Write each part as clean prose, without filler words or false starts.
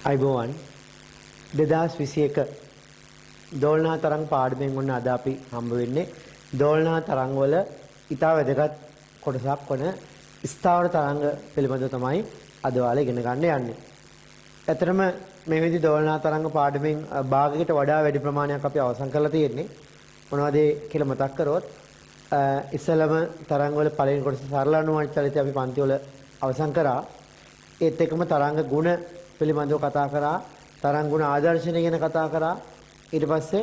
අයිබෝවන් 2021 දෝලනා තරංග පාඩමෙන් වුණ අද අපි හම්බ වෙන්නේ දෝලනා තරංග වල ඉතා වැදගත් කොටසක් වන ස්ථාවර තරංග පිළිබඳව තමයි අද ඔයාලා ඉගෙන ගන්න යන්නේ. ඇත්තටම මේ විදිහේ දෝලනා තරංග පාඩමෙන් භාගයකට වඩා වැඩි ප්‍රමාණයක් අපි අවසන් කරලා තියෙන්නේ. මොනවද කියලා මතක් කරොත් ඉස්සලම තරංග වල පළවෙනි කොටස සරල අනුමාන චලිතය අපි පන්ති වල අවසන් කරා. ඒත් එක්කම තරංග ගුණ පිළිබඳව කතා කරා, තරංග ගුණ ආදර්ශනය ගැන කතා කරා. ඊට පස්සේ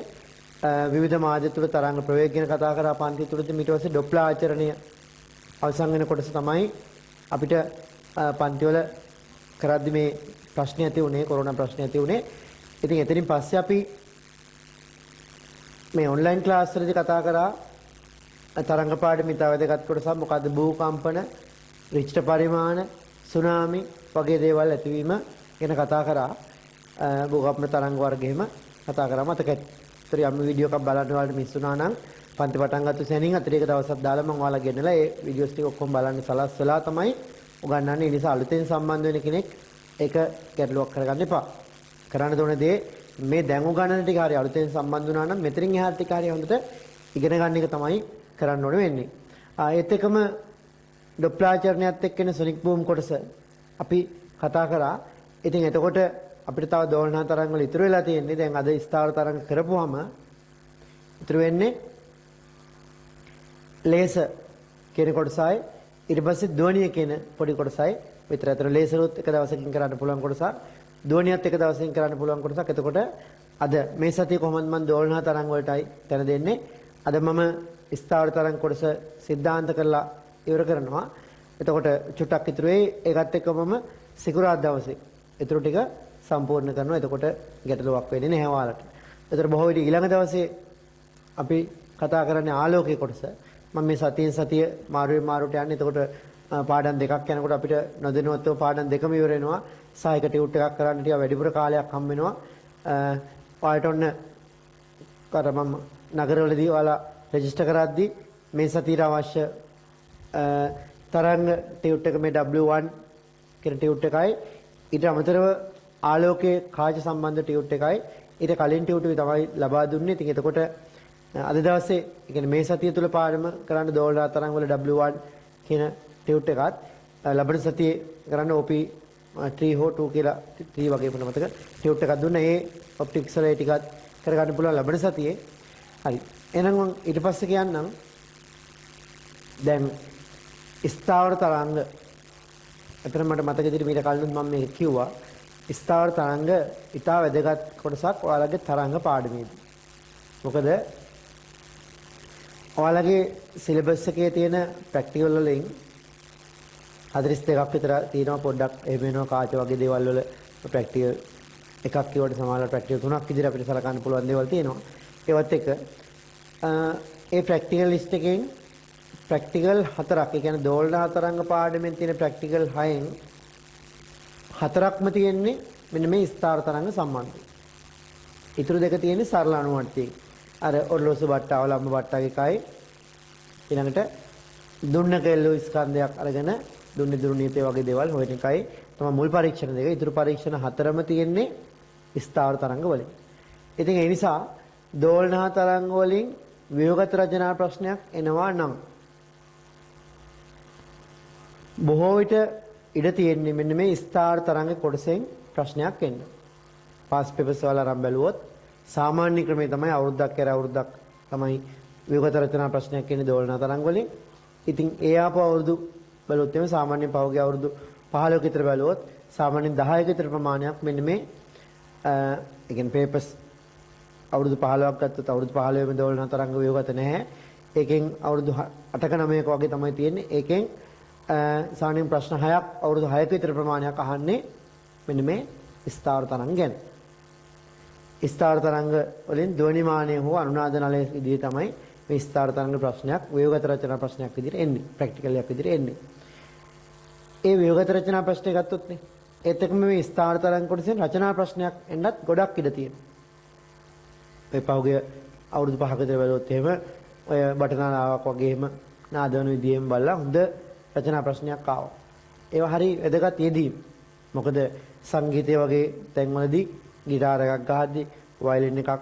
විවිධ මාධ්‍ය තුල තරංග ප්‍රවේග ගැන කතා කරා පන්ති තුලදී. ඊට පස්සේ ඩොප්ලර් ආචරණය අවසන් වෙන කොටස තමයි අපිට පන්ති වල කරද්දි මේ ප්‍රශ්න ඇති වුණේ, කොරෝනා ප්‍රශ්න ඇති වුණේ. ඉතින් එතනින් පස්සේ අපි මේ ඔන්ලයින් ක්ලාස් වලදී කතා කරා තරංග පාඩමේ තව වැදගත් කොටසක් මොකද්ද? භූකම්පන, රිච්ටර් පරිමාණ, සුනාමි වගේ දේවල් ඇතිවීම ගැන කතා කරා. භූකම්පන තරංග වර්ගෙම කතා කරා මතකයි. ඒතර යම් වීඩියෝ එකක් බලන්න ඔයාලට මිස් වුණා නම් පන්ති පටන් ගත්ත සෙනින් අතිරේක දවසක් දාලා මම ඔයාලා ගෙන්නලා ඒ වීඩියෝස් ටික ඔක්කොම බලන්න සලස්වලා තමයි උගන්වන්නේ. ඒ නිසා අලුතෙන් සම්බන්ධ වෙන කෙනෙක් ඒක ගැටලුවක් කරගන්න එපා. කරන්න ඕන දේ මේ දැන් උගන්වන ටික හරිය අලුතෙන් සම්බන්ධ වුණා නම් මෙතනින් එහාට ටික හරිය හොඳට ඉගෙන ගන්න එක තමයි කරන්න ඕනේ වෙන්නේ. ඒත් එකම ඩොප්ලර් ආචරණයත් එක්ක එන සොනික් බූම් කොටස අපි කතා කරා. ඉතින් එතකොට අපිට තව දෝලනා තරංග වල ඉතුරු වෙලා තියෙන්නේ. දැන් අද ස්ථාවර තරංග කරපුවාම ඉතුරු වෙන්නේ ලේසර් කියන කොටසයි ඊට පස්සේ ධ්වනිය කියන පොඩි කොටසයි විතර. අතර ලේසරුත් එක දවසකින් කරන්න පුළුවන් කොටසක්, ධ්වනියත් එක දවසකින් කරන්න පුළුවන් කොටසක්. එතකොට අද මේ සතිය කොහොමද මම දෝලනා තරංග වලටයි තැන දෙන්නේ. අද මම ස්ථාවර තරංග කොටස સિદ્ધාන්ත කරලා ඉවර කරනවා. එතකොට චුට්ටක් ඉතුරු වෙයි. ඒකත් එක්ක මම සිකුරාදා දවසේ ඊටු ටික සම්පූර්ණ කරනවා. එතකොට ගැටලුවක් වෙන්නේ නැහැ ඔයාලට. එතකොට බොහෝ විට ඊළඟ දවසේ අපි කතා කරන්නේ ආලෝකයේ කොටස. මම මේ සතියෙන් සතිය මාරුවෙන් මාරුවට යන්නේ. එතකොට පාඩම් දෙකක් යනකොට අපිට නොදැනුවත්ව පාඩම් දෙකම ඉවර වෙනවා. සායක ටියුට් එකක් කරන්න ටික වැඩිපුර කාලයක් හම් වෙනවා. ඔයාලට ඔන්න කර මම නගරවලදී ඔයාලා රෙජිස්ටර් කරද්දී මේ සතියට අවශ්‍ය තරංග ටියුට් එක මේ W1 කියන ටියුට් එකයි ඊට අමතරව ආලෝකයේ කාච සම්බන්ධ ටියුට් එකයි ඊට කලින් ටියුට් එක තමයි ලබා දුන්නේ. ඉතින් එතකොට අද දවසේ කියන්නේ මේ සතිය තුල පාඩම කරන්න දෝලනා තරංග වල W1 කියන ටියුට් එකත් ලබන සතියේ කරන්න OP 3 හෝ 2 කියලා 3 වගේ මොන මතක ටියුට් එකක් දුන්නා. ඒ ඔප්ටික්ස් වල ඒ ටිකත් කරගන්න පුළුවන් ලබන සතියේ. හරි. එහෙනම් මම ඊට පස්සේ කියන්නම් දැන් ස්ථාවර තරංග. අතන මට මතක විදිහට මීට කලින් මම මේක කිව්වා. ස්ථාවර තරංග ඉතා වැදගත් කොටසක් ඔයාලගේ තරංග පාඩමේදී. මොකද ඔයාලගේ සිලබස් එකේ තියෙන ප්‍රැක්ටිකල් වලින් 42ක් විතර තියෙනවා. පොඩ්ඩක් එහෙම වෙනවා කාච වගේ දේවල් වල ප්‍රැක්ටිකල් එකක් කියවට සමානව ප්‍රැක්ටිකල් 3ක් විදිහට අපිට සලකන්න පුළුවන් දේවල් තියෙනවා. ඒවත් එක ඒ ප්‍රැක්ටිකල් ලිස්ට් එකෙන් ප්‍රැක්ටිකල් 4ක්, ඒ කියන්නේ දෝලනා තරංග පාඩමෙන් තියෙන ප්‍රැක්ටිකල් 6න් 4ක්ම තියෙන්නේ මෙන්න මේ ස්ථාවර තරංග සම්බන්ධයි. ඊටු දෙක තියෙන්නේ සරල අනුවර්තයෙන්. අර ඔර්ලෝසු බට්ටාව ලම්බ බට්ටාගේ ඊළඟට දුන්න කෙල්ලෝ ස්කන්ධයක් අරගෙන දුන්නේ දුරුනීතේ වගේ දේවල් හොයන එකයි තමයි මුල් පරීක්ෂණ දෙක. ඊටු පරීක්ෂණ 4ම තියෙන්නේ ස්ථාවර තරංග වලින්. ඉතින් ඒ නිසා දෝලනා තරංග වලින් ව්‍යුහගත රචනා ප්‍රශ්නයක් එනවා නම් බොහෝ විට ඉඩ තියෙන්නේ මෙන්න මේ ස්ථාවර තරංග කොටසෙන් ප්‍රශ්නයක් එන්න. පාස් පේපර්ස් වල අරන් බැලුවොත් සාමාන්‍ය ක්‍රමයේ තමයි අවුරුද්දක් කර අවුරුද්දක් තමයි ව්‍යුහගත රචනා ප්‍රශ්නයක් එන්නේ දෝලනා තරංග වලින්. ඉතින් ඒ ආපු අවුරුදු බැලුවොත් එimhe සාමාන්‍ය පහුගිය අවුරුදු 15ක විතර බැලුවොත් සාමාන්‍යයෙන් 10ක විතර ප්‍රමාණයක් මෙන්න මේ ඒ කියන්නේ පේපර්ස් අවුරුදු 15ක් ගත්තොත් අවුරුදු 15ෙම දෝලනා තරංග ව්‍යුහගත නැහැ. ඒකෙන් අවුරුදු 8ක 9ක වගේ තමයි තියෙන්නේ. ඒකෙන් සාමාන්‍යයෙන් ප්‍රශ්න 6ක් අවුරුදු 6ක විතර ප්‍රමාණයක් අහන්නේ මෙන්න මේ ස්ථාවර තරංග ගැන. ස්ථාවර තරංග වලින් ධ්වනිමානය හෝ අනුනාද නලය විදිහේ තමයි මේ ස්ථාවර තරංග ප්‍රශ්නයක් ව්‍යුහගත රචනා ප්‍රශ්නයක් විදිහට එන්නේ. ප්‍රැක්ටිකල් එකක් විදිහට එන්නේ. ඒ ව්‍යුහගත රචනා ප්‍රශ්නේ ගත්තොත් නේ ඒත් එක්කම මේ ස්ථාවර තරංග කොටසෙන් රචනා ප්‍රශ්නයක් එන්නත් ගොඩක් ඉඩ තියෙනවා. ඔය පහුගිය අවුරුදු 5ක විතර බැලුවොත් එහෙම ඔය බටනාලාවක් වගේ එහෙම නාදවන විදිහෙම බලලා හොඳ රචනා ප්‍රශ්නයක් ආවා. ඒවා හරි වැදගත් යෙදීම්. මොකද සංගීතය වගේ තැන්වලදී ගිටාර එකක් ගහද්දී වයලින් එකක්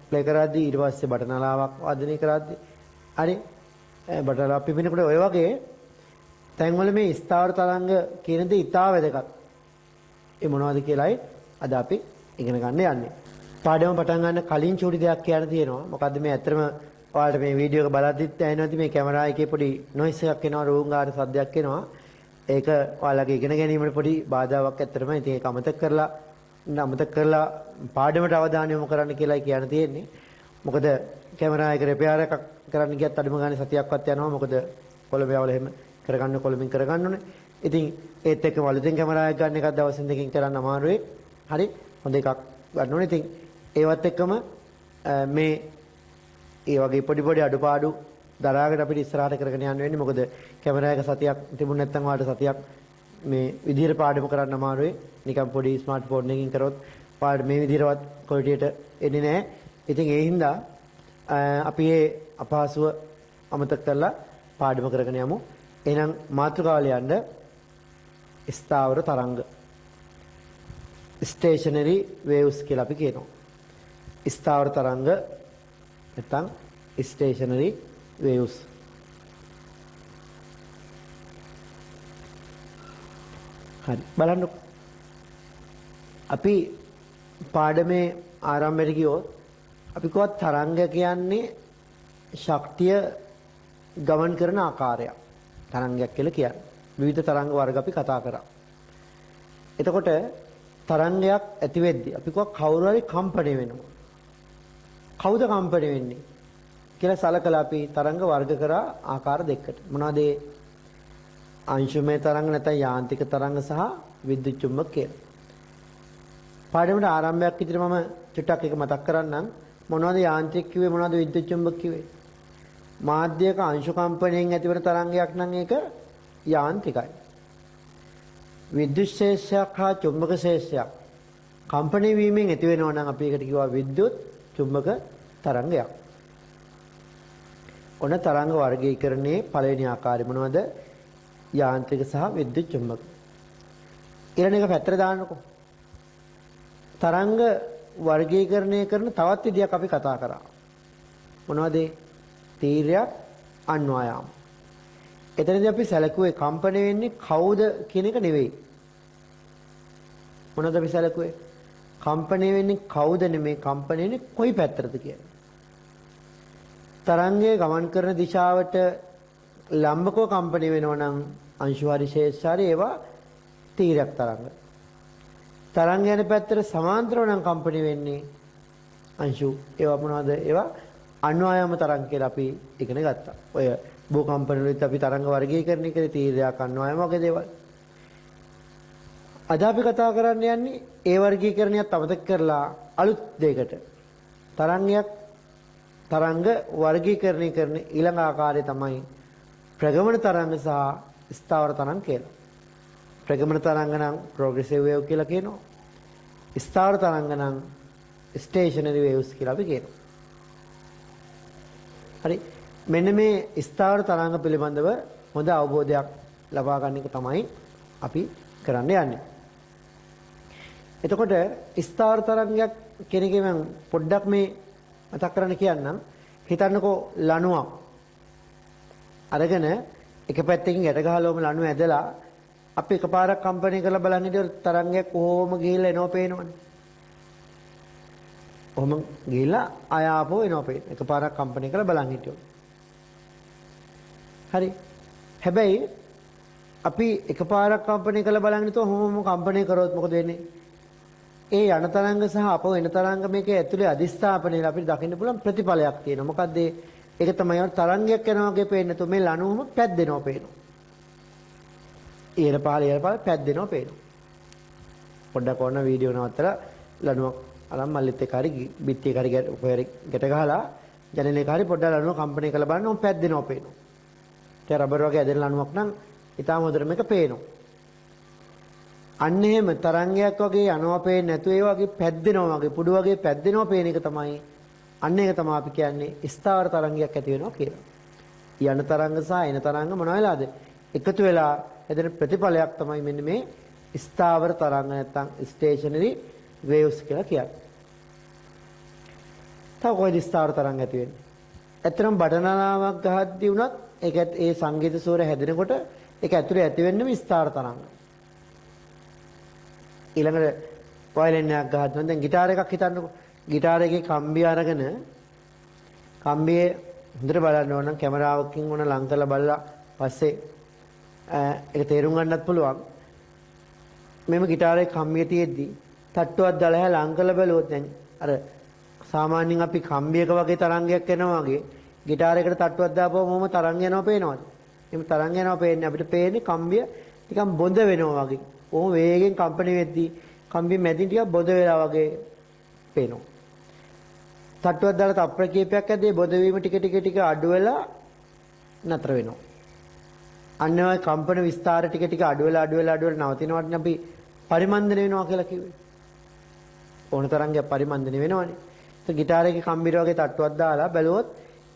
ප්ලේ කරද්දී ඊට පස්සේ බටනලාවක් වාදනය කරද්දී හරි බටනලාව පිපෙනකොට ඔය වගේ තැන්වල මේ ස්ථාවර තරංග කියන දේ ඉතා වැදගත්. ඒ මොනවද කියලායි අද අපි ඉගෙන ගන්න යන්නේ. පාඩම පටන් ගන්න කලින් චූටි දෙයක් කියන්න තියෙනවා. මොකද්ද මේ ඇත්තටම ඔයාලට මේ වීඩියෝ එක බලද්දිත් දැනෙනවද මේ කැමරා එකේ පොඩි නොයිස් එකක් එනවා රෝංගාර සද්දයක් එනවා. ඒක ඔයාලගේ ඉගෙන ගැනීමට පොඩි බාධාවක් ඇත්තටම. ඉතින් ඒක අමතක කරලා පාඩමට අවධානය යොමු කරන්න කියලායි කියන්න තියෙන්නේ. මොකද කැමරා එක රිපෙයාර් එකක් කරන්න ගියත් අඩුම ගානේ සතියක්වත් යනවා. මොකද කොළඹවල එහෙම කොළඹින් කරගන්න ඕනේ. ඉතින් ඒත් එක්කම අලුතෙන් කැමරා එකක් ගන්න එකක් දවසින් දෙකකින් කරන්න අමාරුයි. හරි හොඳ එකක් ගන්න ඕනේ. ඉතින් ඒවත් එක්කම මේ ඒ වගේ පොඩි අඩුපාඩු දරාගෙන අපිට ඉස්සරහට කරගෙන යන්න වෙන්නේ. මොකද කැමරා එක සතියක් තිබුණ නැත්නම් ඔයාලට සතියක් මේ විදිහට පාඩම කරන්න අමාරුයි. නිකන් පොඩි ස්මාර්ට් ෆෝන් එකකින් කරොත් ඔයාලට මේ විදිහටවත් ක්වොලිටියට එන්නේ නැහැ. ඉතින් ඒ හින්දා අපි මේ අපහසුව අමතක කරලා පාඩම කරගෙන යමු. එහෙනම් මාතෘකාවල යන්න ස්ථාවර තරංග ස්ටේෂනරි වේව්ස් කියලා අපි කියනවා. ස්ථාවර තරංග නැත්නම් ස්ටේෂනරි වේව්ස්. හරි බලන්න අපි පාඩමේ ආරම්භයට ගියොත් අපි කොහොත් තරංග කියන්නේ ශක්තිය ගමන් කරන ආකාරය. තරංගයක් කියලා කියන්නේ. විවිධ තරංග වර්ග අපි කතා කරා. එතකොට තරංගයක් ඇති වෙද්දී අපි කවුරු හරි කම්පණය වෙනවා. කවුද කම්පණය වෙන්නේ කියලා සලකලා අපි තරංග වර්ග කරා ආකාර දෙකකට. මොනවද ඒ? අංශුමය තරංග නැත්නම් යාන්ත්‍රික තරංග සහ විද්‍යුත් චුම්බක කියලා. පාඩමේ ආරම්භයක් විදිහට මම චුට්ටක් එක මතක් කරන්නම්. මොනවද යාන්ත්‍රික කිව්වේ මොනවද විද්‍යුත් චුම්බක කිව්වේ? මාධ්‍යයක අංශු කම්පණයෙන් ඇතිවන තරංගයක් නම් ඒක යාන්ත්‍රිකයි. විද්‍යුත් ශේෂයක් හා චුම්බක ශේෂයක් කම්පණය වීමෙන් ඇති වෙනවා නම් අපි ඒකට කියවා විද්‍යුත් චුම්බක තරංගයක්. ඔන්න තරංග වර්ගීකරණයේ පළවෙනි ආකාරය මොනවද? යාන්ත්‍රික සහ විද්‍යුත් චුම්බක. ඊළඟ එක පැත්තට දාන්නකො. තරංග වර්ගීකරණය කරන තවත් විදියක් අපි කතා කරා. මොනවද? තීර්යක් අන්වායාම. එතනදී අපි සැලකුවේ කම්පණය වෙන්නේ කවුද කියන එක නෙවෙයි. මොනවද අපි සැලකුවේ? කම්පණය වෙන්නේ කවුද නෙමෙයි, කම්පණය වෙන්නේ කොයි පැත්තටද කියලා. තරංගය ගමන් කරන දිශාවට ලම්බකව කම්පණය වෙනවා නම් අංශු හරි ශේෂ හරි ඒවා තීරයක් තරංග. තරංග යන පැත්තට සමාන්තරව නම් කම්පණය වෙන්නේ අංශු. ඒවා මොනවද? ඒවා අන්වායාම තරංග කියලා අපි ඉගෙන ගත්තා. ඔය භූකම්පන වලින් අපි තරංග වර්ගීකරණය කරේ තීරයක් අන්වායාම වගේ දේවල්. අද අපි කතා කරන්න යන්නේ ඒ වර්ගීකරණයත් අමතක කරලා අලුත් දෙයකට. තරංග වර්ගීකරණය කරන ඊළඟ ආකාරය තමයි ප්‍රගමන තරංග සහ ස්ථාවර තරංග කියලා. ප්‍රගමන තරංග නම් ප්‍රෝග්‍රෙසිව් වේව් කියලා කියනවා. ස්ථාවර තරංග නම් ස්ටේෂනරි වේව්ස් කියලා අපි කියනවා. හරි මෙන්න මේ ස්ථාවර තරංග පිළිබඳව හොඳ අවබෝධයක් ලබා ගන්න එක තමයි අපි කරන්න යන්නේ. එතකොට ස්ථාවර තරංගයක් කියන එක මම පොඩ්ඩක් මේ මතක් කරන්න කියන්නම්. හිතන්නකෝ ලණුවක් අරගෙන එක පැත්තකින් යට ගහලවම ලණුව ඇදලා අපි එකපාරක් කම්පණය කරලා බලන්න ඉතින් තරංගයක් කොහොම ගිහිල්ලා එනවා පේනවනේ. කොහොම ගිහිල්ලා ආය ආපහු එනවා පේන. එකපාරක් කම්පණය කරලා බලන් හිටියොත්. හරි. හැබැයි අපි එකපාරක් කම්පණය කරලා බලන් හිටියොත් කොහොම කම්පණය කරොත් මොකද වෙන්නේ? ඒ යන තරංග සහ අපව එන තරංග මේකේ ඇතුලේ අදිස්ථාපනයේ අපිට දකින්න පුළුවන් ප්‍රතිඵලයක් තියෙනවා. මොකද්ද? ඒක තමයි තරංගයක් යනවා වගේ පේන්නේ නැතු මේ ලණුවම පැද්දෙනවා පේනවා. ඉහළ පහළ පැද්දෙනවා පේනවා. පොඩ්ඩක් ඕන වීඩියෝ නවත්තලා ලණුවක් අරන් මල්ලිත් එක හරි බිත්තියක හරි ගැට ගහලා ජනේලයක හරි පොඩ්ඩක් ලණුව කම්පණය කරලා බලන්න ඕම් පැද්දෙනවා පේනවා. ඒ රබර් වගේ ඇදෙන ලණුවක් නම් ඊටාම හොඳට මේක පේනවා. අන්න එහෙම තරංගයක් වගේ යනවා පේන්නේ නැතු ඒ වගේ පැද්දෙනවා වගේ පුඩු වගේ පැද්දෙනවා පේන එක තමයි අන්න ඒක තමයි අපි කියන්නේ ස්ථාවර තරංගයක් ඇති වෙනවා කියලා. යන තරංග සහ එන තරංග මොන වෙලාද? එකතු වෙලා හැදෙන ප්‍රතිඵලයක් තමයි මෙන්න මේ ස්ථාවර තරංග නැත්නම් ස්ටේෂනරි වේව්ස් කියලා කියන්නේ. තව කොයිද ස්ථාවර තරංග ඇති වෙන්නේ? ඇත්තටම බටනලාවක් ගහද්දී වුණත් ඒක ඒ සංගීත ස්වර හැදෙනකොට ඒක ඇතුලේ ඇති වෙන්නම ස්ථාවර තරංග. ඊළඟට වයලින් එකක් ගහද්දී දැන් গিitar එකක් හිතන්නකෝ. গিitar එකේ කම්බිය අරගෙන කම්බියේ හොඳට බලන්න ඕන නම් කැමරාවකින් ඕන ලං කරලා බලලා පස්සේ ඒක තේරුම් ගන්නත් පුළුවන්. මෙම গিitar එකේ කම්බිය තියෙද්දි තට්ටුවක් දාලා ලං කරලා බලුවොත් දැන් අර සාමාන්‍යයෙන් අපි කම්බියක වගේ තරංගයක් එනවා වගේ গিitar එකට තට්ටුවක් දාපුවම මොම තරංග යනවා පේනවද? එහෙම තරංග යනවා පේන්නේ අපිට පේන්නේ කම්බිය නිකන් බොඳ වෙනවා වගේ. ඕම වේගෙන් කම්පණය වෙද්දී කම්බිය මැදින් ටිකක් බොඳ වෙලා වගේ පේනවා. තට්ටුවක් දාලා තප්පර කීපයක් ඇද්දී බොඳ වීම ටික ටික අඩු වෙලා නතර වෙනවා. අන්න ඔය කම්පන විස්තර ටික ටික අඩු වෙලා නවතිනවට අපි පරිමන්දනය වෙනවා කියලා කිව්වේ. ඕන තරංගයක් පරිමන්දනය වෙනවනේ. ඒ গিitar එකේ කම්බිර වගේ තට්ටුවක් දාලා බැලුවොත්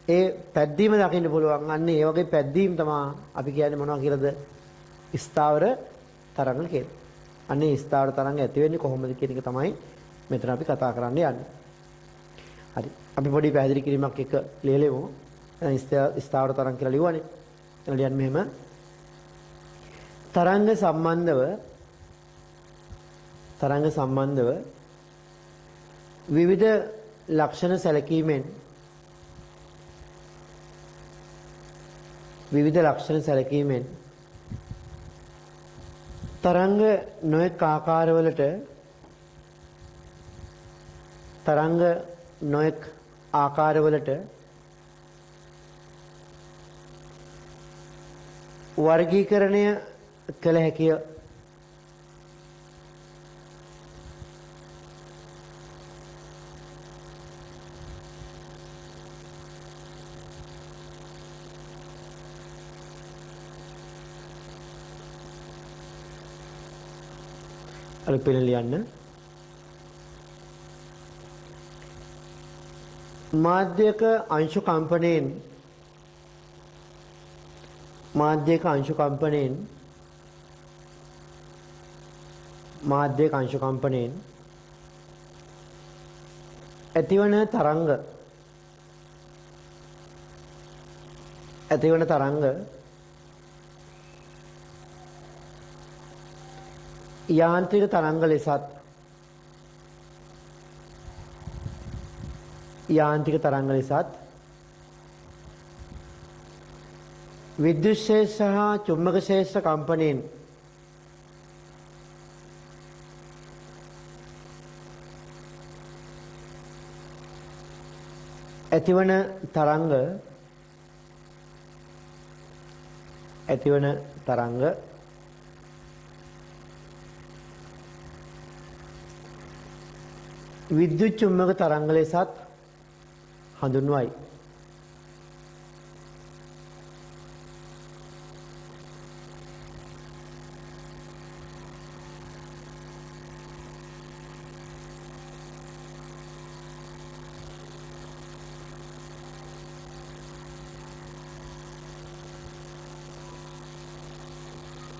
ඒ පැද්දීම දකින්න පුළුවන්. අන්න ඒ වගේ පැද්දීම් තමයි අපි කියන්නේ මොනවා කියලාද? ස්ථාවර තරංග කියලා. අන්න ඒ ස්ථාවර තරංග ඇති වෙන්නේ කොහොමද කියන එක තමයි මෙතන අපි කතා කරන්න යන්නේ. හරි. අපි පොඩි පැහැදිලි කිරීමක් එක ලියලෙමු. ස්ථාවර තරංග කියලා ලියුවානේ. එතන ලියන්නේ මෙහෙම. තරංග සම්බන්ධව විවිධ ලක්ෂණ සැලකීමෙන් තරංග නොඑක ආකාරවලට වර්ගීකරණය කළ හැකිය. අලුපෙන් ලියන්න. මාධ්‍යක අංශු කම්පණයෙන් ඇතිවන තරංග යාන්ත්‍රික තරංග ලෙසත් විද්‍යුත් ශේෂ සහ චුම්බක ශේෂ කම්පණයෙන් ඇතිවන තරංග විද්‍යුත් චුම්බක තරංග ලෙසත් හඳුන්වයි.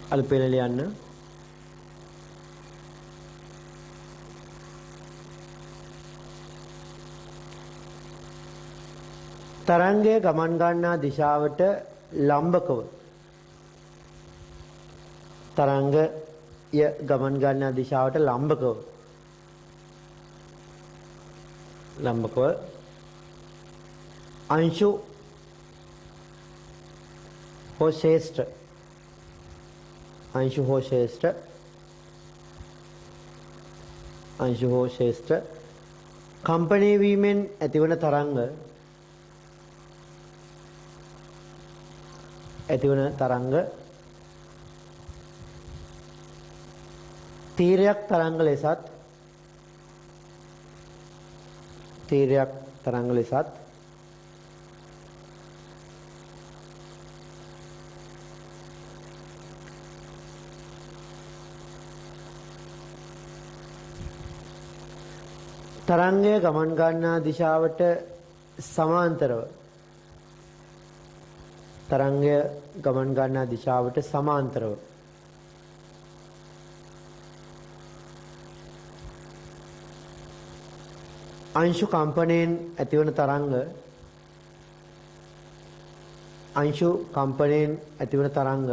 අල්පෙන ලියන්න. තරංගය ගමන් ගන්නා දිශාවට ලම්බකව अंशु हो श्रेष्ठ कंपनी वीमेन ඇතිවන තරංග තීරයක් තරංග ලෙසත් තරංගය ගමන් ගන්නා දිශාවට සමාන්තරව අංශු කම්පණයෙන් ඇතිවන තරංග අංශු කම්පණයෙන් ඇතිවන තරංග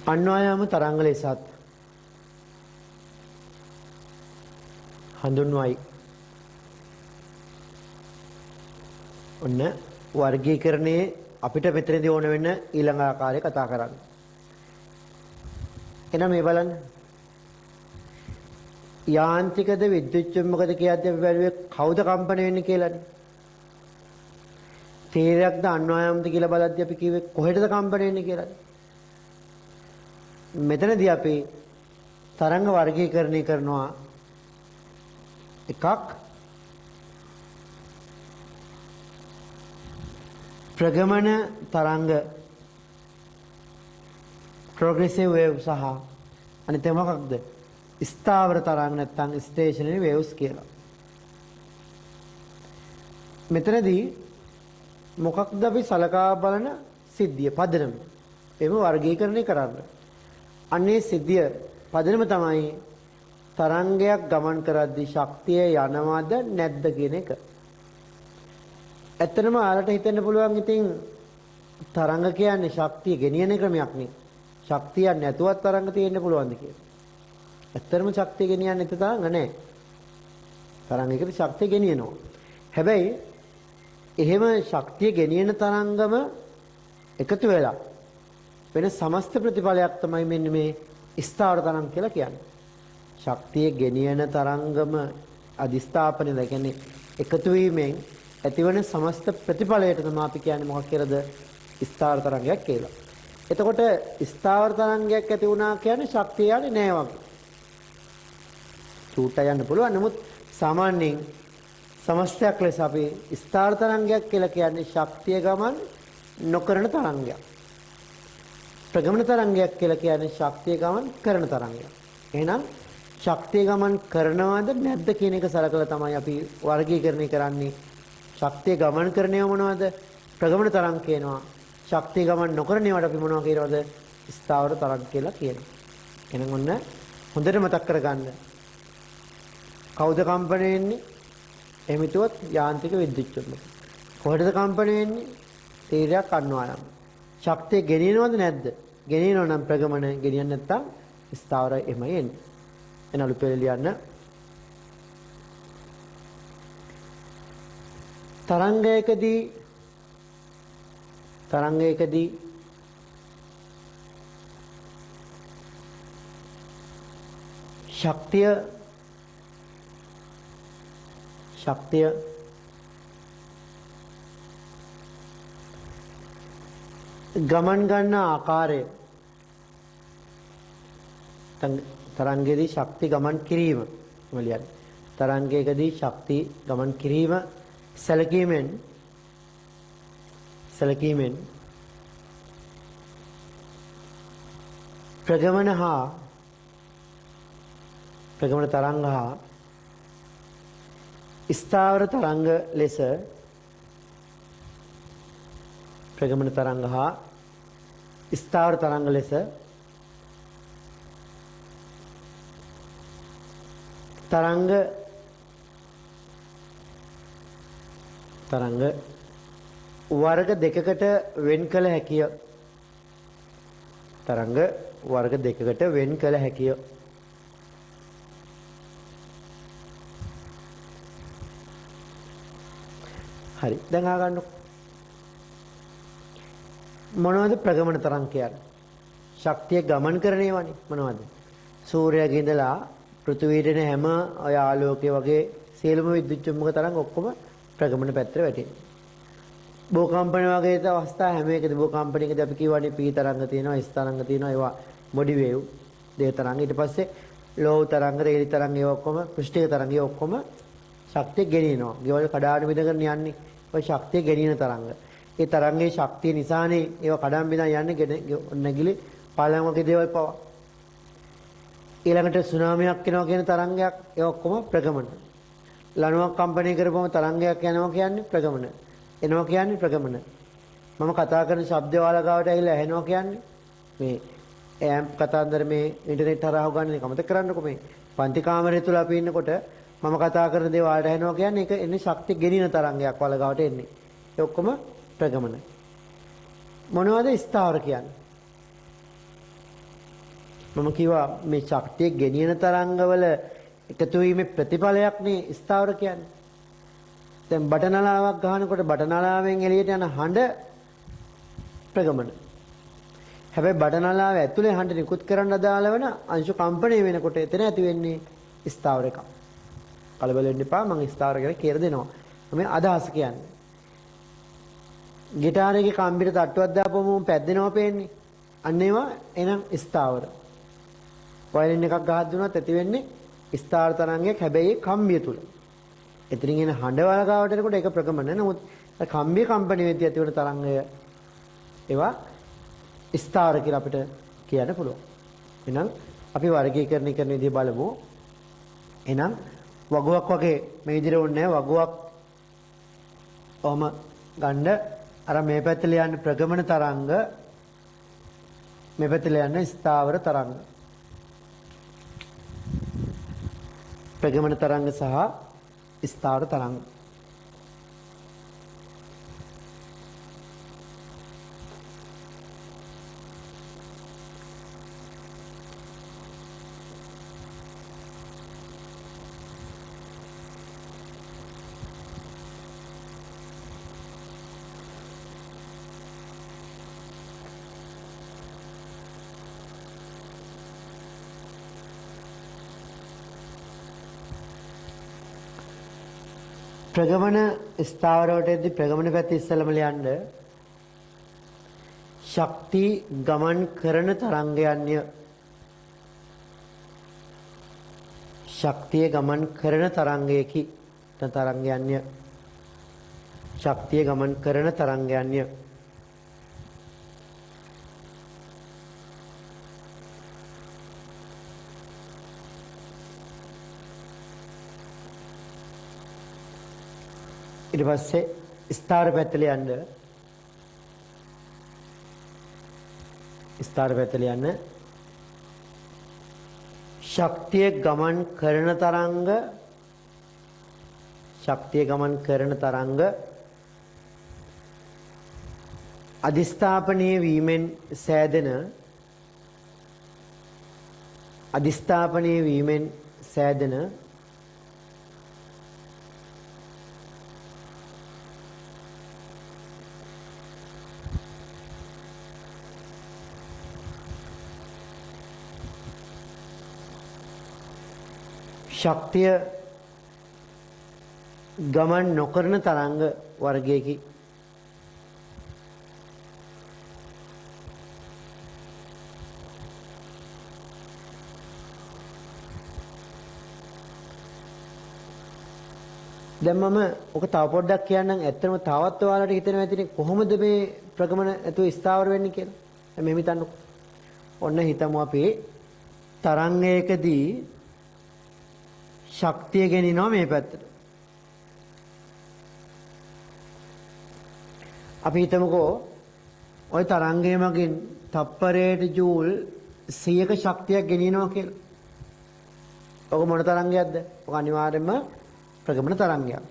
අන්වායාම තරංග ලෙසත් හඳුන්වයි. ඔන්න වර්ගීකරණයේ අපිට මෙතනදී ඕන වෙන ඊළඟ ආකාරය කතා කරන්න. එහෙනම් මේ බලන්න. යාන්ත්‍රිකද විද්‍යුත් චුම්බකද කියද්දී අපි බැලුවේ කවුද කම්පණය වෙන්නේ කියලානේ. තීරයක්ද අන්වායාමද කියලා බලද්දී අපි කිව්වේ කොහෙටද කම්පණය වෙන්නේ කියලානේ. මෙතනදී අපි තරංග වර්ගීකරණය කරනවා එකක් ප්‍රගමන තරංග progressive wave සහ අනිත් එක මොකක්ද ස්ථාවර තරංග නැත්නම් stationary waves කියලා. මෙතනදී මොකක්ද අපි සලකා බලන සිද්ධිය පදනම එම වර්ගීකරණය කරන්න. අන්නේ සිද්ධිය පදනම තමයි තරංගයක් ගමන් කරද්දී ශක්තිය යනවද නැද්ද කියන එක. ඇත්තටම ආලට හිතෙන්න පුළුවන් ඉතින් තරංග කියන්නේ ශක්තිය ගෙනියන ක්‍රමයක් නේ. ශක්තිය නැතුවත් තරංග තියෙන්න පුළුවන්ද කියලා. ඇත්තටම ශක්තිය ගෙනියන්නේ නැති තරංග නැහැ. තරංගයකට ශක්තිය ගෙනියනවා. හැබැයි එහෙම ශක්තිය ගෙනියන තරංගම එකතු වෙලා වෙන සමස්ත ප්‍රතිඵලයක් තමයි මෙන්න මේ ස්ථාවර තරංග කියලා කියන්නේ. ශක්තිය ගෙනියන තරංගම අධිස්ථාපනය ද කියන්නේ එකතු වීමෙන් ඇතිවන සමස්ත ප්‍රතිඵලයට තමයි අපි කියන්නේ මොකක් කියලාද ස්ථාවර තරංගයක් කියලා. එතකොට ස්ථාවර තරංගයක් ඇති වුණා කියන්නේ ශක්තිය යන්නේ නෑ වගේ. චූට්ට යන්න පුළුවන්. නමුත් සාමාන්‍යයෙන් සමස්තයක් ලෙස අපි ස්ථාවර තරංගයක් කියලා කියන්නේ ශක්තිය ගමන් නොකරන තරංගයක්. ප්‍රගමන තරංගයක් කියලා කියන්නේ ශක්තිය ගමන් කරන තරංගයක්. එහෙනම් ශක්තිය ගමන් කරනවද නැද්ද කියන එක සලකලා තමයි අපි වර්ගීකරණය කරන්නේ. ශක්තිය ගමන් කරනව මොනවද? ප්‍රගමන තරංග කියනවා. ශක්තිය ගමන් නොකරනවට අපි මොනවා කියනවද? ස්ථාවර තරංග කියලා කියනවා. එහෙනම් ඔන්න හොඳට මතක් කරගන්න. කවුද කම්පණය වෙන්නේ? එහෙම හිතුවොත් යාන්ත්‍රික විද්‍යුත් චුම්බක. කොහෙටද කම්පණය වෙන්නේ? තීරයක් අන්වායාම. ශක්තිය ගෙනියනවද නැද්ද? ගෙනියනවා නම් ප්‍රගමන, ගෙනියන්නේ නැත්නම් ස්ථාවර එමය එන්නේ. එනලු පෙළ ලියන්න. තරංගයකදී ශක්තිය ගමන් ගන්න ආකාරය තරංගයේදී ශක්ති ගමන් කිරීම මොලියන්නේ. තරංගයකදී ශක්ති ගමන් කිරීම සැලකීමෙන් ප්‍රගමන තරංග හා ස්ථාවර තරංග ලෙස ප්‍රගමන තරංග හා ස්ථාවර තරංග ලෙස තරංග වර්ග දෙකකට වෙන් කළ හැකිය. තරංග වර්ග දෙකකට වෙන් කළ හැකිය. හරි. දැන් අහගන්නකො. මොනවද ප්‍රගමන තරංග කියන්නේ? ශක්තිය ගමන් කරන ඒවානේ. මොනවද? සූර්යයාගේ ඉඳලා පෘථිවියට එන හැම ඔය ආලෝකයේ වගේ සියලුම විද්‍යුත් චුම්බක තරංග ඔක්කොම ප්‍රගමන පැත්තට වැටෙනවා. භූකම්පන වගේ අවස්ථා හැම එකද භූකම්පනයකදී අපි කියවනේ පී තරංග තියෙනවා, S තරංග තියෙනවා, ඒවා බොඩි වේව්, දේ තරංග. ඊට පස්සේ ලෝහ තරංග, රේලි තරංග ඒවා ඔක්කොම පෘෂ්ඨික තරංග ඒවා ඔක්කොම ශක්තිය ගෙනියනවා. ගෙවල් කඩාන බිඳගෙන යන්නේ ඔය ශක්තිය ගෙනියන තරංග. ඒ තරංගයේ ශක්තිය නිසානේ ඒවා කඩාන බිඳන් යන්නේ නැගිලි පාලම් වගේ දේවල් පවා. ඊළඟට සුනාමියක් එනවා කියන තරංගයක් ඒ ඔක්කොම ප්‍රගමන. ලණුවක් කම්පණය කරපුවම තරංගයක් යනවා කියන්නේ ප්‍රගමන. එනවා කියන්නේ ප්‍රගමන. මම කතා කරන ශබ්ද වාලකාවට ඇවිල්ලා ඇහෙනවා කියන්නේ මේ ඇම්ප් කතාන්දර මේ ඉන්ටර්නෙට් හරහා ගන්න එක මතක කරන්නකෝ මේ පන්ති කාමරය තුල අපි ඉන්නකොට මම කතා කරන දේ වාලට ඇහෙනවා කියන්නේ ඒක එන්නේ ශක්තිය ගෙනින තරංගයක් වාලකාවට එන්නේ. ඒ ඔක්කොම ප්‍රගමන. මොනවද ස්ථාවර කියන්නේ? මම කිව්වා මේ ශක්තිය ගෙනියන තරංගවල එකතු වීමේ ප්‍රතිඵලයක් නේ ස්ථාවර කියන්නේ. දැන් බටනලාවක් ගහනකොට බටනලාවෙන් එළියට යන හඬ ප්‍රගමන. හැබැයි බටනලාව ඇතුලේ හඬ නිකුත් කරන්න අදාළ වෙන අංශු කම්පණය වෙනකොට එතන ඇති වෙන්නේ ස්ථාවර එකක්. කලබල වෙන්න එපා මම ස්ථාවර කියලා කියලා දෙනවා. මේ අදහස කියන්නේ. ගිටාරයේ කම්බිට තට්ටුවක් දාපුවම පැද්දෙනවා පේන්නේ. අන්න ඒවා එනම් ස්ථාවර. වයලින් එකක් ගහක් දුනොත් ඇති වෙන්නේ ස්ථාවර තරංගයක් හැබැයි කම්බිය තුල. එතනින් එන හඬ වලකාවට එනකොට ඒක ප්‍රගමන. නමුත් කම්බිය කම්පණය වෙද්දී ඇති වෙන තරංගය ඒවා ස්ථාවර කියලා අපිට කියන්න පුළුවන්. එහෙනම් අපි වර්ගීකරණය කරන විදිහ බලමු. එහෙනම් වගුවක් වගේ මේ විදිහට ඕනේ නැහැ. වගුවක් ඔහම ගන්න අර මේ පැත්තට යන ප්‍රගමන තරංග මේ පැත්තට යන ස්ථාවර තරංග. ප්‍රගමන තරංග සහ ස්ථාවර තරංග. ප්‍රගමන ස්ථාවර වලටදී ප්‍රගමන පැත්තේ ඉස්සෙල්ලම ලියන්න ශක්ති ගමන් කරන තරංගයන්ය. ශක්තිය ගමන් කරන තරංගයකි තරංගයන්ය. ශක්තිය ගමන් කරන තරංගයන්ය. ඊට පස්සේ ස්ථාවර පැත්තට යන්න ස්ථාවර පැත්තට යන්න ශක්තිය ගමන් කරන තරංග ශක්තිය ගමන් කරන තරංග අධිස්ථාපනීය වීමෙන් සෑදෙන අධිස්ථාපනීය වීමෙන් සෑදෙන ශක්තිය ගමන් නොකරන තරංග වර්ගයකි. දැන් මම ඔක තව පොඩ්ඩක් කියන්නම්. ඇත්තටම තවත් ඔයාලට හිතෙනවා ඇතිනේ කොහොමද මේ ප්‍රගමන ඇතුළේ ස්ථාවර වෙන්නේ කියලා. දැන් මෙහෙම හිතන්නකෝ. ඔන්න හිතමු අපි තරංගයකදී ශක්තිය ගෙනිනවා මේ පැත්තට. අපි හිතමුකෝ ওই තරංගය මගින් තප්පරයට ජූල් 100ක ශක්තියක් ගෙනියනවා කියලා. ඔක මොන තරංගයක්ද? ඔක අනිවාර්යයෙන්ම ප්‍රගමන තරංගයක්.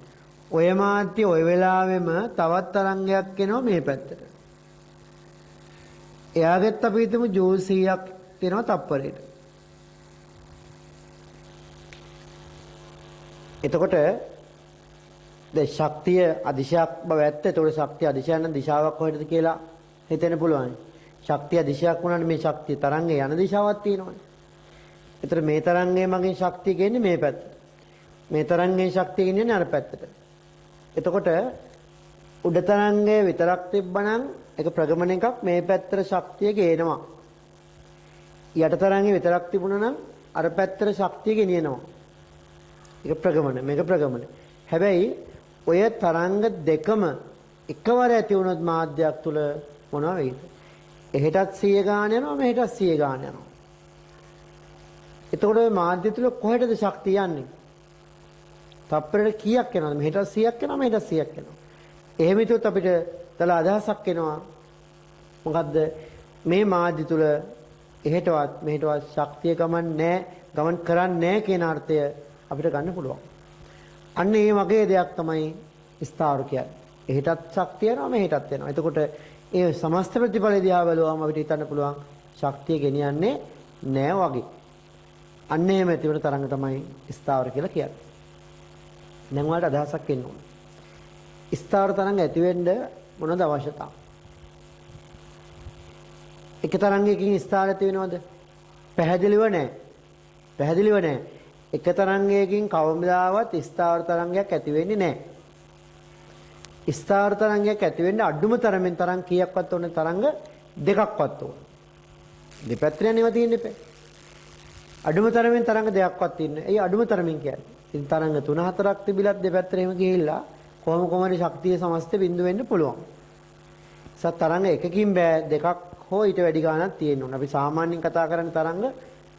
ඔය මාත්‍ය ওই වෙලාවෙම තවත් තරංගයක් එනවා මේ පැත්තට. එයාගෙත් අපි හිතමු ජූල් 100ක් තියෙනවා තප්පරයට. එතකොට දැන් ශක්තිය අදිශයක් බව ඇත්ත. ඒතකොට ශක්තිය අදිශයන් නම් දිශාවක් කොහෙද කියලා හිතෙන්න පුළුවන්. ශක්තිය අදිශයක් වුණාට මේ ශක්තිය තරංගයේ යන දිශාවක් තියෙනවානේ. ඒතර මේ තරංගයේ මගින් ශක්තිය ගෙන්නේ මේ පැත්තට. මේ තරංගයේ ශක්තිය ගෙනියන්නේ අර පැත්තට. එතකොට උඩ තරංගයේ විතරක් තිබ්බනම් ඒක ප්‍රගමන එකක් මේ පැත්තට ශක්තිය ගේනවා. යට තරංගයේ විතරක් තිබුණා නම් අර පැත්තට ශක්තිය ගෙනියනවා. ඒක ප්‍රගමන මේක ප්‍රගමන. හැබැයි ඔය තරංග දෙකම එකවර ඇති වුණොත් මාධ්‍යයක් තුල මොනවා වෙයිද? එහෙටත් 100 ගාන යනවා මෙහෙටත් 100 ගාන යනවා. එතකොට මේ මාධ්‍ය තුල කොහෙටද ශක්තිය යන්නේ? තප්පරයට කීයක් යනවද? මෙහෙට 100ක් යනවා, මෙහෙට 100ක් යනවා. එහෙම හිතුවොත් අපිට තල අදහසක් එනවා. මොකද්ද? මේ මාධ්‍ය තුල එහෙටවත් මෙහෙටවත් ශක්තිය ගමන් කරන්නේ නැහැ කියන අර්ථය අපිට ගන්න පුළුවන්. අන්න ඒ වගේ දෙයක් තමයි ස්ථාවර කියන්නේ. එහෙටත් ශක්තිය යනවා, මෙහෙටත් යනවා. එතකොට ඒ සමස්ත ප්‍රතිඵල දිහා බලුවම අපිට හිතන්න පුළුවන් ශක්තිය ගෙනියන්නේ නෑ වගේ. අන්න එහෙම තිබෙන තරංග තමයි ස්ථාවර කියලා කියන්නේ. දැන් ඔයාලට අදහසක් එන්න ඕන. ස්ථාවර තරංග ඇති වෙන්න මොනවද අවශ්‍යතාව? එක තරංගයකින් ස්ථාවර ඇති වෙනවද? පැහැදිලිව නෑ. පැහැදිලිව නෑ. එක තරංගයකින් කවමදාවත් ස්ථාවර තරංගයක් ඇති වෙන්නේ නෑ. ස්ථාවර තරංගයක් ඇති වෙන්න අඩුම තරමින් තරංග කීයක්වත් ඕනේ? තරංග දෙකක්වත් ඕනේ. දෙපැත්තේ නේව තියෙන්නේ. අඩුම තරමින් තරංග දෙකක්වත් තියෙන්නේ. ඒ අඩුම තරමින් කියන්නේ. ඉතින් තරංග 3-4ක් තිබිලත් දෙපැත්තට එහෙම ගිහිල්ලා කොහොම ශක්තිය සමස්ත බිඳු වෙන්න පුළුවන්. සත් තරංග එකකින් බෑ දෙකක් හෝ ඊට වැඩි ගාණක් තියෙන්න ඕන. අපි සාමාන්‍යයෙන් කතා කරන්නේ තරංග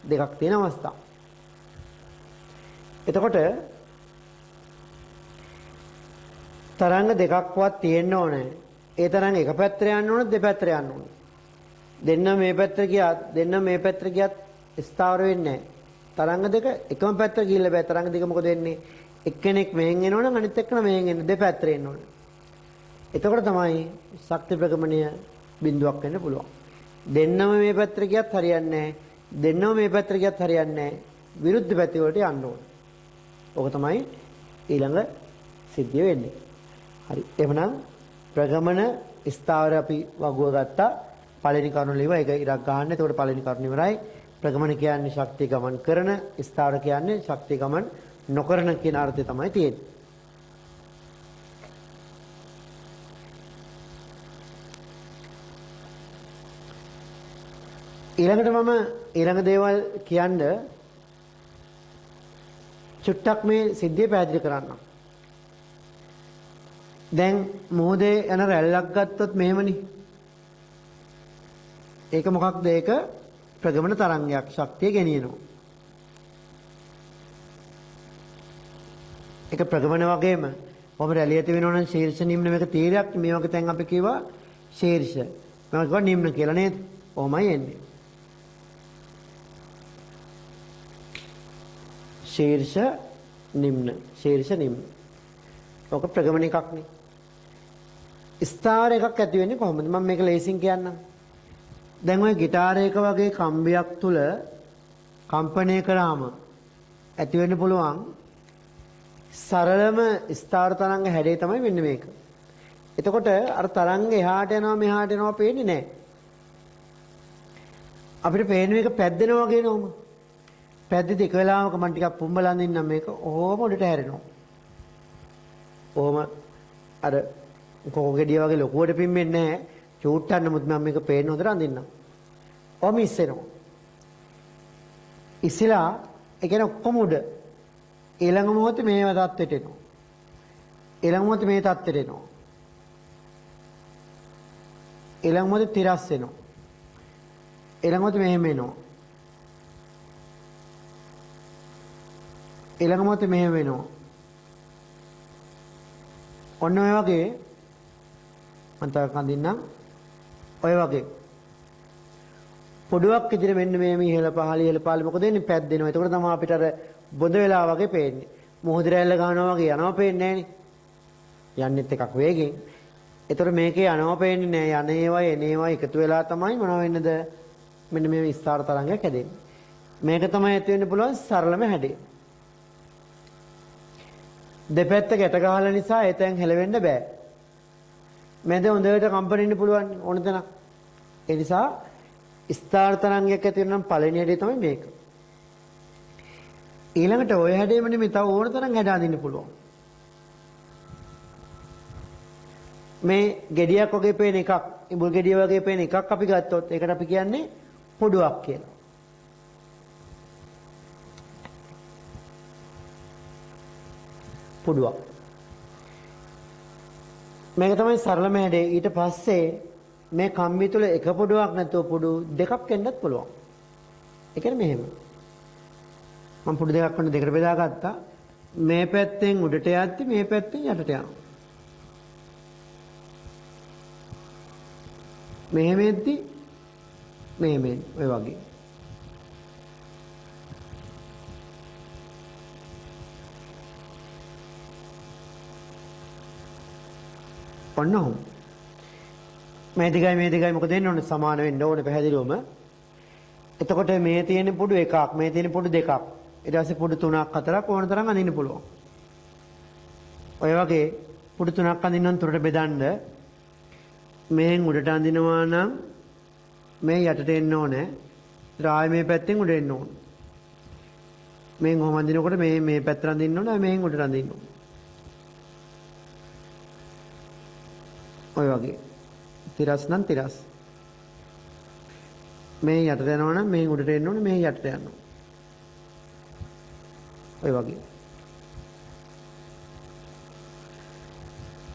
දෙකක් තියෙන අවස්ථා. එතකොට තරංග දෙකක්වත් තියෙන්න ඕනේ. ඒ තරංග එක පැත්තට යන්න ඕනේ, දෙපැත්තට යන්න ඕනේ. දෙන්න මේ පැත්තට ගියත් දෙන්න මේ පැත්තට ගියත් ස්ථාවර වෙන්නේ නැහැ. තරංග දෙක එකම පැත්තට ගිහිල්ලා බෑ. තරංග දෙක මොකද වෙන්නේ? එක්කෙනෙක් මෙහෙන් එනවනම් අනිත් එක්කන මෙහෙන් එන්න දෙපැත්තට එන්න ඕනේ. එතකොට තමයි ශක්ති ප්‍රගමණය බිඳුවක් වෙන්න පුළුවන්. දෙන්නම මේ පැත්තට ගියත් හරියන්නේ නැහැ. දෙන්නම මේ පැත්තට ගියත් හරියන්නේ නැහැ. විරුද්ධ පැති වලට යන්න ඕනේ. ඕක තමයි ඊළඟ සිද්ධිය වෙන්නේ. හරි. එහෙනම් ප්‍රගමන ස්ථාවර අපි වගුව ගත්තා. පළවෙනි කරුණ ලියුවා. ඒක ඉරක් ගන්න. එතකොට පළවෙනි කරුණ ඉවරයි. ප්‍රගමන කියන්නේ ශක්තිය ගමන් කරන, ස්ථාවර කියන්නේ ශක්තිය ගමන් නොකරන කියන අර්ථය තමයි තියෙන්නේ. ඊළඟට මම ඊළඟ දේවල් කියන්න චුට්ටක් මේ සිද්ධිය පැහැදිලි කරන්නම්. දැන් මොහොතේ යන රැල්ලක් ගත්තොත් මෙහෙමනේ. ඒක මොකක්ද? ඒක ප්‍රගමන තරංගයක් ශක්තිය ගෙනියනවා. ඒක ප්‍රගමන වගේම කොහොම රැළිය ඇති වෙනවා නම් ශීර්ෂ නිම්න මේක තීරයක්. මේ වගේ තැන් අපි කිව්වා ශීර්ෂ. මම කිව්වා නිම්න කියලා නේද? ඔහොමයි එන්නේ. ශීර්ෂ නිම්න. ඔක ප්‍රගමන එකක් නේ. ස්ථාවර එකක් ඇති වෙන්නේ කොහොමද? මම මේක ලේසින් කියන්නම්. දැන් ඔය গিitarයක වගේ කම්බියක් තුල කම්පණය කරාම ඇති වෙන්න පුළුවන් සරලම ස්ථාවර තරංග හැඩය තමයි වෙන්නේ මේක. එතකොට අර තරංග එහාට යනවා මෙහාට යනවා පේන්නේ නැහැ. අපිට පේන මේක පැද්දෙනවා වගේ නෝම. පැද්දිද එක වෙලාවක මම ටිකක් පුම්බලා අඳින්නම් මේක. ඔහොම උඩට හැරෙනවා. ඔහොම අර කොකෝ ගෙඩිය වගේ ලොකුවට පිම්මෙන්නේ නැහැ. චූට්ටන්න මුත් මම මේක පේන්න හොඳට අඳින්නම්. ඔහොම ඉස්සෙනවා. ඉස්සලා ඒ කියන්නේ ඔක්කොම උඩ. ඊළඟ මොහොතේ මේ තත්ත්වයට එනවා. ඊළඟ මොහොතේ මේ තත්ත්වයට එනවා. ඊළඟ මොහොතේ තිරස් වෙනවා. ඊළඟ මොහොතේ මෙහෙම එනවා. ඊළඟ මොහොතේ මෙහෙම වෙනවා. ඔන්න ඔය වගේ මම තව කඳින්නම්. ඔය වගේ පොඩුවක් විදිහට මෙන්න මේ ඉහළ පහළ මොකද වෙන්නේ? පැද්දෙනවා. එතකොට තමයි අපිට අර බොඳ වෙලා වගේ පේන්නේ. මොහොත රැල්ල ගන්නවා වගේ යනවා පේන්නේ නැහනේ. යන්නෙත් එකක් වේගෙන්. එතකොට මේකේ යනවා පේන්නේ නැහැ. යන ඒවා එන ඒවා එකතු වෙලා තමයි මොනව වෙන්නද? මෙන්න මේ විස්තර තරංගයක් හැදෙන්නේ. මේක තමයි ඇති වෙන්න පුළුවන් සරලම හැඩය. දෙපැත්ත ගැට ගහලා නිසා එතෙන් හෙලවෙන්න බෑ. මැද හොඳට කම්පණය පුළුවන් ඕන තැනක්. ඒ නිසා ස්ථාවර තරංගයක් ඇති වෙනනම් පළවෙනි හැඩය තමයි මේක. ඊළඟට ඔය හැඩේම නෙමෙයි තව ඕන තරම් හැඩ අඳින්න පුළුවන්. මේ ගෙඩියක් වගේ පේන එකක්, ඉඹුල් ගෙඩිය වගේ පේන එකක් අපි ගත්තොත් ඒකට අපි කියන්නේ පොඩුවක් කියලා. පොඩුවක්. මේක තමයි සරලම හැඩය. ඊට පස්සේ මේ කම්බි තුල එක පොඩුවක් නැතුව පොඩු දෙකක් එන්නත් පුළුවන්. ඒ කියන්නේ මෙහෙම. මම පුඩු දෙකක් වුණ දෙකට බෙදාගත්තා. මේ පැත්තෙන් උඩට යද්දි මේ පැත්තෙන් යටට යනවා. මෙහෙම එද්දි මෙහෙම ඔය වගේ. ඔන්න ඔහොම. මේ දිගයි මොකද වෙන්න ඕනේ සමාන වෙන්න ඕනේ පැහැදිලිවම. එතකොට මේ තියෙන පුඩු එකක්, මේ තියෙන පුඩු දෙකක්. ඊට පස්සේ පුඩු 3ක් 4ක් ඕන තරම් අඳින්න පුළුවන්. ඔය වගේ පුඩු 3ක් අඳින්න නම් තුනට බෙදන්න මෙහෙන් උඩට අඳිනවා නම් මේ යටට එන්න ඕනේ. ආයෙ මේ පැත්තෙන් උඩ එන්න ඕනේ. මෙහෙන් ඔහොම අඳිනකොට මේ පැත්තට අඳින්න ඕනේ, මෙහෙන් උඩට අඳින්න ඕනේ. ඔය වගේ. තිරස් නම් තිරස්. මේ යටට යනවා නම් මෙහෙන් උඩට එන්න ඕනේ, මෙහෙන් යටට යන්න ඕනේ. ඔය වගේ.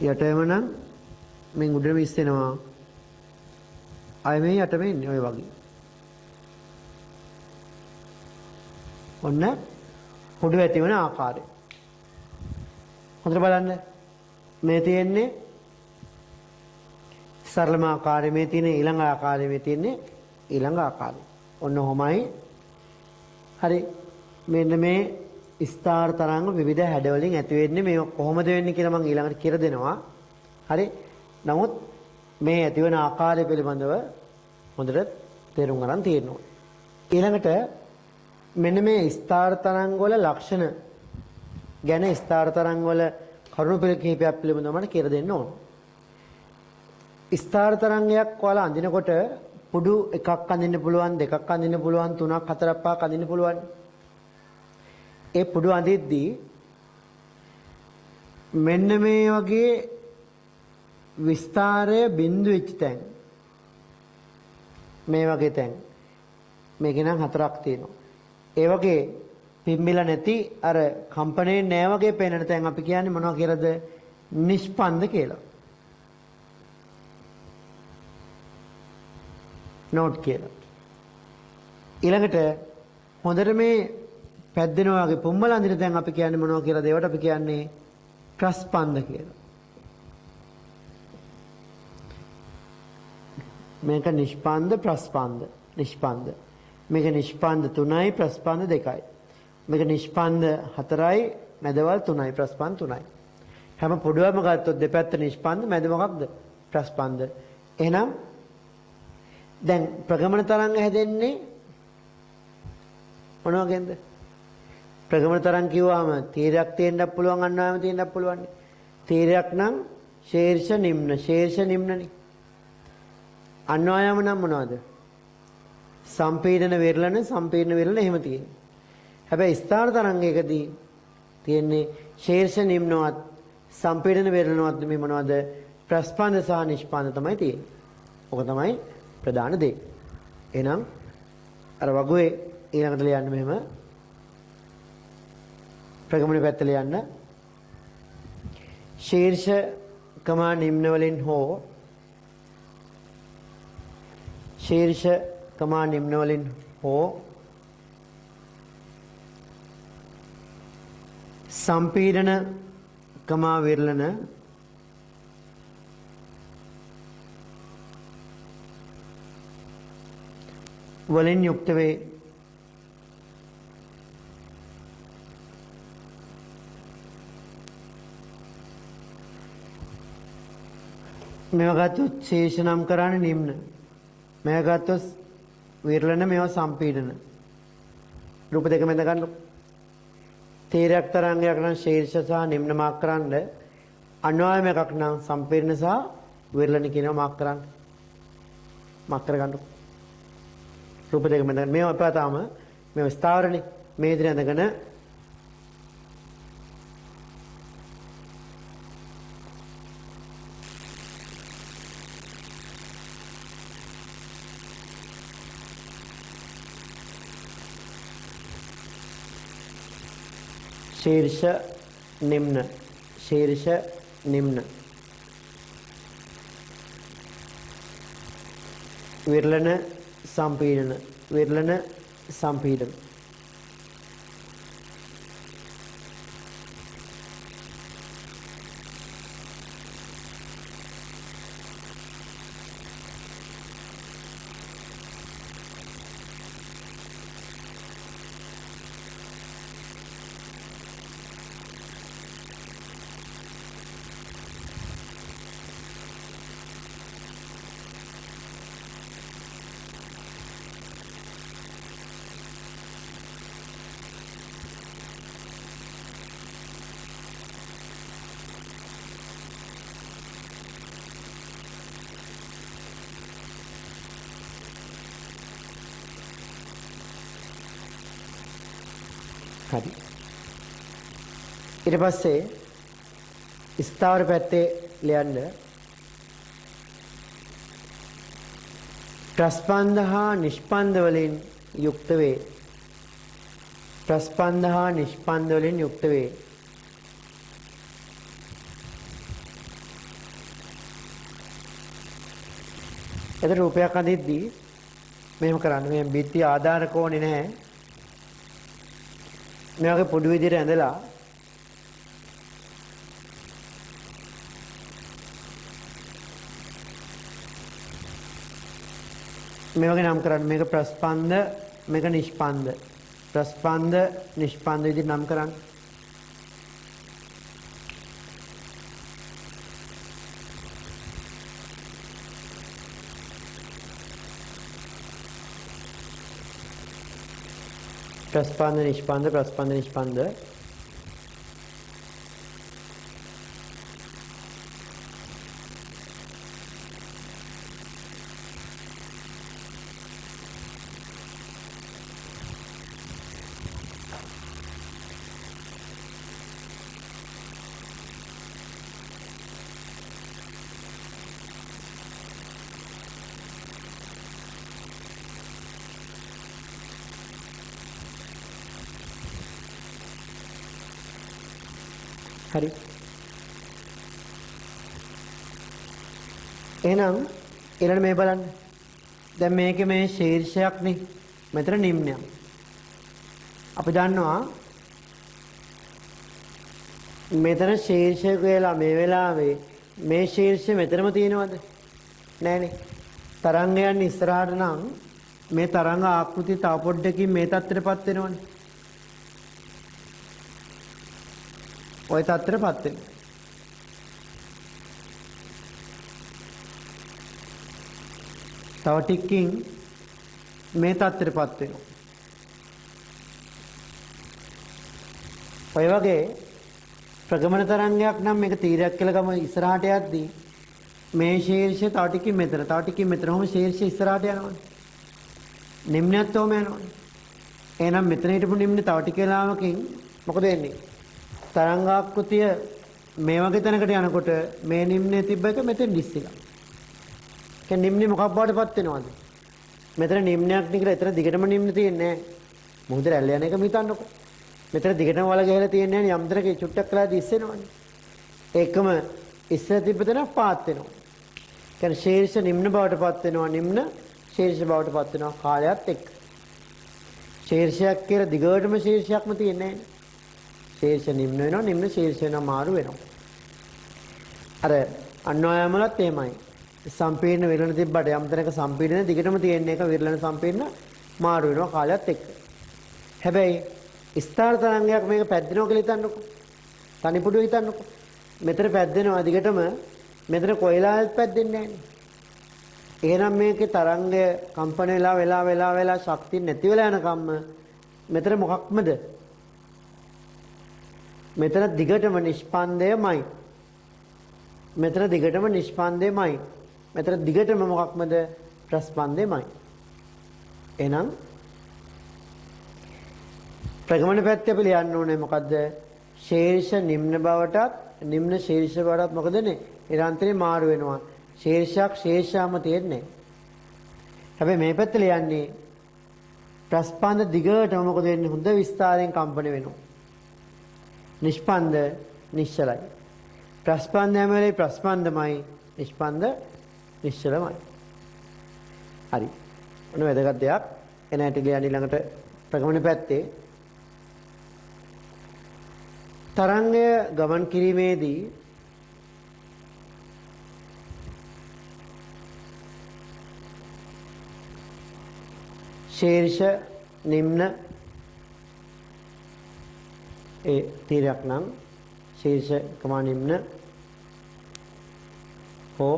යටම නම් මෙන් උඩට විස්සෙනවා. ආයෙ මේ යටම එන්නේ ඔය වගේ. ඔන්න පුඩු ඇති වෙන ආකාරය. හොඳට බලන්න. මේ තියෙන්නේ සරලම ආකාරය, මේ තියෙන ඊළඟ ආකාරය, මේ තියෙන්නේ ඊළඟ ආකාරය. ඔන්න ඔහොමයි. හරි. මෙන්න මේ ස්ථාර තරංග විවිධ හැඩවලින් ඇති වෙන්නේ. මේ කොහොමද වෙන්නේ කියලා මම ඊළඟට කියලා දෙනවා. හරි. නමුත් මේ ඇති වෙන ආකාරය පිළිබඳව හොඳට තේරුම් ගන්න තියෙනවා. ඊළඟට මෙන්න මේ ස්ථාර තරංග වල ලක්ෂණ ගැන ස්ථාර තරංග වල කරුණු කිහිපයක් පිළිබඳව මම කියලා දෙන්න ඕන. ස්ථාර තරංගයක් ඔයාලා අඳිනකොට පුඩු එකක් අඳින්න පුළුවන්, දෙකක් අඳින්න පුළුවන්, තුනක්, හතරක්, පහක් අඳින්න පුළුවන්. ඒ පුඩු අඳිද්දී මෙන්න මේ වගේ විස්තරය බිඳු වෙච්ච තැන්, මේ වගේ තැන්, මේක නම් හතරක් තියෙනවා. ඒ වගේ පිම්බිලා නැති අර කම්පණේ නෑ වගේ පේන තැන් අපි කියන්නේ මොනවා කියලාද? නිෂ්පන්ද කියලා. නෝට් කියලා. ඊළඟට හොඳට මේ පැද්දෙනවා වගේ පුම්බල අඳින තැන් අපි කියන්නේ මොනවා කියලාද? ඒවට අපි කියන්නේ ප්‍රස්පන්ද කියලා. මේක නිෂ්පන්ද, ප්‍රස්පන්ද. නිෂ්පන්ද. මේක නිෂ්පන්ද 3යි, ප්‍රස්පන්ද 2යි. මේක නිෂ්පන්ද 4යි, මැදවල් 3යි, ප්‍රස්පන්ද 3යි. හැම පොඩුවම ගත්තොත් දෙපැත්ත නිෂ්පන්ද, මැද මොකක්ද? ප්‍රස්පන්ද. එහෙනම් දැන් ප්‍රගමන තරංග හැදෙන්නේ මොන වගේද? ප්‍රගමන තරංග කිව්වම තීරයක් තියෙන්නත් පුළුවන්, අන්වායම තියෙන්නත් පුළුවන්. තීරයක් නම් ශීර්ෂ නිම්න, ශීර්ෂ නිම්නනේ. අන්වායම නම් මොනවද? සම්පීඩන විරලන, සම්පීඩන විරලන එහෙම තියෙන්නේ. හැබැයි ස්ථාන තරංගයකදී තියෙන්නේ ශීර්ෂ නිම්නවත්, සම්පීඩන විරලනවත් මේ මොනවද? ප්‍රස්පන්ද සහ නිෂ්පන්ද තමයි තියෙන්නේ. ඔක තමයි ප්‍රධාන දේ. එහෙනම් අර වගුවේ ඊළඟට ලියන්න මෙහෙම. ප්‍රගමන පැත්ත ලියන්න. ශීර්ෂ කමා නිම්න වලින් හෝ ශීර්ෂ කමා නිම්න වලින් හෝ සම්පීඩන කමා විරලන වලින් යුක්ත වේ. මේවා ගත්තොත් ශීර්ෂ නම් කරන්නේ නිම්න. මේවා ගත්තොත් විරලන, මේවා සම්පීඩන. රූප දෙක මැද ගන්න. තීරයක් තරංගයක් නම් ශීර්ෂ සහ නිම්න මාක් කරන්න. අන්වායම එකක් නම් සම්පීඩන සහ විරලන කියනවා මාක් කරන්න. මාක් කරගන්න. රූප දෙක මැද ගන්න. මේවා අපා තාම මේවා ස්ථාවරනේ. මේ විදිහට ඇඳගෙන शीर्ष निम्न, शीर्ष निम्न, विरलन संपीडन, विरलन संपीडन. හරි. ඊට පස්සේ ස්ථාවර පැත්තේ ලියන්න ප්‍රස්පන්ද හා නිෂ්පන්ද වලින් යුක්ත වේ. ප්‍රස්පන්ද හා නිෂ්පන්ද වලින් යුක්ත වේ. එතන රූපයක් අඳිද්දී මෙහෙම කරන්න. මේ බිත්ති ආධාරක ඕනේ නැහැ. මේ වගේ පොඩු විදිහට ඇඳලා මේ වගේ නම් කරන්න. මේක ප්‍රස්පන්ද, මේක නිෂ්පන්ද. ප්‍රස්පන්ද, නිෂ්පන්ද විදිහට නම් කරන්න. ප්‍රස්පන්ද, නිෂ්පන්ද, ප්‍රස්පන්ද, නිෂ්පන්ද. හරි. එහෙනම් ඊළඟ මේ බලන්න. දැන් මේකේ මේ ශීර්ෂයක් නේ. මෙතන නිම්නයක්. අපි දන්නවා මෙතන ශීර්ෂය කියලා මේ වෙලාවේ මේ ශීර්ෂය මෙතනම තියෙනවද? නෑනේ. තරංගයන් ඉස්සරහට නම් මේ තරංග ආකෘතිය තව පොඩ්ඩකින් මේ තත්ත්වයටපත් වෙනවනේ. ওই තත්ත්වයටපත් වෙනවා. තව ටිකකින් මේ තත්ත්වයටපත් වෙනවා. ඔය වගේ ප්‍රගමන තරංගයක් නම් මේක තීරයක් කියලා ගම ඉස්සරහට යද්දී මේ ශීර්ෂය තව ටිකකින් මෙතන, තව ටිකකින් මෙතන. ඔහොම ශීර්ෂය ඉස්සරහට යනවනේ. නිම්නයත් ඔහොම යනවනේ. එහෙනම් මෙතන හිටපු නිම්න තව ටික වෙලාවකින් මොකද වෙන්නේ? තරංගාකෘතිය මේ වගේ තැනකට යනකොට මේ නිම්නේ තිබ්බ එක මෙතෙන් දිස්සිලා. ඒ නිම්නේ මොකක් බවටපත් වෙනවද? මෙතන නිම්නයක් නේ කියලා එතන දිගටම නිම්න තියෙන්නේ නැහැ. මොහොත රැල්ල යන එක හිතන්නකො. මෙතන දිගටම වල ගහලා තියෙන්නේ නැහැ. යම් තරක චුට්ටක් කරලා දිස්සෙනවනේ. ඒකම ඉස්සර තිබ්බ තැන පාත් වෙනවා. කියන්නේ ශීර්ෂ නිම්න බවටපත් වෙනවා. නිම්න ශීර්ෂ බවටපත් වෙනවා කාලයත් එක්ක. ශීර්ෂයක් කියලා දිගටම ශීර්ෂයක්ම තියෙන්නේ නැහැ. ශීර්ෂ නිම්න වෙනවා, නිම්න ශීර්ෂ වෙනවා, මාරු වෙනවා. අර අන්වයමලත් එහෙමයි. සම්පීර්ණ විරලන තිබ්බට යම් තැනක සම්පීර්ණ දිගටම තියෙන එක විරලන සම්පීර්ණ මාරු වෙනවා කාලයත් එක්ක. හැබැයි ස්ථාර තරංගයක් මේක පැද්දෙනවා කියලා හිතන්නකෝ. තනිපුඩුව හිතන්නකෝ. මෙතන පැද්දෙනවා දිගටම මෙතන කොයිලාවත් පැද්දෙන්නේ නැහැ. එහෙනම් මේකේ තරංගය කම්පන වෙලා ශක්තිය නැති වෙලා යනකම්ම මෙතන මොකක්මද? මෙතන දිගටම නිෂ්පන්දයමයි. මෙතන දිගටම නිෂ්පන්දයමයි. මෙතන දිගටම මොකක්මද? ප්‍රස්පන්දයමයි. එහෙනම් ප්‍රගමන පැත්තේ අපි ලියන්න ඕනේ මොකද්ද? ශීර්ෂ නිම්න බවටත් නිම්න ශීර්ෂ බවටත් මොකදනේ? නිරන්තරේ මාරු වෙනවා. ශීර්ෂයක් ශේෂාම තියෙන්නේ. හැබැයි මේ පැත්තේ ලියන්නේ ප්‍රස්පන්ද දිගටම මොකද වෙන්නේ? හොඳ විස්තරයෙන් කම්පන වෙනවා. නිෂ්පන්ද නිශ්චලයි. ප්‍රස්පන්ද හැම වෙලේ ප්‍රස්පන්දමයි, නිෂ්පන්ද නිශ්චලමයි. හරි. ඔන්න වැදගත් දෙයක්. එන ඇටි ලියන්න ඊළඟට ප්‍රගමන පැත්තේ තරංගය ගමන් කිරීමේදී ශීර්ෂ නිම්න ඒ තීරයක් නම් ශීර්ෂ කමා නිම්න හෝ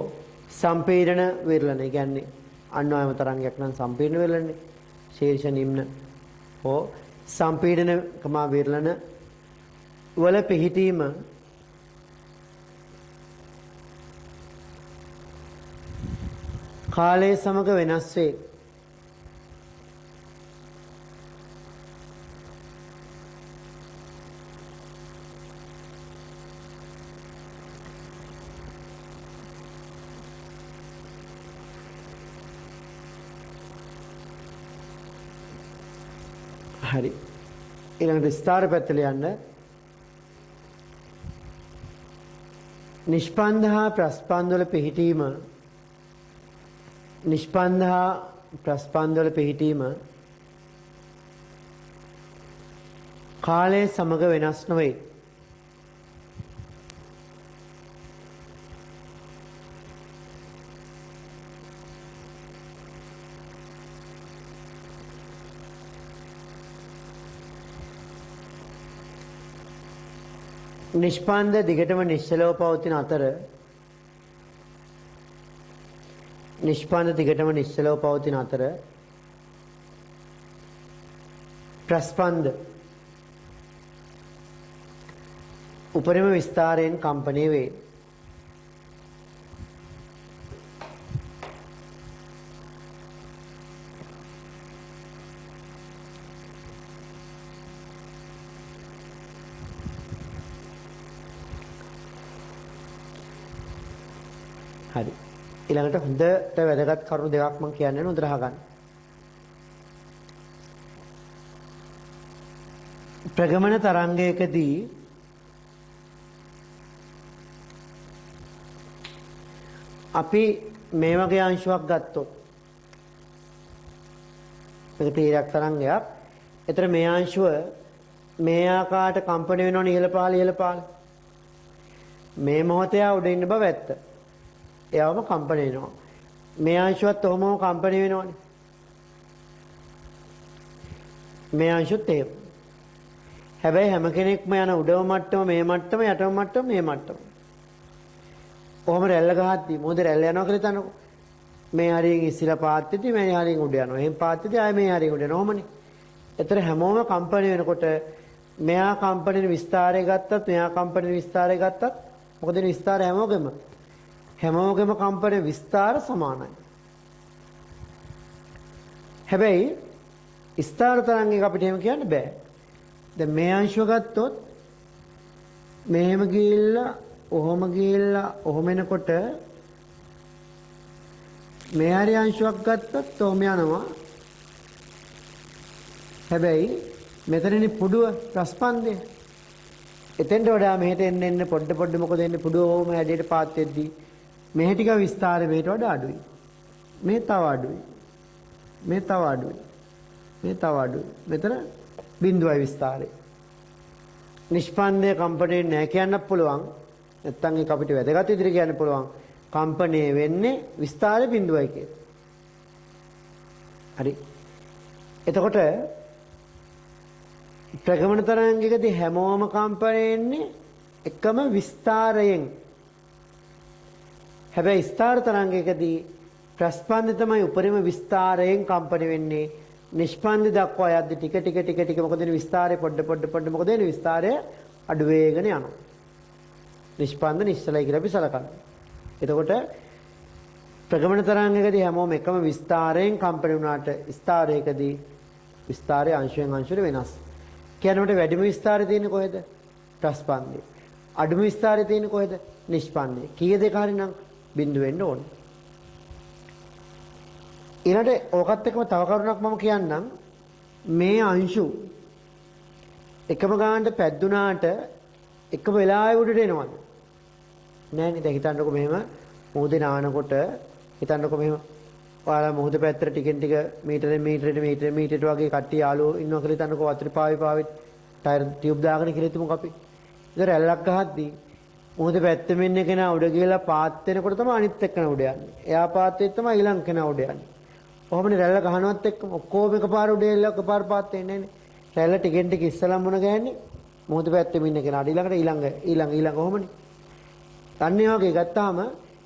සම්පීඩන විරලන. ඒ කියන්නේ අන්වයම තරංගයක් නම් සම්පීඩන විරලන. ශීර්ෂ නිම්න හෝ සම්පීඩන කමා විරලන වල පිහිටීම කාලය සමග වෙනස් වේ. හරි. ඊළඟට විස්තර පැත්තට යන්න. නිෂ්පන්ද හා ප්‍රස්පන්ද වල පිහිටීම නිෂ්පන්ද හා ප්‍රස්පන්ද වල පිහිටීම කාලය සමග වෙනස් නොවේ. නිෂ්පන්ද දිගටම නිශ්චලව පවතින අතර නිෂ්පන්ද දිගටම නිශ්චලව පවතින අතර ප්‍රස්පන්ද උපරිම විස්තරයෙන් කම්පණය වේ. හරි. ඊළඟට හොඳට වැදගත් කරුණු දෙකක් මම කියන්නේ හොඳට අහගන්න. ප්‍රගමන තරංගයකදී අපි මේ වගේ අංශුවක් ගත්තොත් මේක තීරයක් තරංගයක්. ඒතර මේ අංශුව මේ ආකාරයට කම්පණය වෙනවනේ ඉහළ පහළ. මේ මොහොතේ උඩ ඉන්න බව ඇත්ත. එයාවම කම්පණය වෙනවා. මේ අංශුවත් ඔහොමම කම්පණය වෙනවනේ. මේ අංශුත් එහෙම. හැබැයි හැම කෙනෙක්ම යන උඩම මට්ටම මේ මට්ටම යටම මට්ටම මේ මට්ටම. කොහොම රැල්ල ගහද්දි මොකද රැල්ල යනවා කියලා හිතන්නකෝ. මේ හරියෙන් ඉස්සලා පාත්තිති මේ හරියෙන් උඩ යනවා. එහෙන් පාත්තිති ආයේ මේ හරියෙන් උඩ යනවා. ඔහොමනේ. ඒතර හැමෝම කම්පණය වෙනකොට මෙයා කම්පණය විස්තරය ගත්තත් මෙයා කම්පණය විස්තරය ගත්තත් මොකද විස්තර හැමෝගෙම කම්පණය විස්තර සමානයි. හැබැයි විස්තර තරංගයක අපිට එහෙම කියන්න බෑ. දැන් මේ අංශුව ගත්තොත් මෙහෙම ගිහිල්ලා ඔහොම එනකොට මේ හරි අංශුවක් ගත්තොත් ඔහොම යනවා. හැබැයි මෙතනනේ පුඩුව ප්‍රස්පන්දය. එතෙන්ට වඩා මෙහෙට එන්න පොඩ්ඩ මොකද එන්නේ පුඩුව ඔහොම හැඩයට පාත් වෙද්දී මේ ටික විස්තරය මේට වඩා අඩුයි. මේ තව අඩුයි. මේ තව අඩුයි. මේ තව අඩුයි. මෙතන බිඳුවයි විස්තරය. නිෂ්පන්දය කම්පණය නැහැ කියන්නත් පුළුවන්. නැත්තම් ඒක අපිට වැදගත් විදිහට කියන්න පුළුවන්. කම්පණය වෙන්නේ විස්තරය බිඳුවයි කියලා. හරි. එතකොට ප්‍රගමන තරංගයකදී හැමෝම කම්පණය වෙන්නේ එකම විස්තරයෙන්. හැබැයි ස්ථාර තරංගයකදී ප්‍රස්පන්දය තමයි උපරිම විස්තරයෙන් කම්පණය වෙන්නේ. නිෂ්පන්දය දක්වා යද්දි ටික මොකද වෙන්නේ විස්තරය පොඩ්ඩ මොකද වෙන්නේ විස්තරය අඩු වේගන යනවා. නිෂ්පන්ද නිශ්චලයි කියලා අපි සලකනවා. එතකොට ප්‍රගමන තරංගයකදී හැමෝම එකම විස්තරයෙන් කම්පණය වුණාට ස්ථාරයකදී විස්තරය අංශයෙන් අංශයට වෙනස්. කියනකොට වැඩිම විස්තරය තියෙන්නේ කොහෙද? ප්‍රස්පන්දය. අඩුම විස්තරය තියෙන්නේ කොහෙද? නිෂ්පන්දය. කීය දෙක හරිනම් බිඳු වෙන්න ඕනේ. ඊළඟට ඕකත් එක්කම තව කරුණක් මම කියන්නම්. මේ අංශු එකම ගානට පැද්දුනාට එකම වෙලාවෙ උඩට එනවද? නෑනේ. දැන් හිතන්නකෝ මෙහෙම මුහුදේ නානකොට හිතන්නකෝ මෙහෙම ඔයාලා මුහුද පැත්තට ටිකෙන් ටික මීටරයට වගේ කට්ටිය යාළුවෝ ඉන්නවා කියලා හිතන්නකෝ වතුර පාවි ටයර් ටියුබ් දාගෙන කියලා හිතමුකෝ අපි. ඒක රැල්ලක් ගහද්දී මුහුද පැත්තෙම ඉන්න කෙනා උඩ ගිහලා පාත් වෙනකොට තමයි අනිත් එක්කන උඩ යන්නේ. එයා පාත් වෙද්දි තමයි ඊළඟ කෙනා උඩ යන්නේ. කොහොමනේ රැල්ල ගහනවත් එක්කම ඔක්කොම එකපාර උඩ එල්ල එකපාර පාත් වෙන්නේ නැහැ නේ. රැල්ල ටිකෙන් ටික ඉස්සලම් මොන ගෑන්නේ මුහුද පැත්තෙම ඉන්න කෙනාට ඊළඟ කොහොමනේ. අන්නේ වගේ ගත්තාම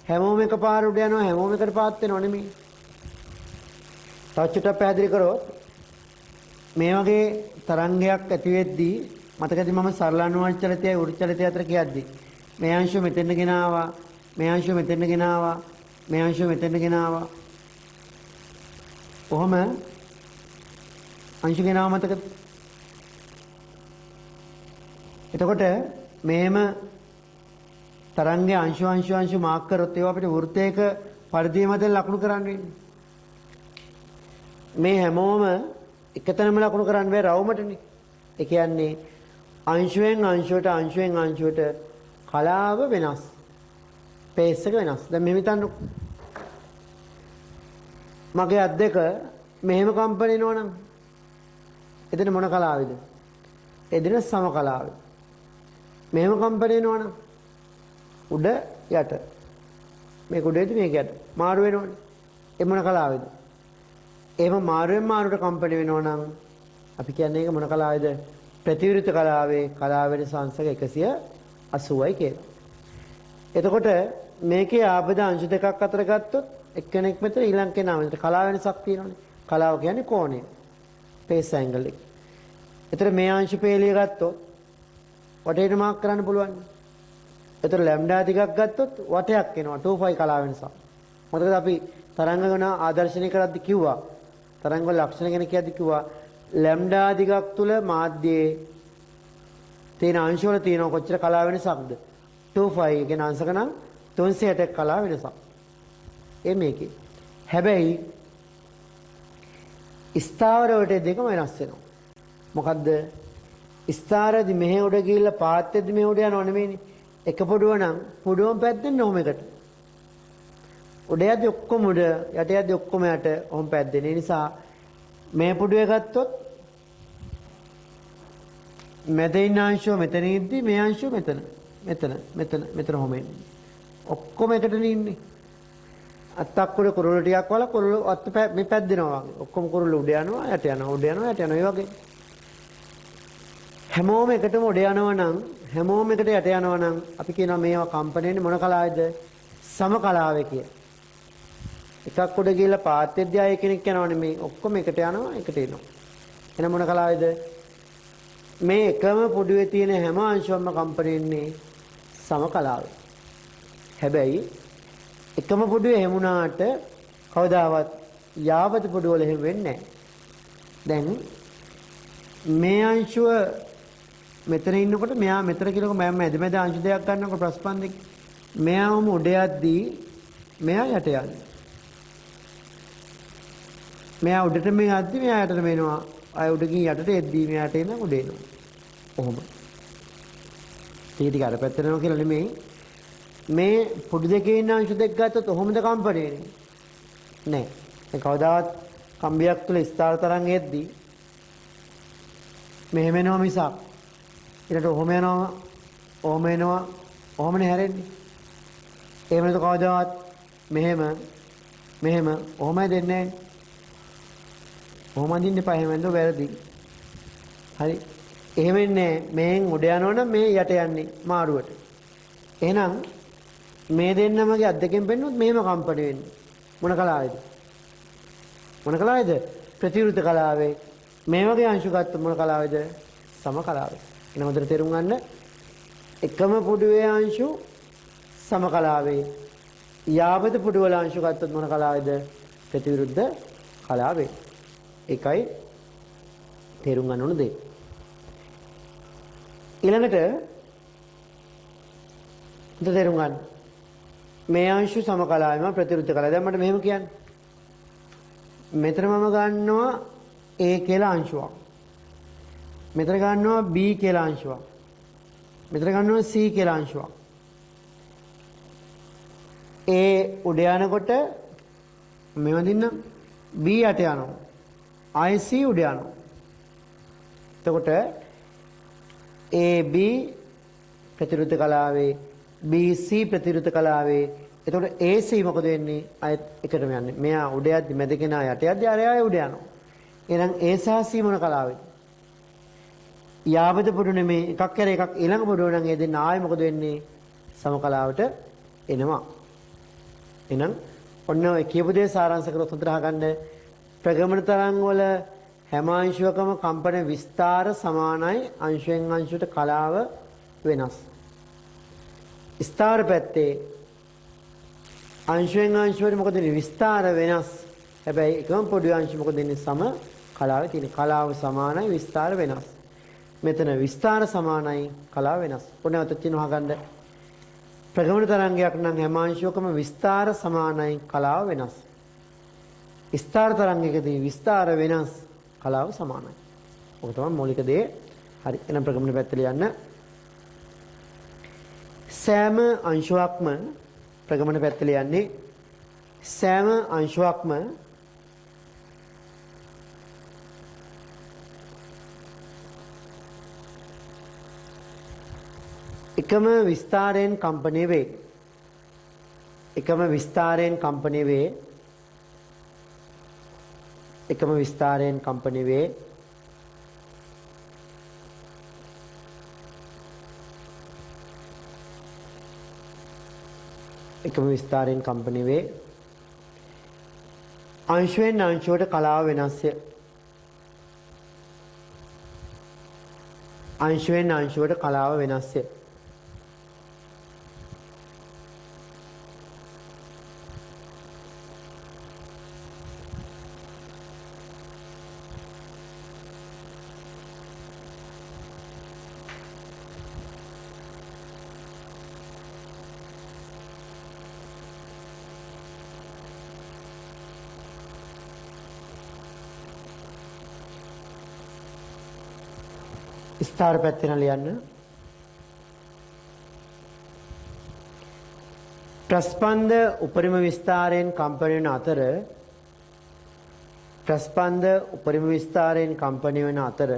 හැමෝම එකපාර උඩ යනවා හැමෝම එකට පාත් වෙනව නෙමෙයි. තව චුට්ටක් පැහැදිලි කරොත් මේ වගේ තරංගයක් ඇති වෙද්දී මතකද මම සරල අනුවර්ත චලිතයයි උරු චලිතය අතර කියද්දී මේ අංශුව මෙතෙන්ට ගෙනාවා මේ අංශුව මෙතෙන්ට ගෙනාවා මේ අංශුව මෙතෙන්ට ගෙනාවා කොහොම අංශු ගෙනාව මතකද? එතකොට මේම තරංගයේ අංශු මාක් කරොත් ඒවා අපිට වෘත්තයක පරිධිය මත ලකුණු කරන්න වෙන්නේ. මේ හැමෝම එකතැනම ලකුණු කරන්න බෑ රවුමටනේ. ඒ කියන්නේ අංශුවෙන් අංශුවට කලාව වෙනස්. පේස් එක වෙනස්. දැන් මෙහෙම හිතන්නකො. මගේ අත් දෙක මෙහෙම කම්පන වෙනවනම් එතන මොන කලාවේද? එදින සම කලාවේ. මෙහෙම කම්පන වෙනවනම් උඩ යට. මේක උඩේද මේක යට. මාරු වෙනවනේ. ඒ මොන කලාවේද? එහෙම මාරුවෙන් මාරුවට කම්පන වෙනවනම් අපි කියන්නේ ඒක මොන කලාවේද? ප්‍රතිවිරුද්ධ කලාවේ කලාව වෙනස අංශක 180යි කියලා. එතකොට මේකේ ආපද අංශ දෙකක් අතර ගත්තොත් එක්කෙනෙක් මෙතන ඊළඟ කෙනා මෙතන කලාව වෙනසක් තියෙනවනේ. කලාව කියන්නේ කෝණය. පේස් ඇන්ගල් එක. එතකොට මේ අංශ පේලිය ගත්තොත් වටේට මාක් කරන්න පුළුවන්. එතකොට ලැම්ඩා ටිකක් ගත්තොත් වටයක් එනවා 2π කලාව වෙනසක්. මොකද අපි තරංග ගණ ආදර්ශනය කරද්දි කිව්වා තරංග වල ලක්ෂණ ගැන කියද්දි කිව්වා ලැම්ඩා දිගක් තුල මාධ්‍යයේ තියෙන අංශ වල තියෙන කොච්චර කලාව වෙනසක්ද 2π කියන අංශක නම් 360ක් කලාව වෙනසක්. ඒ මේකේ. හැබැයි ස්ථාවර වලට දෙකම වෙනස් වෙනවා. මොකද්ද? ස්ථාරදී මෙහෙ උඩ ගිහිල්ලා පාත්‍යදී මෙහෙ උඩ යනව නෙමෙයිනේ. එක පුඩුව නම් පුඩුවම පැද්දෙන්නේ ඔහොම එකට. උඩ යද්දි ඔක්කොම උඩ යට යද්දි ඔක්කොම යට ඔහොම පැද්දෙන. ඒ නිසා මේ පුඩුවේ ගත්තොත් මැද ඉන්න අංශුව මෙතන ඉද්දි මේ අංශුව මෙතන ඔහොම එන්නේ. ඔක්කොම එකටනේ ඉන්නේ. අත්තක් උඩ කුරුළු ටිකක් වල කුරුළු අත් මේ පැද්දෙනවා වගේ. ඔක්කොම කුරුළු උඩ යනවා යට යනවා උඩ යනවා යට යනවා ඒ වගේ. හැමෝම එකටම උඩ යනවා නම් හැමෝම එකට යට යනවා නම් අපි කියනවා මේවා කම්පන වෙන්නේ මොන කලාවේද? සම කලාවේ කියලා. එකක් උඩ ගිහලා පාත්‍යද්‍ය ආයේ කෙනෙක් යනවා නෙමෙයි ඔක්කොම එකට යනවා එකට එනවා. එන මොන කලාවේද? මේ එකම පුඩුවේ තියෙන හැම අංශුවක්ම කම්පන වෙන්නේ සම කලාවේ. හැබැයි එකම පුඩුවේ හැමුණාට කවදාවත් යාවත පුඩුව වල එහෙම වෙන්නේ නැහැ. දැන් මේ අංශුව මෙතන ඉන්නකොට මෙයා මෙතන කියනකොට මම මැද අංශු දෙකක් ගන්නකොට ප්‍රස්පන්දික මෙයාම උඩ යද්දී මෙයා යට යන්නේ. මෙයා උඩට මේ යද්දී මෙයා යටට මෙනවා. අය උඩකින් යටට එද්දී මෙයාට එන උඩ එනවා. ඔහොම. ටික අර පැත්තට යනවා කියලා නෙමෙයි. මේ පුඩු දෙකේ ඉන්න අංශු දෙක ගත්තොත් ඔහොමද කම්පණය වෙන්නේ? නෑ. ඒ කවදාවත් කම්බියක් තුල ස්ථාර තරංග එද්දී මෙහෙම එනවා මිසක් ඊට ඔහොම යනවා ඔහොම එනවා ඔහොමනේ හැරෙන්නේ. එහෙම නේද කවදාවත් මෙහෙම ඔහොමයි දෙන්නේ නැහැ. ඔහොම අදින්න එපා එහෙම නේද වැරදි. හරි. එහෙම ඉන්නේ මේෙන් උඩ යනවනම් මේ යට යන්නේ මාරුවට. එහෙනම් මේ දෙන්නමගේ අත් දෙකෙන් පෙන්නොත් මෙහෙම කම්පණ වෙන්නේ. මොන කලාවේද? මොන කලාවේද? ප්‍රතිවිරුද්ධ කලාවේ. මේ වගේ අංශු ගත්ත මොන කලාවේද? සම කලාවේ. එන හොඳට තේරුම් ගන්න. එකම පුඩුවේ අංශු සම කලාවේ. යාවත පුඩුව වල අංශු ගත්තොත් මොන කලාවේද? ප්‍රතිවිරුද්ධ කලාවේ. ඒකයි තේරුම් ගන්න ඕන දේ. ඊළඟට තේරුම් ගන්න. මේ අංශු සම කලාවෙම ප්‍රතිවිරුද්ධ කලාව. දැන් මට මෙහෙම කියන්න. මෙතන මම ගන්නවා A කියලා අංශුවක්. මෙතන ගන්නවා B කියලා අංශුවක්. මෙතන ගන්නවා C කියලා අංශුවක්. A උඩ යනකොට මෙව දින්න B යට යනවා. I C උඩ යනවා. එතකොට AB ප්‍රතිවිරුද්ධ කලාවේ BC ප්‍රතිවිරුද්ධ කලාවේ. එතකොට AC මොකද වෙන්නේ? අයත් එකටම යන්නේ. මෙයා උඩ යද්දි මැද කෙනා යට යද්දි අර අය උඩ යනවා. එහෙනම් A සහ C මොන කලාවේද? යාවත පුඩු නෙමේ එකක් කර එකක් ඊළඟ පුඩුව නම් ඒ දෙන්න ආයෙ මොකද වෙන්නේ? සම කලාවට එනවා. එහෙනම් ඔන්න ඔය කියපු දේ සාරාංශ කරලා හොඳට අහගන්න. ප්‍රගමන තරංග වල හැම අංශුවකම කම්පන විස්තර සමානයි. අංශයෙන් අංශුවට කලාව වෙනස්. ස්ථාර පැත්තේ අංශයෙන් අංශුවට මොකද වෙන්නේ? විස්තර වෙනස්. හැබැයි එකම පොඩි අංශු මොකද වෙන්නේ? සම කලාවේ තියෙන. කලාව සමානයි විස්තර වෙනස්. මෙතන විස්තර සමානයි කලාව වෙනස්. ඔන්න ඔතන තියෙනවා අහගන්න. ප්‍රගමන තරංගයක් නම් හැම අංශුවකම විස්තර සමානයි කලාව වෙනස්. ස්ථාර තරංගයකදී විස්තර වෙනස් කලාව සමානයි. ඔක තමයි මූලික දේ. හරි. එහෙනම් ප්‍රගමන පැත්තට යන්න. සෑම අංශුවක්ම ප්‍රගමන පැත්තට යන්නේ සෑම අංශුවක්ම එකම විස්තරයෙන් කම්පණය වේ. එකම විස්තරයෙන් කම්පණය වේ. එකම විස්තරයෙන් කම්පණය වේ. එකම විස්තරයෙන් කම්පණය වේ. අංශයෙන් අංශුවට කලාව වෙනස්ය. අංශයෙන් අංශුවට කලාව වෙනස්ය. ස්ථාර පැත්තෙන් ලියන්න. ප්‍රස්පන්ද උපරිම විස්තරයෙන් කම්පණය වන අතර ප්‍රස්පන්ද උපරිම විස්තරයෙන් කම්පණය වන අතර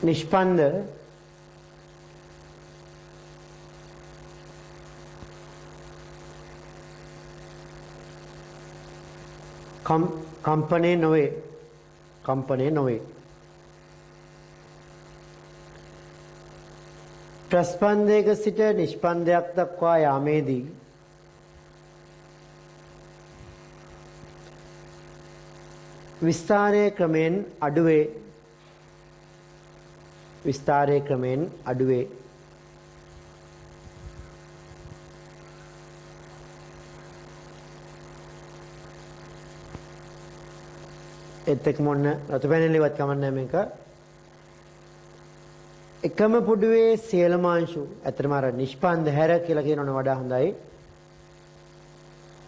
නිෂ්පන්ද කම්පණය නොවේ. කම්පණය නොවේ. ප්‍රස්පන්දයක සිට නිෂ්පන්දයක් දක්වා යාමේදී විස්තරයේ ක්‍රමෙන් අඩුවේ. විස්තරයේ ක්‍රමෙන් අඩුවේ. ඒත් එක්ක මොන්න රතු පැනල් ඉවත් කමන්නේ මේක. එකම පුඩුවේ සියලුම අංශු ඇත්තටම අර නිෂ්පන්ද හැර කියලා කියනවනේ වඩා හොඳයි.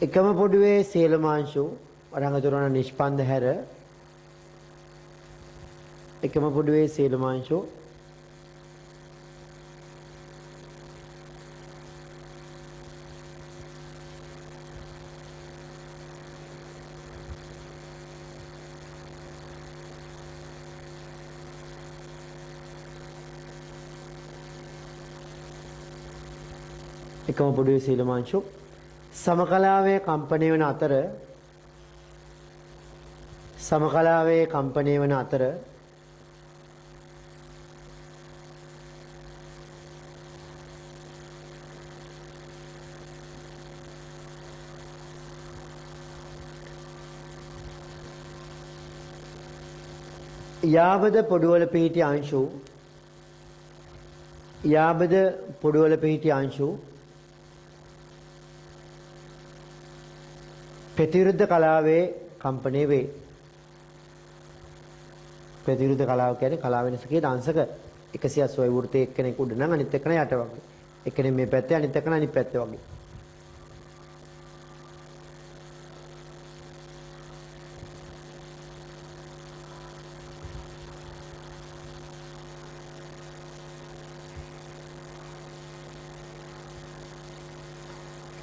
එකම පුඩුවේ සියලුම අංශු වරහඟතුරන නිෂ්පන්ද හැර එකම පුඩුවේ සියලුම අංශු එකම පොඩුවේ සියලුම අංශු සමකලාවේ කම්පණය වන අතර සමකලාවේ කම්පණය වන අතර යාබද පොඩුවල පිහිටි අංශු යාබද පොඩුවල පිහිටි අංශු ප්‍රතිවිරුද්ධ කලාවේ කම්පණය වේ. ප්‍රතිවිරුද්ධ කලාව කියන්නේ කලාව වෙනසකේ දංශක 180 වෘත්තයේ එක්කෙනෙක් උඩ නම් අනිත් එක්කන යට වගේ. එක්කෙනෙක් මේ පැත්තේ අනිත් එක්කන අනිත් පැත්තේ වගේ.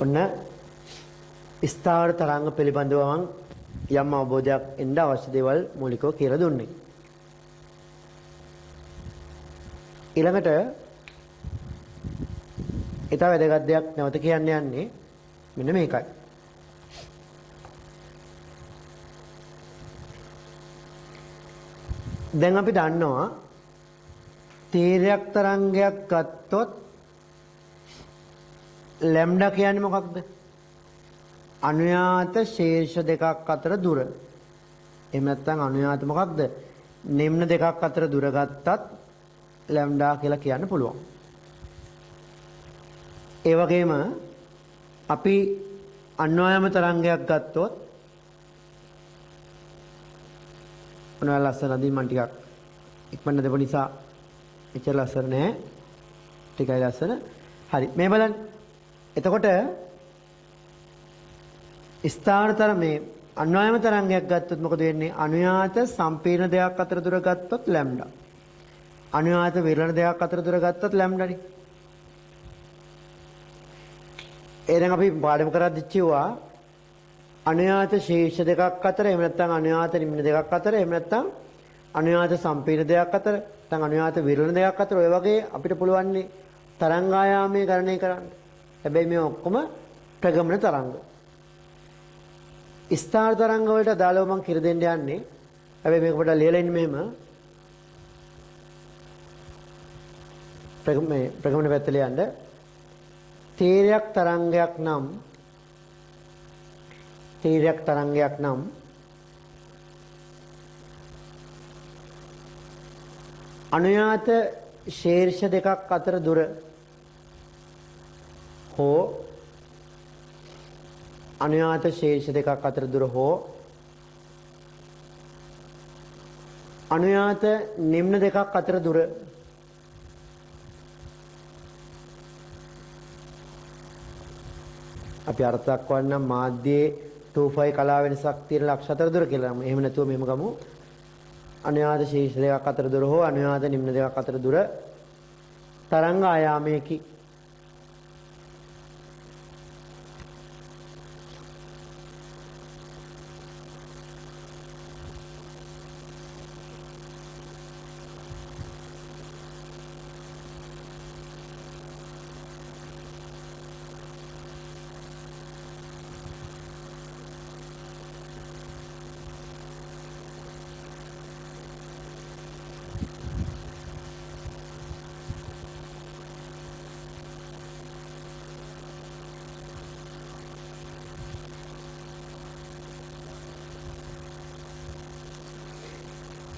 ඔන්න ස්ථාවර තරංග පිළිබඳව මම යම් අවබෝධයක් එන්න අවශ්‍ය දේවල් මූලිකව කියලා දුන්නේ. ඊළඟට ඊට වැදගත් දෙයක් නැවත කියන්න යන්නේ මෙන්න මේකයි. දැන් අපි දන්නවා තීරයක් තරංගයක් ගත්තොත් ලැම්ඩා කියන්නේ මොකක්ද? අනුයාත ශීර්ෂ දෙකක් අතර දුර. එහෙම නැත්නම් අනුයාත මොකක්ද? නිම්න දෙකක් අතර දුර ගත්තත් ලැම්ඩා කියලා කියන්න පුළුවන්. ඒ වගේම අපි අන්වායම තරංගයක් ගත්තොත් මොනවා ලස්සන අදින් මම ටිකක් ඉක්මනට දෙපො නිසා එච්චර ලස්සන නෑ ටිකයි ලස්සන හරි මේ බලන්න එතකොට ස්ථානතර මේ අන්වායම තරංගයක් ගත්තොත් මොකද වෙන්නේ අනුයාත සම්පීර්ණ දෙයක් අතර දුර ගත්තොත් ලැම්ඩා අනුයාත විරල දෙයක් අතර දුර ගත්තොත් ලැම්ඩානේ එහෙනම් අපි පාඩම කරද්දි කිව්වා අනුයාත ශීර්ෂ දෙකක් අතර එහෙම නැත්නම් අනුයාත නිම්න දෙකක් අතර එහෙම නැත්නම් අනුයාත සම්පීර්ණ දෙයක් අතර නැත්නම් අනුයාත විරල දෙයක් අතර ඔය වගේ අපිට පුළුවන් තරංග ආයාමයේ ගණනය කරන්න. හැබැයි මේ ඔක්කොම ප්‍රගමන තරංග. ස්ථාන තරංග වලට අදාළව මම කිර දෙන්න යන්නේ. හැබැයි මේක පොඩ්ඩක් ලියලා ඉන්න මෙහෙම. ප්‍රගමන පැත්තට යන්න. තීරයක් තරංගයක් නම් අනුයාත ශීර්ෂ දෙකක් අතර දුර හෝ අනුයාත ශීර්ෂ දෙකක් අතර දුර හෝ අනුයාත නිම්න දෙකක් අතර දුර අපි අර්ථයක් වන්නම් මාධ්‍යයේ 2-5 කලාව වෙනසක් තියෙන ලක්ෂ අතර දුර කියලා. එහෙම නැතුව මෙහෙම ගමු. අනුයාත ශීර්ෂ දෙකක් අතර දුර හෝ අනුයාත නිම්න දෙකක් අතර දුර තරංග ආයාමයකි.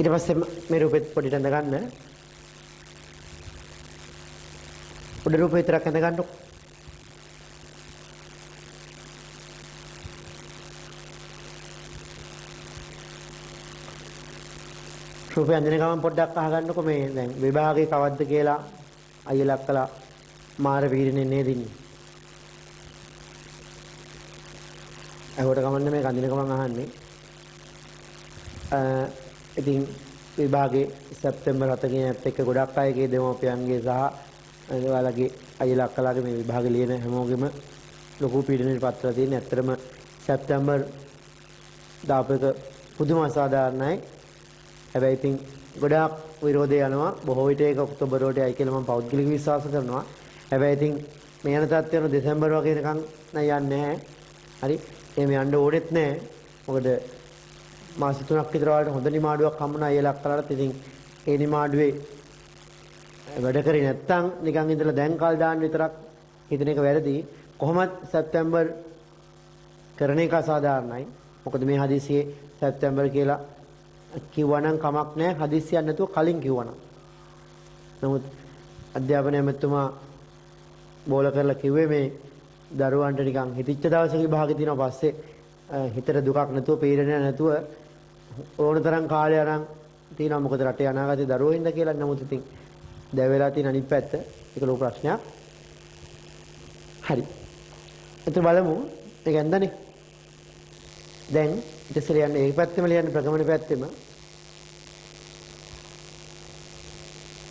ඊට පස්සේ මේ රූපෙත් පොඩිට අඳ ගන්න. උඩ රූපේ විතරක් අඳ ගන්නකො. රූපේ අඳින ගමන් පොඩ්ඩක් අහගන්නකො මේ දැන් විභාගේ කවද්ද කියලා අයියලා අක්කලා මාර පීඩනේ නේද ඉන්නේ. ඒකට කමන්නේ මේ අඳින ගමන් අහන්නේ. ඉතින් විභාගේ සැප්තැම්බර් 7 කියන ඇත් එක්ක ගොඩක් අයගේ දෙමව්පියන්ගේ සහ ඔයාලගේ අයියලා අක්කලාගේ මේ විභාගේ ලියන හැමෝගෙම ලොකු පීඩනයකට පත් වෙලා තියෙන. ඇත්තටම සැප්තැම්බර් දාපු එක පුදුම අසාධාරණයි. හැබැයි ඉතින් ගොඩාක් විරෝධය යනවා. බොහෝ විට ඒක ඔක්තෝබර් වලට යයි කියලා මම පෞද්ගලික විශ්වාස කරනවා. හැබැයි ඉතින් මේ යන තත්ත්වය දෙසැම්බර් වගේ නිකන් යන්නේ නැහැ. හරි. එහෙම යන්න ඕනෙත් නැහැ. මොකද මාස 3ක් විතර වලට හොඳ නිමාඩුවක් හම්බුණා අයියලා අක්කලාට. ඉතින් ඒ නිමාඩුවේ වැඩ කරේ නැත්තම් නිකන් ඉඳලා දැන් කල් දාන්න විතරක් හිතන එක වැරදි. කොහොමද සැප්තැම්බර් කරන එක අසාධාරණයි. මොකද මේ හදිසියේ සැප්තැම්බර් කියලා කිව්වනම් කමක් නැහැ. හදිස්සියක් නැතුව කලින් කිව්වනම්. නමුත් අධ්‍යාපන ඇමතුමා බෝල කරලා කිව්වේ මේ දරුවන්ට නිකන් හිතිච්ච දවසක විභාගෙ තියෙනවා. පස්සේ හිතට දුකක් නැතුව පීඩනයක් නැතුව ඕන තරම් කාලය අරන් තියෙනවා. මොකද රටේ අනාගතේ දරුවෝ ඉන්න කියලා. නමුත් ඉතින් දැන් වෙලා තියෙන අනිත් පැත්ත ඒක ලොකු ප්‍රශ්නයක්. හරි. එතකොට බලමු මේක ඇන්දනේ. දැන් ඉතින් යන්නේ ඒ පැත්තෙම ලියන්නේ ප්‍රගමන පැත්තෙම.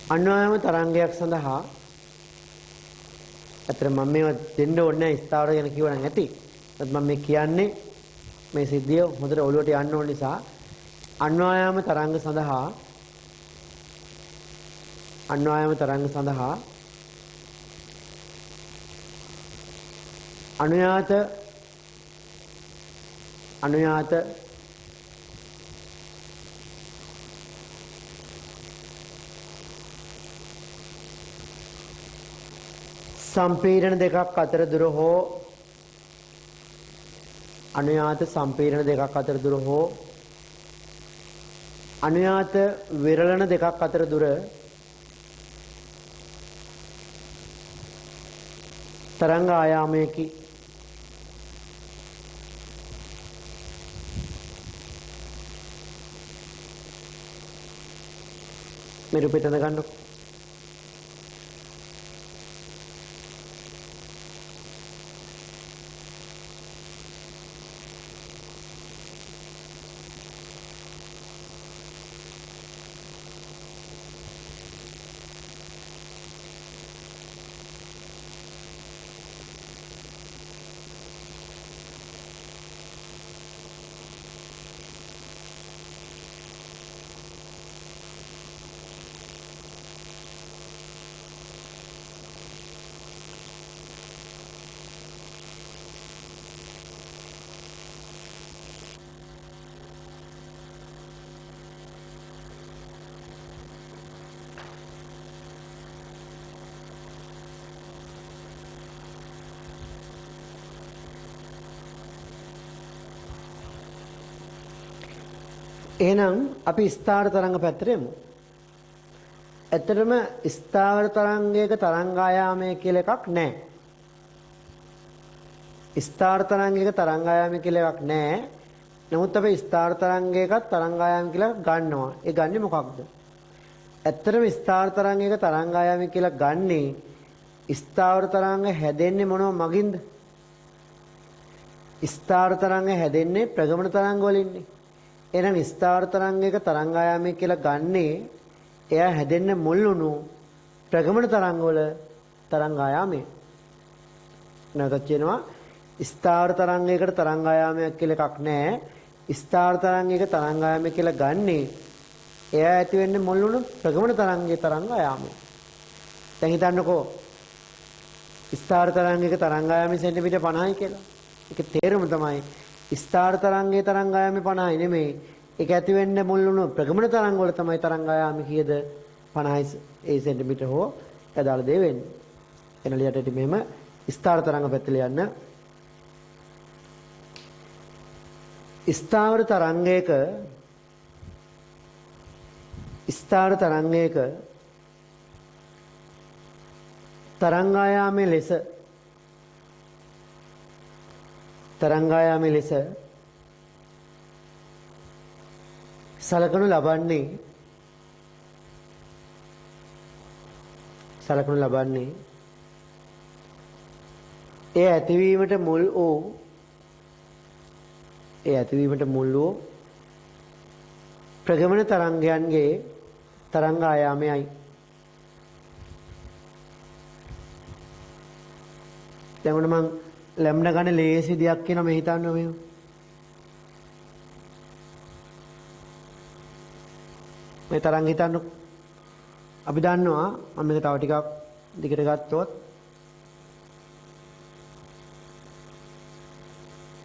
අන්වායම තරංගයක් සඳහා අතර මම මේවා දෙන්න ඕනේ නැහැ. ස්ථාවර ගැන කිව්වනම් ඇති. ඒත් මම මේ කියන්නේ මේ සිද්ධිය හොඳට ඔළුවට යන්න ඕන නිසා අන්වායාම තරංග සඳහා අනුයාත සම්පීඩන දෙකක් අතර දුර හෝ අනුයාත සම්පීඩන දෙකක් අතර දුර හෝ අනුයාත විරලන දෙකක් අතර දුර තරංග ආයාමයකි. මේ රූපෙට අඳ ගන්නකො. එහෙනම් අපි ස්ථාවර තරංග පැත්තට යමු. ඇත්තටම ස්ථාවර තරංගයක තරංග ආයාමය කියලා එකක් නැහැ. ස්ථාවර තරංගයක තරංග ආයාමය කියලා එකක් නැහැ. නමුත් අපි ස්ථාවර තරංගයක තරංග ආයාමය කියලා ගන්නවා. ඒ ගන්නේ මොකක්ද? ඇත්තටම ස්ථාවර තරංගයක තරංග ආයාමය කියලා ගන්නේ ස්ථාවර තරංග හැදෙන්නේ මොනව මගින්ද? ස්ථාවර තරංග හැදෙන්නේ ප්‍රගමන තරංග වලින්නේ. එහෙනම් ස්ථාවර තරංගයක තරංග ආයාමය කියලා ගන්නේ එයා හැදෙන්න මුල් වුණු ප්‍රගමන තරංග වල තරංග ආයාමය. නැවතත් කියනවා ස්ථාවර තරංගයකට තරංග ආයාමයක් කියලා එකක් නැහැ. ස්ථාවර තරංගයක තරංග ආයාමය කියලා ගන්නේ එයා ඇති වෙන්නේ මුල් වුණු ප්‍රගමන තරංගයේ තරංග ආයාමය. දැන් හිතන්නකෝ ස්ථාවර තරංගයක තරංග ආයාමය සෙන්ටිමීටර් 50යි කියලා. ඒක තේරුම තමයි ස්ථාවර තරංගයේ තරංග ආයාමය 50යි නෙමෙයි. ඒක ඇති වෙන්න මුල් වුණු ප්‍රගමන තරංග වල තමයි තරංග ආයාමය කීයද? 50 සෙන්ටිමීටර හෝ අදාළ දේ වෙන්නේ. එනලියට මෙහෙම ස්ථාවර තරංග පැත්තට යන්න. ස්ථාවර තරංගයක තරංග ආයාමයේ ලෙස සලකනු ලබන්නේ ඒ ඇතිවීමට මුල් වූ ප්‍රගමන තරංගයන්ගේ තරංග ආයාමයයි. දැන් මම ලැම්ඩා ගන්න ලේසි දෙයක් කියන මේ හිතන්න මෙහෙම. මේ තරංග හිතන්නකො. අපි දන්නවා මම මේක තව ටිකක් දිගට ගත්තොත්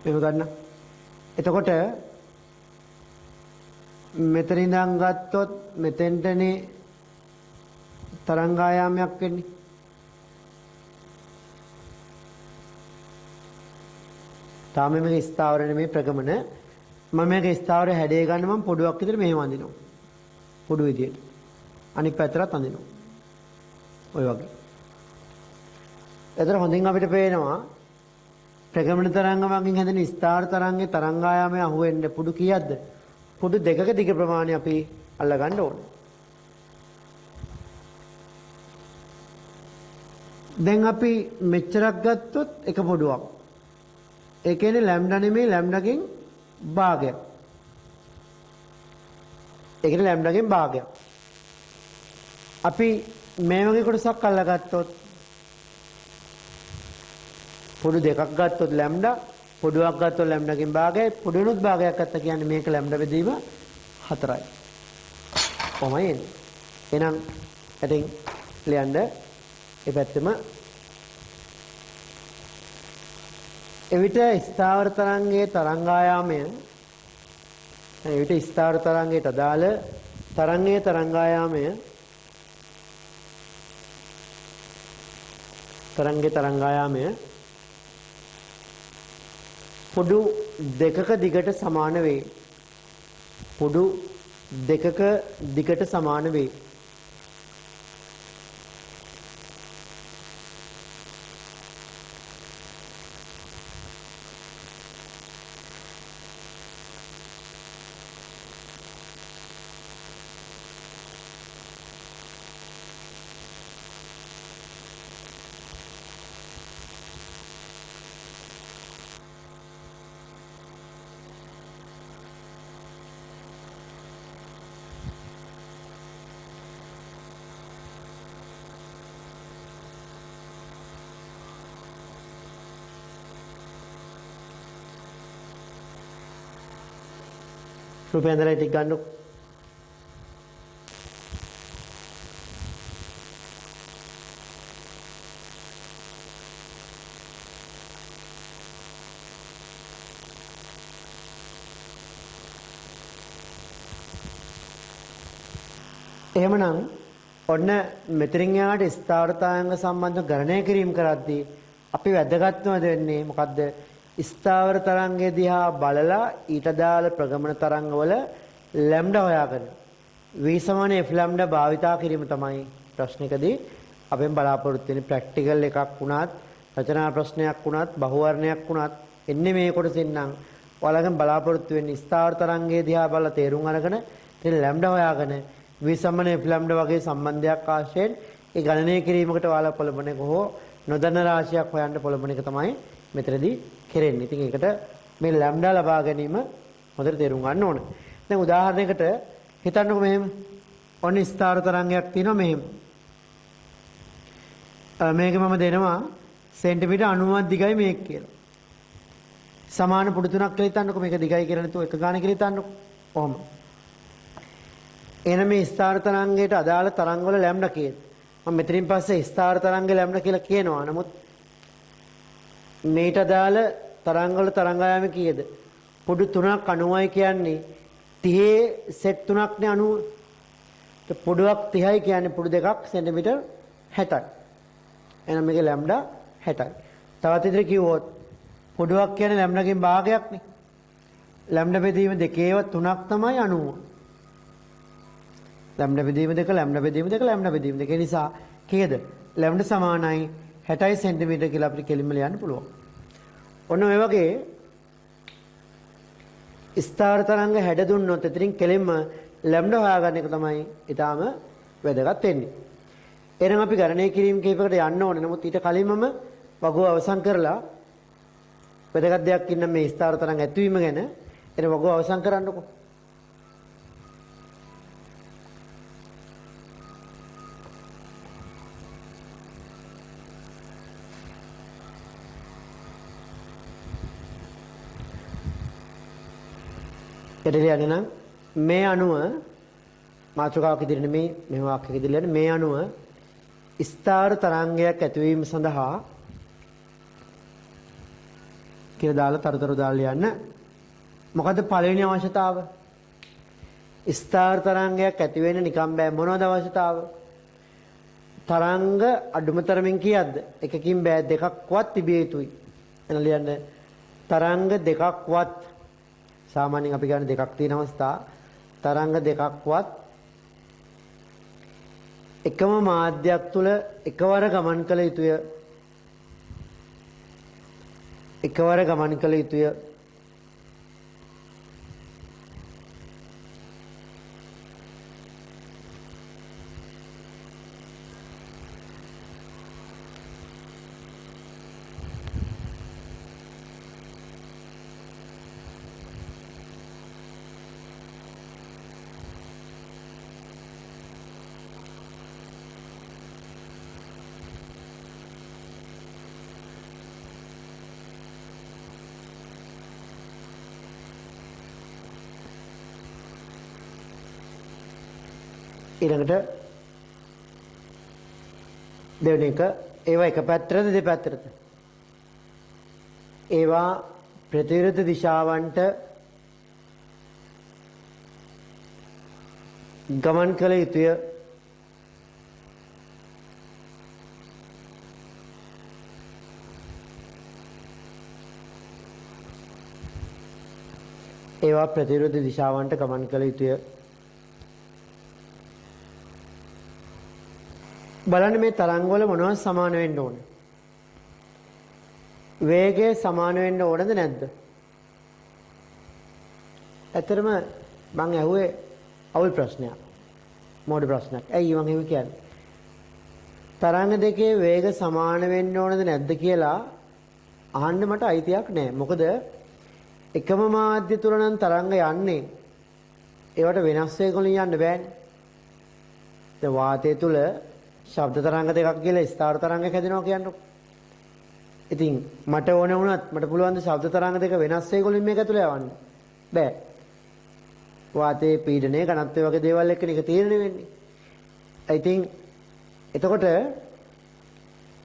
මේක ගන්න. එතකොට මෙතන ඉඳන් ගත්තොත් මෙතෙන්ටනේ තරංග ආයාමයක් වෙන්නේ. තාම මේක ස්ථාවර නෙමෙයි ප්‍රගමන. මම මේක ස්ථාවර හැඩය ගන්න මම පොඩුවක් විතර මෙහෙම අඳිනවා. පොඩු විදියට. අනිත් පැත්තට අඳිනවා. ඔය වගේ. එතන හොඳින් අපිට පේනවා ප්‍රගමන තරංග මගින් හැදෙන ස්ථාවර තරංගේ තරංග ආයාමය අහුවෙන්න පුඩු කීයක්ද? පුඩු දෙකක දිග ප්‍රමාණය අපි අල්ල ගන්න ඕනේ. දැන් අපි මෙච්චරක් ගත්තොත් එක පොඩුවක්. ඒ කියන්නේ ලැම්ඩා නෙමෙයි ලැම්ඩාගෙන් භාගයක්. ඒ කියන්නේ ලැම්ඩාගෙන් භාගයක්. අපි මේ වගේ කොටසක් අල්ලගත්තොත් පොඩු දෙකක් ගත්තොත් ලැම්ඩා, පොඩුවක් ගත්තොත් ලැම්ඩාගෙන් භාගයයි, පොඩුනුත් භාගයක් ගත්තා කියන්නේ මේක ලැම්ඩා බෙදීම 4යි. කොහොමයි එන්නේ? එහෙනම් ඇටින් ලියන්න ඒ පැත්තෙම එවිට ස්ථාවර තරංගයේ තරංග ආයාමය එවිට ස්ථාවර තරංගයට අදාළ තරංගයේ තරංග ආයාමය පොඩු දෙකක දිගට සමාන වේ. පොඩු දෙකක දිගට සමාන වේ. රුපියල් ටික ගන්නකො. එහෙමනම් ඔන්න මෙතරින් යාට ස්ථාවරතාවයන්ග සම්බන්ධ ගණනය කිරීම කරද්දී අපි වැදගත්ම වෙන්නේ මොකද්ද? ස්ථාවර තරංගය දිහා බලලා ඊට අදාළ ප්‍රගමන තරංගවල ලැම්ඩා හොයාගන්න. v = f ලැම්ඩා භාවිතා කිරීම තමයි ප්‍රශ්නිකදී අපෙන් බලාපොරොත්තු වෙන්නේ. ප්‍රැක්ටිකල් එකක් වුණත්, රචනා ප්‍රශ්නයක් වුණත්, බහුවර්ණයක් වුණත් එන්නේ මේ කොටසින් නම් ඔයාලගෙන් බලාපොරොත්තු වෙන්නේ ස්ථාවර තරංගය දිහා බලලා තේරුම් අරගෙන ඉතින් ලැම්ඩා හොයාගෙන v = f ලැම්ඩා වගේ සම්බන්ධයක් ආශ්‍රයෙන් ඒ ගණනය කිරීමකට ඔයාලා පොළඹන එක හෝ නොදන්න රාශියක් හොයන්න පොළඹන එක තමයි මෙතනදී කෙරෙන්නේ. ඉතින් ඒකට මේ ලැම්ඩා ලබා ගැනීම හොඳට තේරුම් ගන්න ඕනේ. දැන් උදාහරණයකට හිතන්නකෝ මෙහෙම. ඔන්න ස්ථාවර තරංගයක් තියෙනවා මෙහෙම. මේක මම දෙනවා සෙන්ටිමීටර් 90ක් දිගයි මේක කියලා. සමාන පුඩු තුනක් කියලා හිතන්නකෝ. මේක දිගයි කියලා නැතුව එක ගාන කියලා හිතන්නකෝ. කොහොම. එහෙනම් මේ ස්ථාවර තරංගයට අදාළ තරංගවල ලැම්ඩා කීයද? මම මෙතනින් පස්සේ ස්ථාවර තරංගේ ලැම්ඩා කියලා කියනවා. නමුත් මේට අදාළ තරංගවල තරංගායාම කීයද? පුඩු 3ක් 90යි කියන්නේ 30 සෙට් 3ක්නේ 90. පුඩුවක් 30යි කියන්නේ පුඩු දෙකක් සෙන්ටිමීටර් 60යි. එහෙනම් මේකේ ලැම්ඩා 60යි. තවත් ඉදිරිය කිව්වොත් පුඩුවක් කියන්නේ ලැම්ඩාගෙන් භාගයක්නේ. ලැම්ඩා බෙදීම දෙකේව 3ක් තමයි 90. ලැම්ඩා බෙදීම දෙක ලැම්ඩා බෙදීම දෙක ලැම්ඩා බෙදීම දෙක. ඒ නිසා කීයද? ලැම්ඩා සමානයි 60 සෙන්ටිමීටර කියලා අපිට කෙලින්ම ලියන්න පුළුවන්. ඔන්න ඔය වගේ ස්ථාවර තරංග හැඩ දුන්නොත් එතනින් කෙලින්ම ලැම්ඩා හොයාගන්න එක තමයි ඊටාම වැදගත් වෙන්නේ. එහෙනම් අපි ගණනය කිරීම කීපයකට යන්න ඕනේ. නමුත් ඊට කලින් මම වගුව අවසන් කරලා වැදගත් දෙයක් ඉන්න මේ ස්ථාවර තරංග ඇතිවීම ගැන එන වගුව අවසන් කරන්නකෝ. එතකොට නම් මේ අණුව මාතෘකාවක් ඉදිරියට මේ වාක්‍යයක් ඉදිරියට මේ අණුව ස්ථාවර තරංගයක් ඇතිවීම සඳහා කියලා දාලා තරතර දාලා යන්න. මොකද්ද පළවෙනි අවශ්‍යතාව? ස්ථාවර තරංගයක් ඇති වෙන්න නිකම් බෑ. මොනවද අවශ්‍යතාව? තරංග අඩුම තරමින් කීයක්ද? එකකින් බෑ දෙකක්වත් තිබිය යුතුයි. එන ලියන්න තරංග දෙකක්වත් සාමාන්‍යයෙන් අපි ගන්න දෙකක් තියෙන අවස්ථා තරංග දෙකක්වත් එකම මාධ්‍යයක් තුල එකවර ගමන් කළ යුතුය. එකවර ගමන් කළ යුතුය. ඊළඟට දෙවෙනි එක ඒවා එක පැත්තටද දෙපැත්තටද? ඒවා ප්‍රතිවිරුද්ධ දිශාවන්ට ගමන් කළ යුතුය. ඒවා ප්‍රතිවිරුද්ධ දිශාවන්ට ගමන් කළ යුතුය. බලන්න මේ තරංගවල මොනවද සමාන වෙන්න ඕනේ? වේගය සමාන වෙන්න ඕනද නැද්ද? ඇත්තටම මම ඇහුවේ අවුල් ප්‍රශ්නයක්. මෝඩ ප්‍රශ්නයක්. ඇයි මම එහෙම කියන්නේ? තරංග දෙකේ වේග සමාන වෙන්න ඕනද නැද්ද කියලා අහන්න මට අයිතියක් නැහැ. මොකද එකම මාධ්‍ය තුල නම් තරංග යන්නේ ඒවට වෙනස් වේගවලින් යන්න බෑනේ. ඒ වාතය තුල ශබ්ද තරංග දෙකක් කියලා ස්ථාවර තරංගයක් හැදෙනවා කියන්නකො. ඉතින් මට ඕන වුණත් මට පුළුවන් ද ශබ්ද තරංග දෙක වෙනස් වේගවලින් මේක ඇතුළේ යවන්න? බෑ. වාතයේ පීඩනය ඝනත්වය වගේ දේවල් එක්ක නික තීරණය වෙන්නේ. I think එතකොට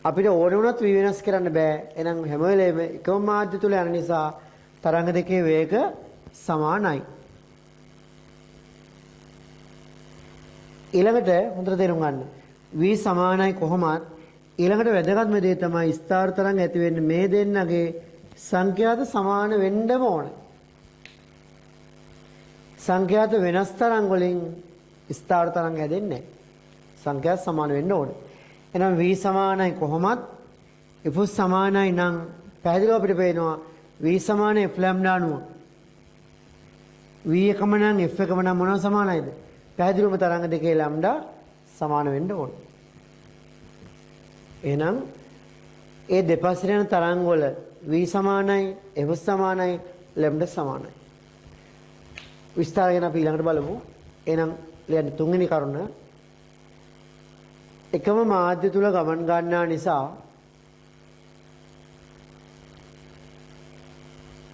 අපිට ඕන වුණත් වෙනස් කරන්න බෑ. එහෙනම් හැම වෙලේම එකම මාධ්‍ය තුල යන නිසා තරංග දෙකේ වේග සමානයි. ඊළඟට හොඳට තේරුම් ගන්න. v සමානයි කොහොමත් ඊළඟට වැදගත්ම දේ තමයි ස්ථාර තරංග ඇති වෙන්නේ මේ දෙන්නගේ සංඛ්‍යාත සමාන වෙන්නම ඕන. සංඛ්‍යාත වෙනස් තරංග වලින් ස්ථාර තරංග හැදෙන්නේ නැහැ. සංඛ්‍යාත සමාන වෙන්න ඕන. එහෙනම් v සමානයි කොහොමත් f සමානයි නම් පැහැදිලිව අපිට පේනවා v සමානයි f ලැම්ඩා අණුව. v එකම නම් f එකම නම් මොනව සමානයිද? පැහැදිලිවම තරංග දෙකේ ලැම්ඩා සමාන වෙන්න ඕන. එහෙනම් ඒ දෙපස්සට යන තරංග වල v සමානයි f සමානයි ලැම්ඩා සමානයි. විස්තර ගැන අපි ඊළඟට බලමු. එහෙනම් ලියන්න තුන්වෙනි කරුණ එකම මාධ්‍ය තුල ගමන් ගන්නා නිසා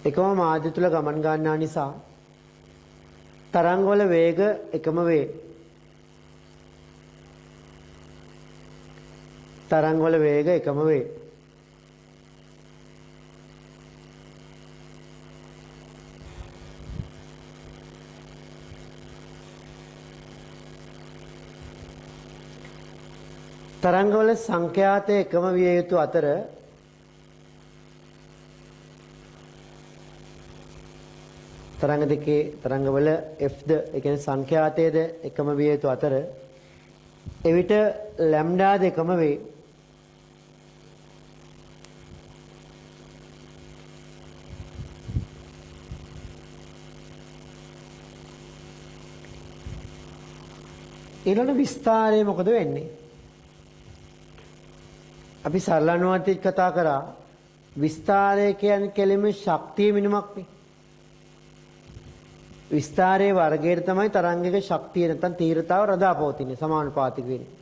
එකම මාධ්‍ය තුල ගමන් ගන්නා නිසා තරංග වල වේග එකම වේ. තරංග වල වේග එකම වේ. තරංගවල සංඛ්‍යාතය එකම විය යුතු අතර තරංග දෙකේ තරංගවල f ද ඒ කියන්නේ සංඛ්‍යාතයේද එකම විය යුතු අතර එවිට ලැම්ඩා ද එකම වේ. ඊළඟ විස්තරය මොකද වෙන්නේ? අපි සරල අනුවාදයට කතා කරා විස්තරය කියන්නේ කෙලිම ශක්තිය මිනුමක්නේ. විස්තරයේ වර්ගයට තමයි තරංගයක ශක්තිය නැත්නම් තීව්‍රතාව රඳාපවතින්නේ සමානුපාතික වෙන්නේ.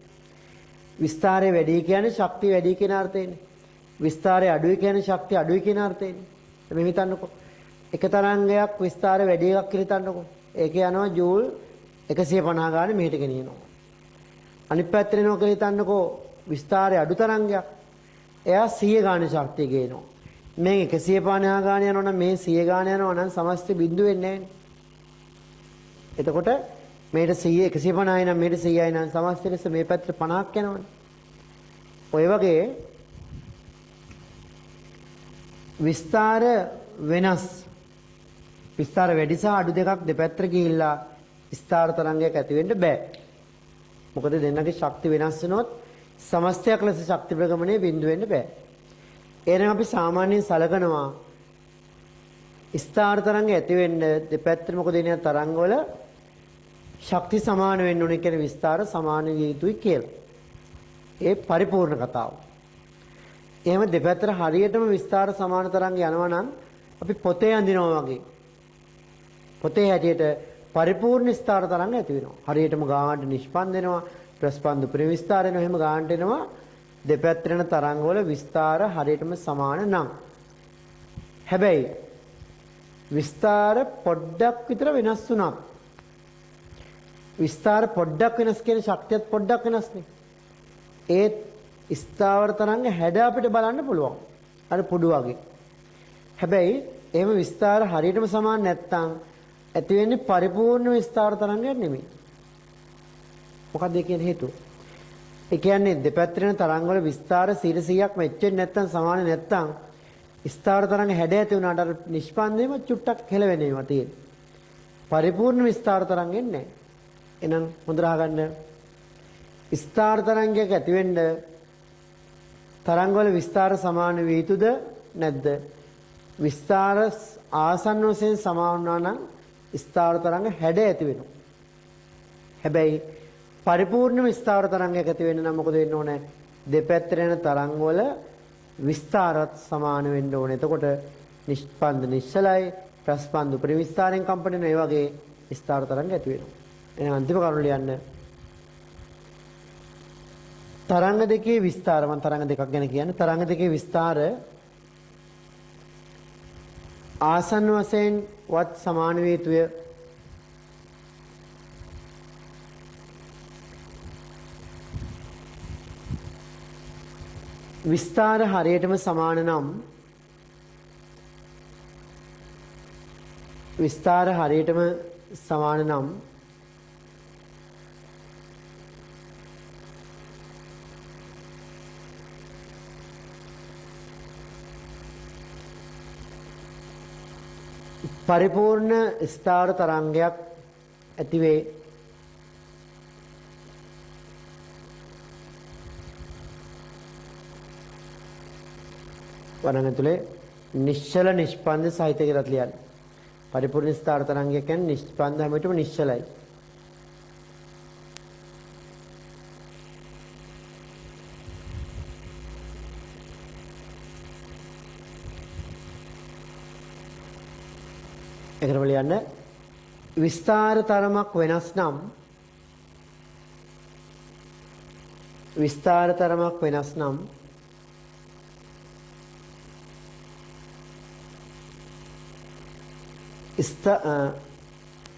විස්තරය වැඩි කියන්නේ ශක්තිය වැඩි කියන අර්ථයෙන්නේ. විස්තරය අඩුයි කියන්නේ ශක්තිය අඩුයි කියන අර්ථයෙන්නේ. මේ හිතන්නකෝ. එක තරංගයක් විස්තරය වැඩි එකක් කියලා හිතන්නකෝ. ඒක යනවා ජූල් 150 ගානේ මෙහෙට ගෙනියනවා. අනිත් පැත්තට එනවා කියලා හිතන්නකෝ. විස්තරය අඩු තරංගයක්. එයා 100 ගානේ ශක්තිය ගේනවා. මේ 150 ගානේ යනවා නම් මේ 100 ගානේ යනවා නම් සමස්ත බිඳු වෙන්නේ නැහැ. එතකොට මේට 100 150යි නම් මේට 100යි නම් සමස්ත ලෙස මේ පැත්තට 50ක් යනවනේ. ඔය වගේ විස්තර වෙනස්. විස්තර වැඩි සහ අඩු දෙකක් දෙපැත්තට ගිහිල්ලා ස්ථාර තරංගයක් ඇති වෙන්න බෑ. මොකද දෙන්නගේ ශක්ති වෙනස් වෙනොත් සමස්තයක් ලෙස ශක්ති ප්‍රගමනය බිඳු වෙන්න බෑ. එහෙනම් අපි සාමාන්‍යයෙන් සලකනවා ස්ථාර තරංග ඇති වෙන්න දෙපැත්තට මොකද වෙන්නේ තරංගවල ශක්ති සමාන වෙන්න ඕනේ කියන විස්තර සමාන විය යුතුයි කියලා. ඒ පරිපූර්ණ කතාව. එහෙම දෙපැත්තට හරියටම විස්තර සමාන තරංග යනවා නම් අපි පොතේ අඳිනවා වගේ. පොතේ හැටියට පරිපූර්ණ ස්ථාර තරංග ඇති වෙනවා. හරියටම ගානට නිෂ්පන්ද වෙනවා. ප්‍රස්පන්දු ප්‍රවිස්තර වෙනවා. එහෙම ගානට එනවා. දෙපැත්තට යන තරංග වල විස්තර හරියටම සමාන නම්. හැබැයි විස්තර පොඩ්ඩක් විතර වෙනස් වුණා. විස්තර පොඩ්ඩක් වෙනස් කියන ශක්තියත් පොඩ්ඩක් වෙනස්නේ. ඒ ස්ථාවර තරංග හැඩ අපිට බලන්න පුළුවන්. අර පුඩු වගේ. හැබැයි එහෙම විස්තර හරියටම සමාන නැත්තම් ඇති වෙන්නේ පරිපූර්ණ විස්තර තරංගයක් නෙමෙයි. මොකක්ද ඒ කියන්නේ හේතුව? ඒ කියන්නේ දෙපැත්තට යන තරංග වල විස්තර 100%ක් මැච් වෙන්නේ නැත්තම් සමාන නැත්තම් ස්ථාර තරංග හැඩ ඇති වුණාට අර නිෂ්පන්දේම චුට්ටක් හෙලවෙනවා තියෙන්නේ. පරිපූර්ණ විස්තර තරංගෙන්නේ නැහැ. එහෙනම් හොඳට අහගන්න. ස්ථාර තරංගයක් ඇති වෙන්න තරංග වල විස්තර සමාන විය යුතුද නැද්ද? විස්තර ආසන්න වශයෙන් සමාන වුණා නම් ස්ථාර තරංග හැඩ ඇති වෙනවා. හැබැයි පරිපූර්ණ විස්තර තරංගයක් ඇති වෙන්න නම් මොකද වෙන්න ඕනේ? දෙපැත්තට යන තරංග වල විස්තරත් සමාන වෙන්න ඕනේ. එතකොට නිෂ්පන්ද නිශ්චලයි, ප්‍රස්පන්දු පරිවිස්තරයෙන් කම්පන වෙන ඒ වගේ ස්ථාර තරංග ඇති වෙනවා. එහෙනම් අන්තිම කරුණ ලියන්න. තරංග දෙකේ විස්තර මම තරංග දෙකක් ගැන කියන්නේ. තරංග දෙකේ විස්තර ආසන්න වශයෙන් වත් සමාන වේ යුතුය. විස්තර හරියටම සමාන නම් විස්තර හරියටම සමාන නම් පරිපූර්ණ ස්ථාවර තරංගයක් ඇති වේ. වරණ ඇතුලේ නිශ්චල නිෂ්පන්ද සහිත කියලා ලියන්න. පරිපූර්ණ ස්ථාවර තරංගයක් කියන්නේ නිෂ්පන්ද හැමෝටම නිශ්චලයි. ඒකම ලියන්න විස්තර තරමක් වෙනස් නම් විස්තර තරමක් වෙනස් නම්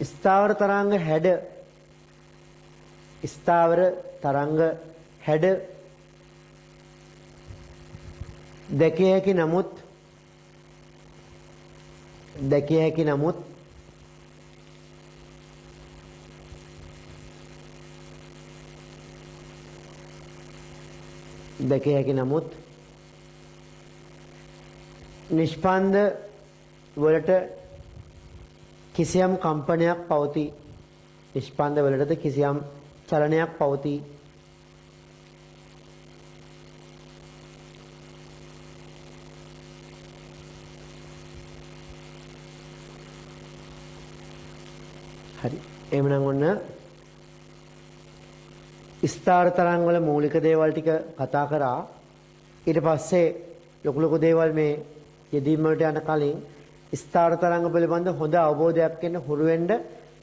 ස්ථාවර තරංග හැඩ ස්ථාවර තරංග හැඩ දැකිය හැකි නමුත් දැකිය හැකි නමුත් දැකිය හැකි නමුත් නිෂ්පන්ද වලට කිසියම් කම්පනයක් පවතී. නිෂ්පන්ද වලටද කිසියම් චලනයක් පවතී. හරි. එහෙනම් ඔන්න ස්ථාර තරංග වල මූලික දේවල් ටික කතා කරා. ඊට පස්සේ ලොකු ලොකු දේවල් මේ යෙදීම වලට යන කලින් ස්ථාර තරංග පිළිබඳ හොඳ අවබෝධයක් ගන්න හුරු වෙන්න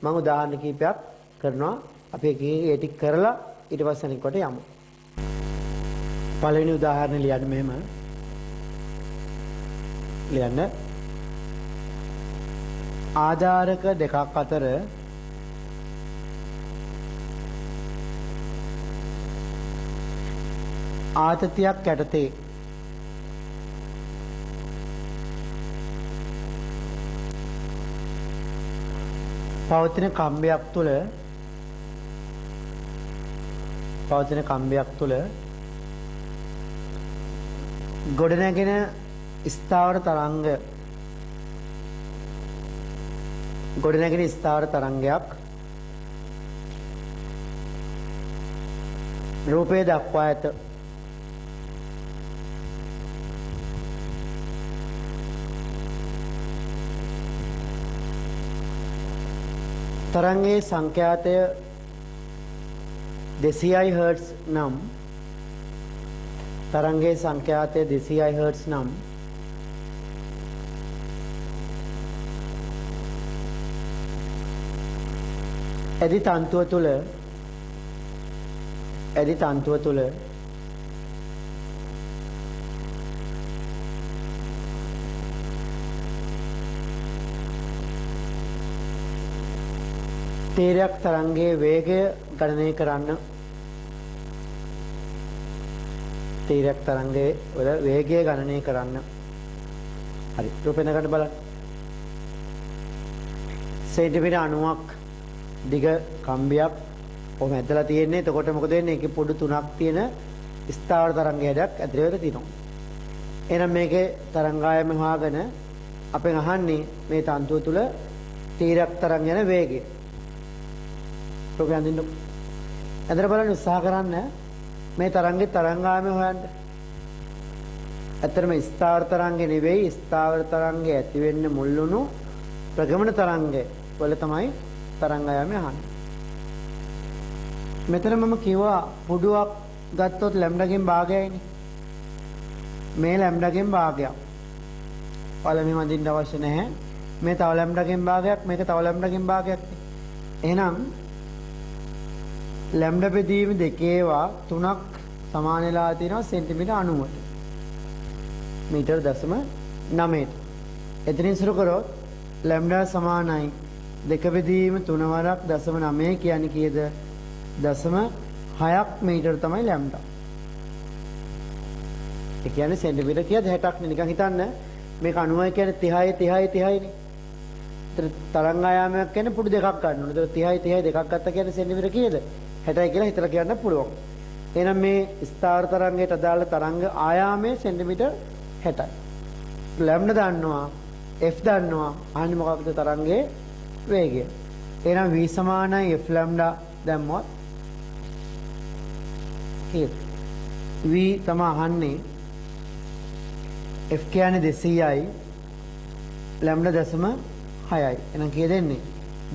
මම උදාහරණ කිහිපයක් කරනවා. අපි ඒ ටික කරලා ඊට පස්සේ අනිත් කොට යමු. පළවෙනි උදාහරණ ලියන්න මෙහෙම. ලියන්න. ආධාරක දෙකක් අතර ආතතියක් යටතේ පවතින කම්බයක් තුළ ගොඩනැගෙන ස්ථාවර තරංගයක් රූපය දක්වා ඇත. තරංගයේ සංඛ්‍යාතය 200 හර්ට්ස් නම් තරංගයේ සංඛ්‍යාතය 200 හර්ට්ස් නම් ඇදි තන්තුව තුළ තීරයක් තරංගයේ වේගය ගණනය කරන්න. තීරයක් තරංගයේ වල වේගය ගණනය කරන්න. හරි. රූපෙන් ගන්න බලන්න. සෙන්ටිමීටර් 90ක් දිග කම්බියක් ඔහොම ඇදලා තියෙන්නේ. එතකොට මොකද වෙන්නේ? ඒකේ පොඩු තුනක් තියෙන ස්ථාවර තරංග හැඩයක් ඇතුලේ වෙලා තියෙනවා. එහෙනම් මේකේ තරංගායම හොයාගෙන අපෙන් අහන්නේ මේ තන්තුව තුල තීරයක් තරංග යන වේගය. රූපය අඳින්න. ඇදලා බලන්න උත්සාහ කරන්න මේ තරංගේ තරංගායම හොයන්න. ඇත්තටම ස්ථාවර තරංගේ නෙවෙයි ස්ථාවර තරංගේ ඇති වෙන්න මුල් වුණු ප්‍රගමන තරංගේ වල තමයි තරංගායම අහන්නේ. මෙතන මම කිව්වා පුඩුවක් ගත්තොත් ලැම්ඩාගෙන් භාගයයිනේ. මේ ලැම්ඩාගෙන් භාගයක්. පළවෙනිම අඳින්න අවශ්‍ය නැහැ. මේ තව ලැම්ඩාගෙන් භාගයක්, මේක තව ලැම්ඩාගෙන් භාගයක්. එහෙනම් ලැම්ඩා බෙදීම දෙකේවා තුනක් සමාන වෙලා තියෙනවා සෙන්ටිමීටර් 90ට. මීටර 0.9ට. එතනින් සුරු කරොත් ලැම්ඩා සමානයි දෙක බෙදීම 3 වරක් 0.9 කියන්නේ කීයද? 0.6ක් මීටර තමයි ලැම්ඩා. ඒ කියන්නේ සෙන්ටිමීටර් කීයද 60ක් නේ. නිකන් හිතන්න මේක 90 කියන්නේ 30 30 30 නේ. ඒතර තරංග ආයාමයක් කියන්නේ පුඩු දෙකක් ගන්න ඕනේ. ඒතර 30 30 දෙකක් ගත්ත කියන්නේ සෙන්ටිමීටර කීයද? 60යි කියලා හිතලා කියන්න පුළුවන්. එහෙනම් මේ ස්ථාවර තරංගයට අදාළ තරංග ආයාමය සෙන්ටිමීටර් 60යි. ලැම්ඩා දන්නවා, f දන්නවා. අහන්නේ මොකක්ද තරංගයේ වේගය. එහෙනම් v සමානයි f ලැම්ඩා දැම්මොත් කීයද? v තමයි අහන්නේ. f කියන්නේ 200යි ලැම්ඩා දශම 6යි. එහෙනම් කීයද එන්නේ?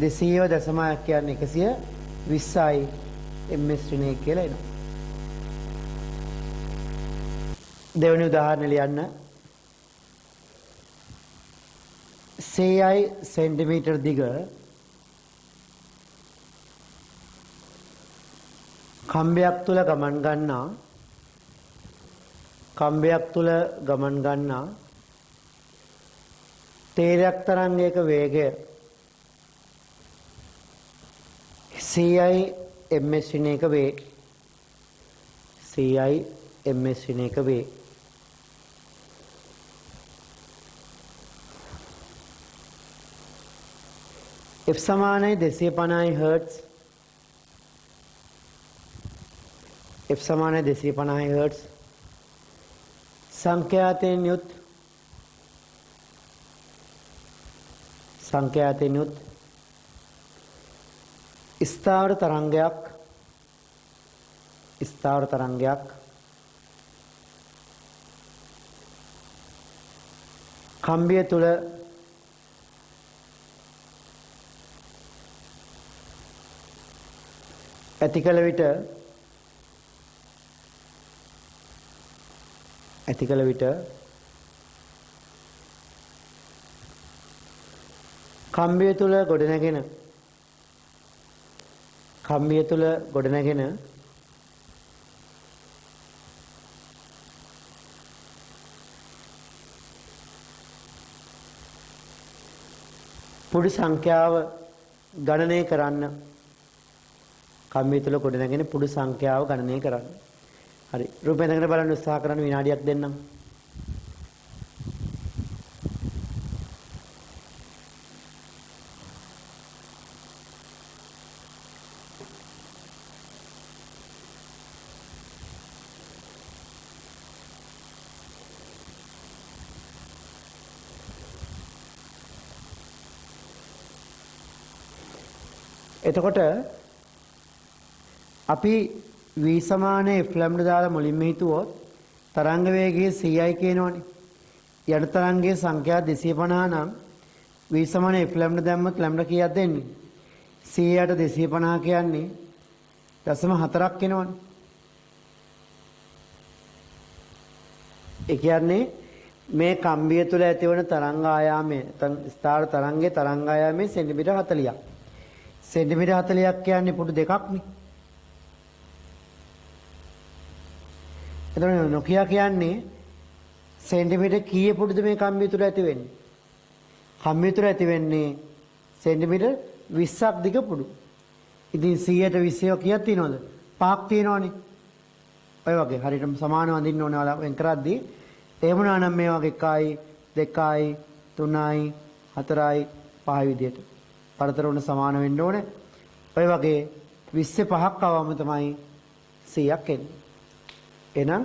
200 දශමයක් කියන්නේ 120යි ms ඍණය කියලා එනවා. දෙවෙනි උදාහරණය ලියන්න. CI සෙන්ටිමීටර් දිග කම්බයක් තුල ගමන් ගන්නා තේරයක් තරංගයක වේගය CI ms ශ්‍රේණියක වේ. CI ms ශ්‍රේණියක වේ. f සමානයි 250 Hz. f සමානයි 250 Hz. සංඛ්‍යාතයෙන් යුත් ස්ථාවර තරංගයක් කම්බිය තුල ඇති කළ විට කම්බිය තුල ගොඩනැගෙන පුඩු සංඛ්‍යාව ගණනය කරන්න. කම්බිය තුල ගොඩනැගෙන පුඩු සංඛ්‍යාව ගණනය කරන්න. හරි. රූපය දැනගෙන බලන්න උත්සාහ කරන්න විනාඩියක් දෙන්නම්. එතකොට අපි v සමාන f ලැම්ඩා දාලා මුලින්ම හිතුවොත් තරංග වේගය ci කියනවනේ. යන තරංගයේ සංඛ්‍යා 250 නම් v සමාන f ලැම්ඩා දැම්මොත් ලැම්ඩා කීයක්ද එන්නේ? 100ට 250 කියන්නේ 0.4ක් එනවනේ. ඒ කියන්නේ මේ කම්බිය තුල ඇතිවන තරංග ආයාමය ස්ථාවර තරංගයේ තරංග ආයාමය සෙන්ටිමීටර් 40ක්. සෙන්ටිමීටර් 40ක් කියන්නේ පුඩු දෙකක්නේ. එතකොට නොකියා කියන්නේ සෙන්ටිමීටර් කීයේ පුඩුද මේ කම්බිය තුල ඇති වෙන්නේ? කම්බිය තුල ඇති වෙන්නේ සෙන්ටිමීටර් 20ක් දිග පුඩු. ඉතින් 100ට 20 කීයක් තියෙනවද? 5ක් තියෙනවනේ. ඔය වගේ හරියටම සමානව අඳින්න ඕනේ ඔයාලා වෙන් කරද්දී. ඒ වුණා නම් මේ වගේ 1යි 2යි 3යි 4යි 5යි විදියට. පරතර උන සමාන වෙන්න ඕනේ. ඔය වගේ 25ක් අවම තමයි 100ක් එන්නේ. එහෙනම්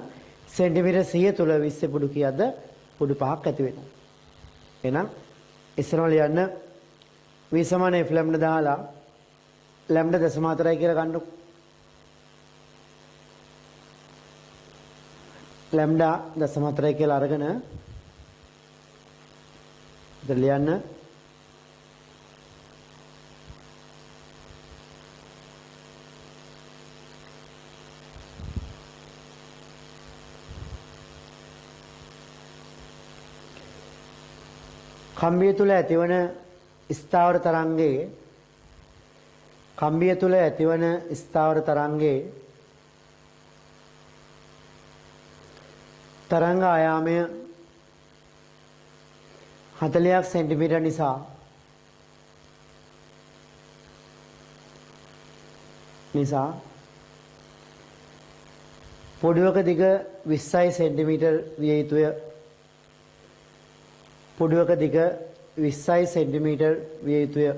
සෙන්ටිමීටර් 100 තුල 20 පුඩු කීයද? පුඩු 5ක් ඇති වෙනවා. එහෙනම් ඉස්සරහට ලියන්න v සමාන f ලැම්ඩා දාලා ලැම්ඩා 0.4යි කියලා ගන්නකො. ලැම්ඩා 0.4යි කියලා අරගෙන ඉතින් ලියන්න කම්බිය තුල ඇතිවන ස්ථාවර තරංගයේ තරංග ආයාමය 40ක් සෙන්ටිමීටර් නිසා පොඩුවක දිග 20 සෙන්ටිමීටර් විය යුතුය. පොඩුවක දිග 20 සෙන්ටිමීටර් විය යුතුය.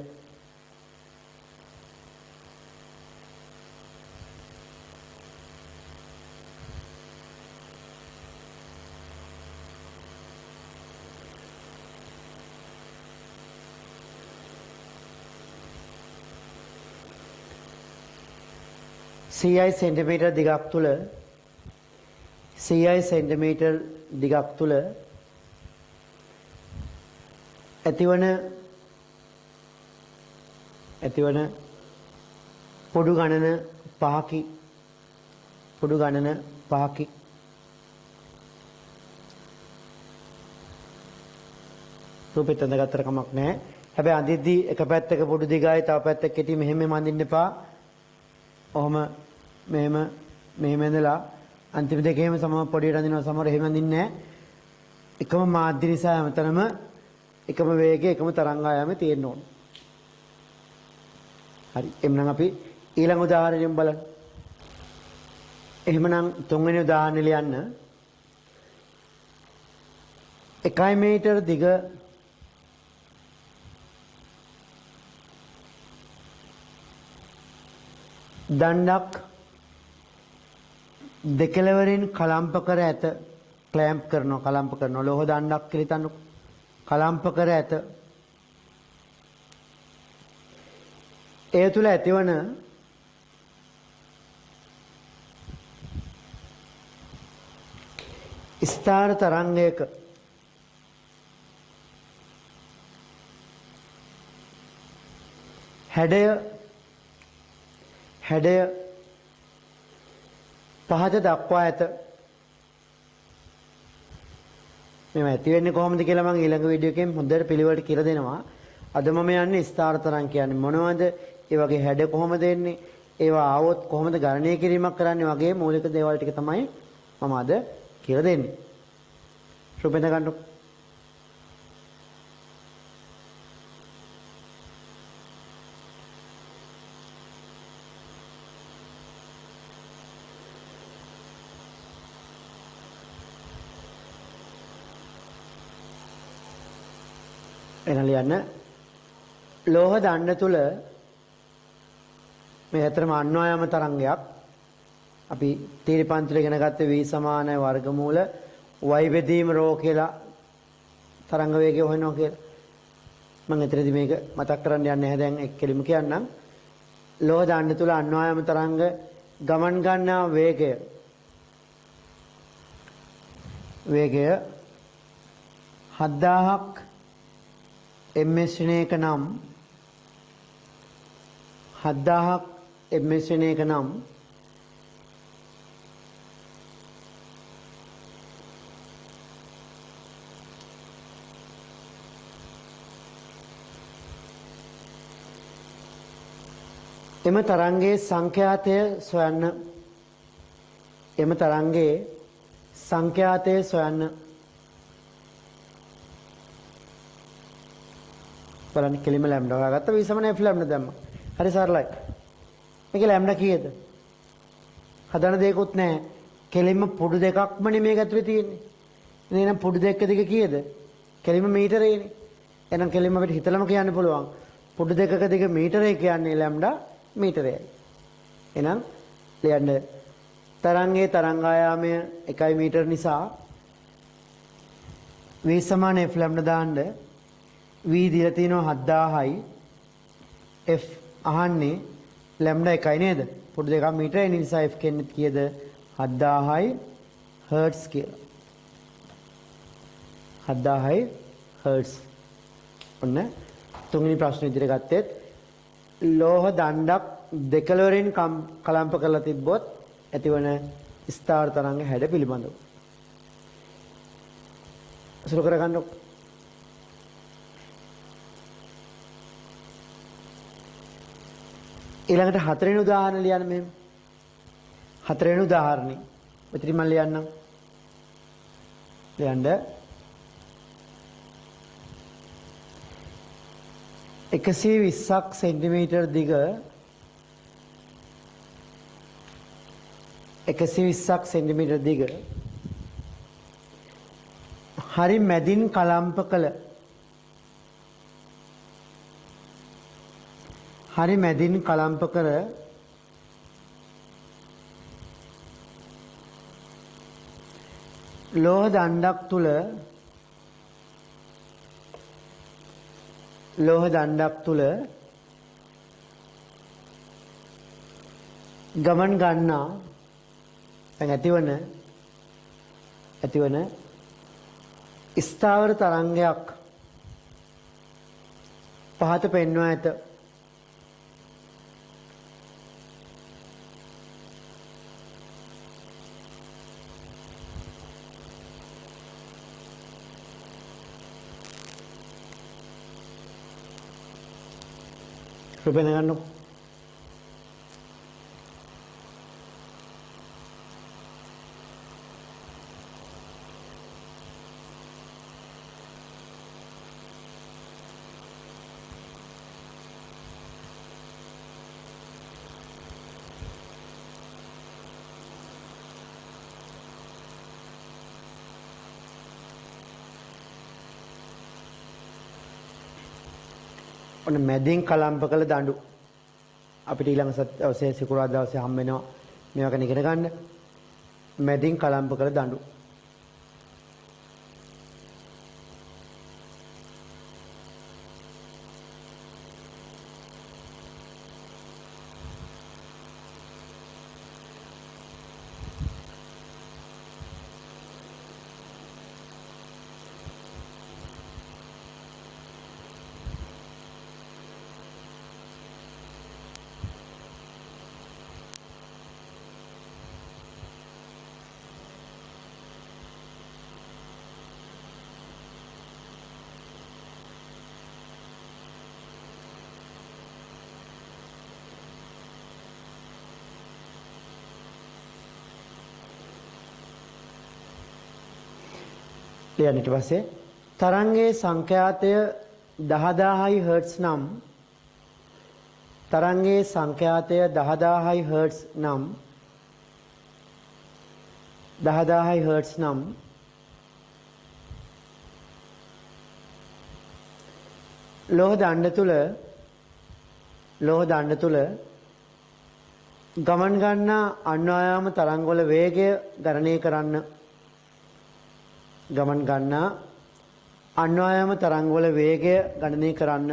CI සෙන්ටිමීටර් දිගක් තුල CI සෙන්ටිමීටර් දිගක් තුල ඇතිවන පොඩු ගණන 5කි. පොඩු ගණන 5කි. රූපෙත් අඳගත්තර කමක් නැහැ. හැබැයි අඳිද්දී එක පැත්තක පොඩු දිගයි තව පැත්තක කෙටි මෙහෙම අඳින්න එපා. ඔහොම මෙහෙම ඉඳලා අන්තිම දෙකේම සමව පොඩියට අඳිනවා සමහර එහෙම අඳින්නේ නැහැ. එකම මාධ්‍ය නිසා හැමතැනම එකම වේගය එකම තරංග ආයාමයේ තියෙන්න ඕන. හරි. එhmenan අපි ඊළඟ උදාහරණයෙන් බලමු. එහෙමනම් තුන්වෙනි උදාහරණය ලියන්න. 1 මීටර දිග දණ්ඩක් දෙකලවරින් කලම්ප කර ඇත. ක්ලෑම්ප් කරනවා ලෝහ දණ්ඩක් කියලා හිතන්නකො. කලම්ප කර ඇත. ඒ තුල ඇතිවන ස්ථාර තරංගයක හැඩය පහත දක්වා ඇත. මේව ඇති වෙන්නේ කොහොමද කියලා මම ඊළඟ වීඩියෝ එකෙන් හොඳට පිළිවෙලට කියලා දෙනවා. අද මම යන්නේ ස්ථාර තරංග කියන්නේ මොනවද? ඒ වගේ හැඩ කොහොමද එන්නේ? ඒවා ආවොත් කොහොමද ගණනය කිරීමක් කරන්නේ වගේ මූලික දේවල් ටික තමයි මම අද කියලා දෙන්නේ. රූපෙන් ගන්නකො. එන ලියන්න ලෝහ දණ්ඩ තුල මේ ඇත්තටම අන්වායම තරංගයක්. අපි තීරි පන්තිල ඉගෙන ගත්තේ v සමාන වර්ගමූල y බෙදීම ρ කියලා තරංග වේගය හොයනවා කියලා. මම එතනදී මේක මතක් කරන්න යන්නේ නැහැ. දැන් එක් කෙලිම කියන්නම්. ලෝහ දණ්ඩ තුල අන්වායම තරංග ගමන් ගන්නා වේගය 7000ක් ms ශ්‍රේණියක නම් 7000ක් ms ශ්‍රේණියක නම් එම තරංගයේ සංඛ්‍යාතය සොයන්න. එම තරංගයේ සංඛ්‍යාතය සොයන්න. බලන්න කෙලිම ලැම්ඩා හොයාගත්ත v සමාන f ලැම්ඩා දැම්මා. හරි සරලයි. මේක ලැම්ඩා කීයද? හදන දෙයක්වත් නැහැ. කෙලිම පොඩු දෙකක්ම නෙමෙයි ඇතුලේ තියෙන්නේ. එහෙනම් පොඩු දෙක දිග කීයද? කෙලිම මීටරේනේ. එහෙනම් කෙලිම අපිට හිතලම කියන්න පුළුවන්. පොඩු දෙකක දිග මීටරේ කියන්නේ ලැම්ඩා මීටරයයි. එහෙනම් ලියන්න තරංගයේ තරංගායාමය 1 මීටර නිසා v සමාන f ලැම්ඩා දාන්න v දීලා තිනවා 7000යි f අහන්නේ ලැම්ඩා 1යි නේද? පොඩු දෙකක් මීටර ඒ නිසා f කියන්නේ කීයද? 7000යි හර්ට්ස් කියලා. 7000යි හර්ට්ස්. ඔන්න තුන්වෙනි ප්‍රශ්නේ ඉදිරියට ගත්තෙත් ලෝහ දණ්ඩක් දෙකලවරින් කලම්ප කරලා තිබ්බොත් ඇතිවන ස්ථාර තරංග හැඩ පිළිබඳව. අසුර කරගන්න. ඊළඟට හතරවෙනි උදාහරණ ලියන්න මෙහෙම. හතරවෙනි උදාහරණේ මෙතන මම ලියන්නම්. ලියන්න 120ක් සෙන්ටිමීටර් දිග 120ක් සෙන්ටිමීටර් දිග හරි මැදින් කලම්ප කළ හරි මැදින් කලම්ප කර ලෝහ දණ්ඩක් තුල ගමන් ගන්නා දැන් ඇතිවන ස්ථාවර තරංගයක් පහත පෙන්වා ඇත. රුපියල් ගන්නකො. ඔන්න මැදින් කලම්ප කළ දඬු අපිට ඊළඟ දවසේ සිකුරාදා දවසේ හම්බ වෙනවා මේවා ගැන ඉගෙන ගන්න. මැදින් කලම්ප කළ දඬු ඊට පස්සේ තරංගයේ සංඛ්‍යාතය 10000යි හර්ට්ස් නම් තරංගයේ සංඛ්‍යාතය 10000යි හර්ට්ස් නම් 10000යි හර්ට්ස් නම් ලෝහ දණ්ඩ තුල ගමන් ගන්නා අන්වායාම තරංගවල වේගය ගණනය කරන්න. ගමන් ගන්නා අන්වායාම තරංගවල වේගය ගණනය කරන්න.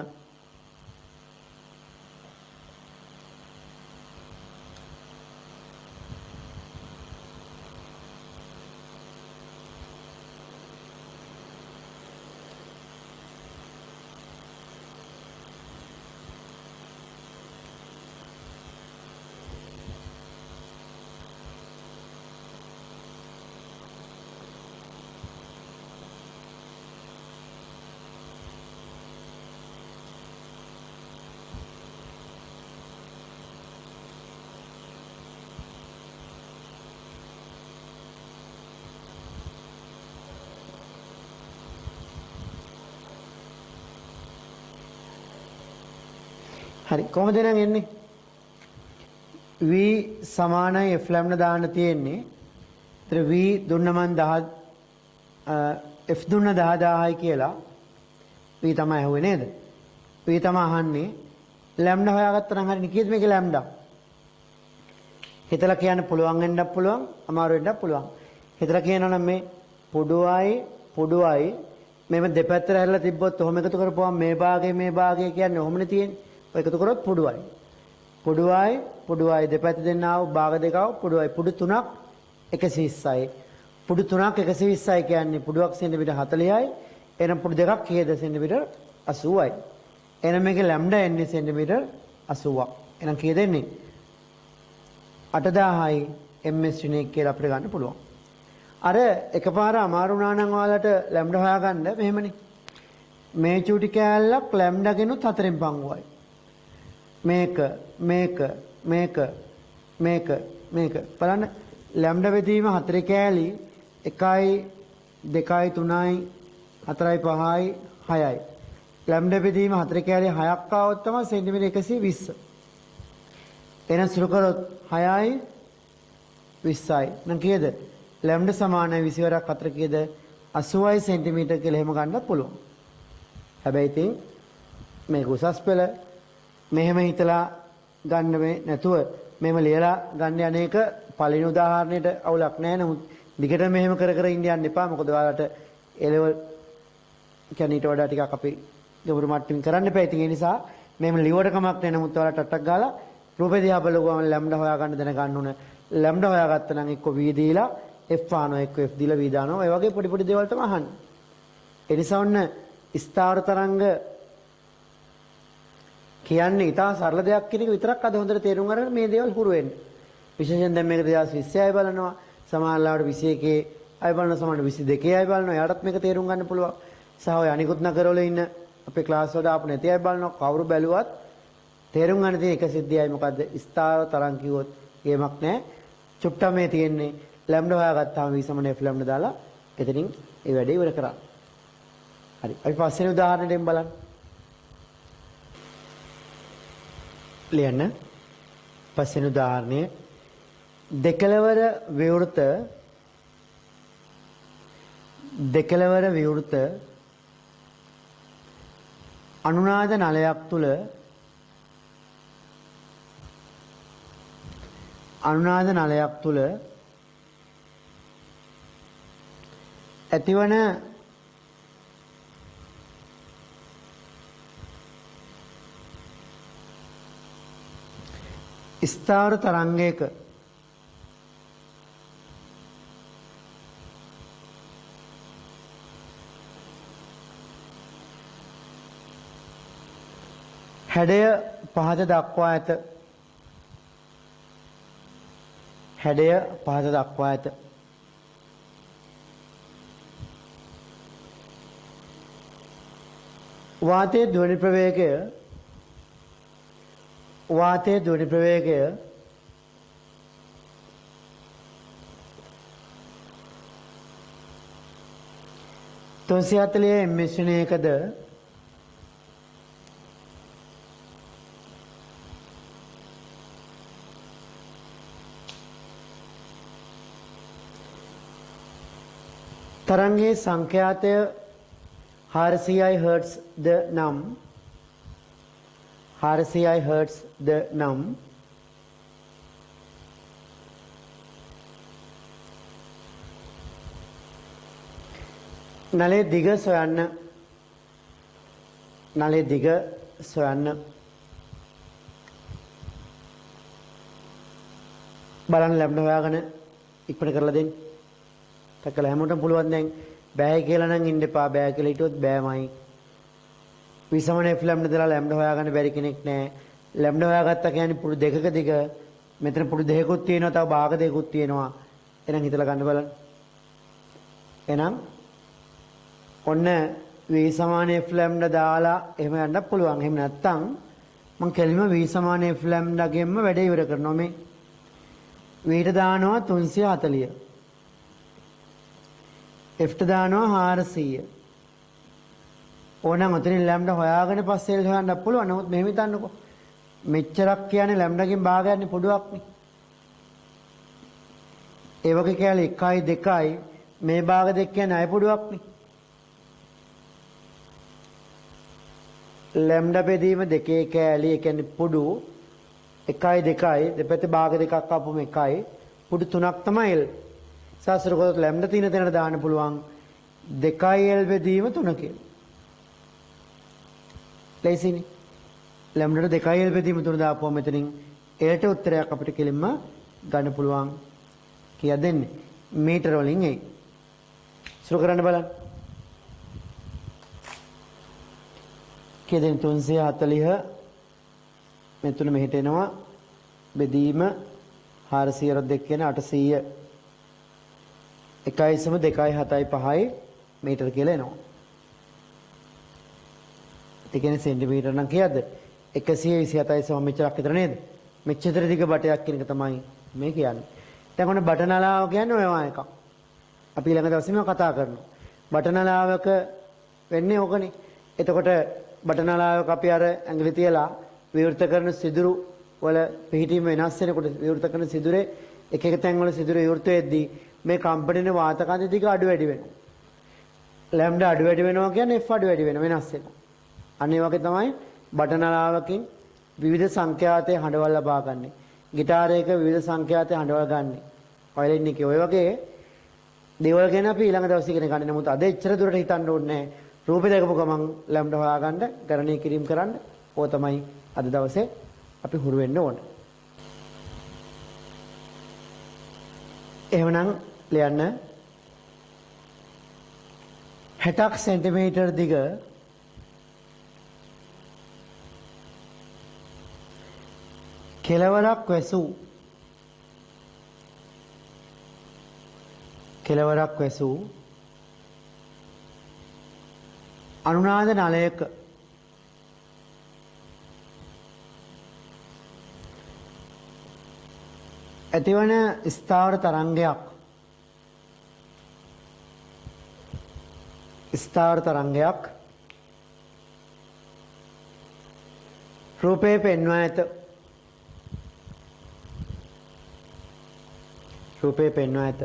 හරි කොහොමද නම් එන්නේ v සමානයි f ලැම්ඩා දාන්න තියෙන්නේ. ඒතර v දුන්න මන් 10 f දුන්න 10000යි කියලා v තමයි අහුවේ නේද? v තමයි අහන්නේ. ලැම්ඩා හොයාගත්තා නම් හරිනේ. කීයද මේකේ ලැම්ඩා? හිතලා කියන්න පුළුවන් වෙන්නත් පුළුවන්, අමාරු වෙන්නත් පුළුවන්. හිතලා කියනවා නම් මේ පුඩුවයි මේව දෙපැත්තට හැරලා තිබ්බොත් ඔහොම එකතු කරපුවම මේ භාගය කියන්නේ ඔහොමනේ තියෙන්නේ. ඔය එකතු කරොත් පුඩුවයි දෙපැත්ත දෙන්නා වූ භාග දෙකව පුඩුවයි පුඩු තුනක් 120යි. පුඩු තුනක් 120යි කියන්නේ පුඩුවක් සෙන්ටිමීටර් 40යි. එහෙනම් පුඩු දෙකක් කීයද සෙන්ටිමීටර් 80යි. එහෙනම් මේකේ ලැම්ඩා එන්නේ සෙන්ටිමීටර් 80ක්. එහෙනම් කීයද එන්නේ? 8000යි ms ශ්‍රේණිය කියලා අපිට ගන්න පුළුවන්. අර එකපාර අමාරු වුණා නම් ඔයාලට ලැම්ඩා හොයාගන්න මෙහෙමනේ. මේ චූටි කෑල්ලක් ලැම්ඩා ගෙනුත් 4න් පංගුවයි. මේක බලන්න ලැම්ඩා බෙදීම 4 කෑලි 1යි 2යි 3යි 4යි 5යි 6යි. ලැම්ඩා බෙදීම 4 කෑලි 6ක් ආවොත් තමයි සෙන්ටිමීටර් 120. එහෙනම් සුළු කරොත් 6යි 20යි. නම් කීයද? ලැම්ඩා සමානයි 20 වරක් 4 කීයද? 80 සෙන්ටිමීටර් කියලා එහෙම ගන්නත් පුළුවන්. හැබැයි ඉතින් මේක උසස් පෙළ මෙහෙම හිතලා ගන්න මේ නැතුව මෙහෙම ලියලා ගන්න අනේක පළවෙනි උදාහරණයට අවුලක් නැහැ. නමුත් දිගට මෙහෙම කර කර ඉන්න යන්න එපා. මොකද ඔයාලට A level කියන්නේ ඊට වඩා ටිකක් අපි ගැඹුරු මට්ටමින් කරන්න එපා. ඉතින් ඒ නිසා මෙහෙම ලියවට කමක් නැහැ. නමුත් ඔයාලට ටට්ටක් ගාලා රූපේ දිහා බලගුවම ලැම්ඩා හොයාගන්න දැනගන්න ඕන. ලැම්ඩා හොයාගත්තා නම් එක්ක V දීලා F ආනවා, එක්ක F දීලා V දානවා. ඒ වගේ පොඩි පොඩි දේවල් තමයි අහන්නේ. ඒ නිසා ඔන්න ස්ථාවර තරංග කියන්නේ ඊටා සරල දෙයක් කියන එක විතරක් අද හොඳට තේරුම් අරගෙන මේ දේවල් හුරු වෙන්න. විශේෂයෙන් දැන් මේක 2020 අය බලනවා. සමහරවිට 21 අය බලනවා, සමහරවිට 22 අය බලනවා. එයාටත් මේක තේරුම් ගන්න පුළුවන්. සහ ඔය අනිකුත් නගරවල ඉන්න අපේ ක්ලාස් වල දාපු නැති අය බලනවා. කවුරු බැලුවත් තේරුම් ගන්න තියෙන එක සිද්ධියයි මොකද්ද? ස්ථාවර තරංග කිව්වොත් ගේමක් නැහැ. චුට්ටක් මේ තියෙන්නේ ලැම්ඩා හොයාගත්තාම v සමාන f ලැම්ඩා දාලා එතනින් ඒ වැඩේ ඉවර කරා. හරි. අපි පස්වෙනි උදාහරණයෙන් බලන්න. ලියන්න. පස්වෙනි උදාහරණය දෙකලවර විවෘත අනුනාද නලයක් තුල ඇතිවන ස්ථාවර තරංගයක හැඩය පහත දක්වා ඇත. වාතයේ ධ්වනි ප්‍රවේගය තුන්සිය මිශ්‍රණයකද තරංගයේ සංඛ්‍යාතය 400 හර්ට්ස් ද නම් නලයේ දිග සොයන්න. බලන්න ලැම්ඩා හොයාගෙන ඉක්මනට කරලා දෙන්න. තකල හැමෝටම පුළුවන් දැන් බෑ කියලා නම් ඉන්න එපා. බෑ කියලා හිටියොත් බෑමයි. v සමාන f ලැම්ඩා දාලා ලැම්ඩා හොයාගන්න බැරි කෙනෙක් නෑ. ලැම්ඩා හොයාගත්තා කියන්නේ පුඩු දෙකක දිග. මෙතන පුඩු දෙකකුත් තියෙනවා, තව භාග දෙකකුත් තියෙනවා. එහෙනම් හිතලා ගන්න බලන්න. එහෙනම් ඔන්න v සමාන f ලැම්ඩා දාලා එහෙම යන්න පුළුවන්. එහෙම නැත්නම් මම කෙලින්ම v සමාන f ලැම්ඩා ගෙම්ම වැඩ ඉවර කරනවා. මේ v ට දානවා 340. F ට දානවා 400. ඕනනම් උතනින් ලැම්ඩා හොයාගෙන පස්සේ හොයන්න පුළුවන්. නමුත් මෙහෙම හිතන්නකෝ. මෙච්චරක් කියන්නේ ලැම්ඩාකින් භාගයන්නේ පොඩුවක්නේ. ඒ වගේ කැලේ 1යි 2යි මේ භාග දෙක කියන්නේ අය පොඩුවක්නේ. ලැම්ඩා බෙදීම දෙකේ කැලේ ඒ කියන්නේ පොඩු 1යි 2යි දෙපැත්තේ භාග දෙකක් ආපුම 1යි පොඩු 3ක් තමයි L. සාස්ත්‍ර කොට ලැම්ඩා තියෙන තැනට දාන්න පුළුවන් 2යි L බෙදීම 3 කියලා. ලේසිනේ. ලැම්ඩාට 2යි L බෙදීම 3 දාපුවම මෙතනින් Lට උත්තරයක් අපිට කෙලින්ම ගන්න පුළුවන්. කීයක් දෙන්නේ? මීටර වලින් එයි. සුරු කරන්න බලන්න. කීයද 340 මේ තුන මෙහෙට එනවා. බෙදීම 400 2 කියන 800 1.275 මීටර කියලා එනවා. ඒ කියන්නේ සෙන්ටිමීටර නම් කීයද? 127 මෙච්චරක් විතර නේද? මෙච්චර දිග බටයක් කියන එක තමයි මේ කියන්නේ. දැන් ඔන්න බටනලාව කියන්නේ ඔය වගේ එකක්. අපි ඊළඟ දවසේම කතා කරනවා. බටනලාවක වෙන්නේ ඕකනේ. එතකොට බටනලාවක අපි අර ඇඟිලි තියලා විවෘත කරන සිදුරු වල පිහිටීම වෙනස් වෙනකොට විවෘත කරන සිදුරේ එක එක තැන්වල සිදුරු විවෘත වෙද්දී මේ කම්පණින වාත කන්ද දිග අඩු වැඩි වෙනවා. ලැම්ඩා අඩු වැඩි වෙනවා කියන්නේ F අඩු වැඩි වෙනවා වෙනස් වෙනවා. අන්න ඒ වගේ තමයි බටන් අලාවකින් විවිධ සංඛ්‍යාතයේ හඬවල් ලබා ගන්න. ගිටාරයක විවිධ සංඛ්‍යාතයේ හඬවල් ගන්න. වයලින් එකේ ඔය වගේ දේවල් ගැන අපි ඊළඟ දවසේ ඉගෙන ගන්න. නමුත් අද එච්චර දුරට හිතන්න ඕනේ නැහැ. රූපේ දැකපු ගමන් ලැම්ඩා හොයාගන්න, ගණනය කිරීම කරන්න. ඕක තමයි අද දවසේ අපි හුරු වෙන්න ඕනේ. එහෙමනම් ලියන්න 60ක් සෙන්ටිමීටර් දිග කෙළවරක් වැසූ අනුනාද නලයක ඇතිවන ස්ථාවර තරංගයක් රූපේ පෙන්වා ඇත.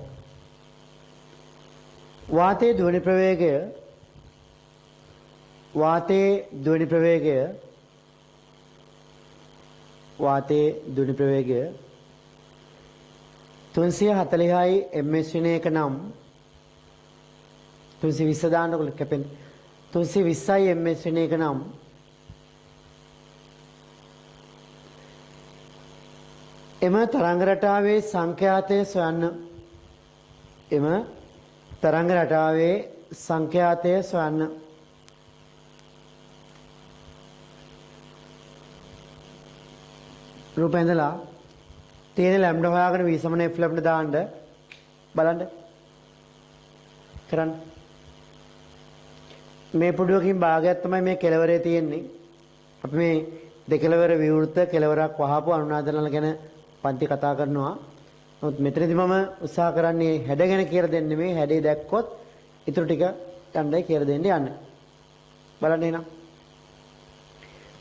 වාතයේ ධ්වනි ප්‍රවේගය 340යි ms විනයක නම් 320 දාන්නකො කැපෙන්නේ 320යි ms විනයක නම් එම තරංග රටාවේ සංඛ්‍යාතය සොයන්න. රූපේ ඉඳලා තියෙන ලැම්ඩා හොයාගෙන v සමාන f ලැම්ඩා දාන්න බලන්න කරන්න. මේ පුඩුවකින් භාගයක් තමයි මේ කෙළවරේ තියෙන්නේ. අපි මේ දෙකලවර විවෘත කෙළවරක් වහපු අනුනාදනල ගැන පන්ති කතා කරනවා. නමුත් මෙතනදී මම උත්සාහ කරන්නේ හැඩ ගැන කියලා දෙන්නේ මේ හැඩේ දැක්කොත් ඊටු ටික යන්නයි කියලා දෙන්නේ යන්න. බලන්න එනවා.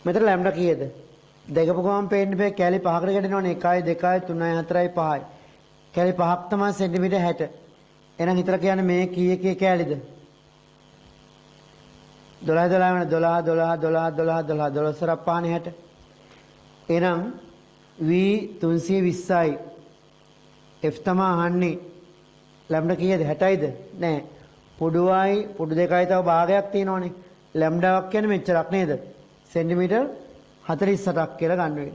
මෙතන ලැම්ඩා කීයද? දෙකපු ගමන් පේන්නේ මේ කැලි 5කට ගැටෙනවනේ 1යි 2යි 3යි 4යි 5යි. කැලි 5ක් තමයි සෙන්ටිමීටර් 60. එහෙනම් හිතලා කියන්නේ මේ කීයේ කැලිද? 12 වෙන 12 සරක් පහනේ 60. එහෙනම් v 320යි f තමයි අහන්නේ. ලැම්ඩා කීයද? 60යිද? නෑ. පුඩු දෙකයි තව භාගයක් තියෙනවනේ. ලැම්ඩාවක් කියන්නේ මෙච්චරක් නේද? සෙන්ටිමීටර් 48ක් කියලා ගන්න වෙන්නේ.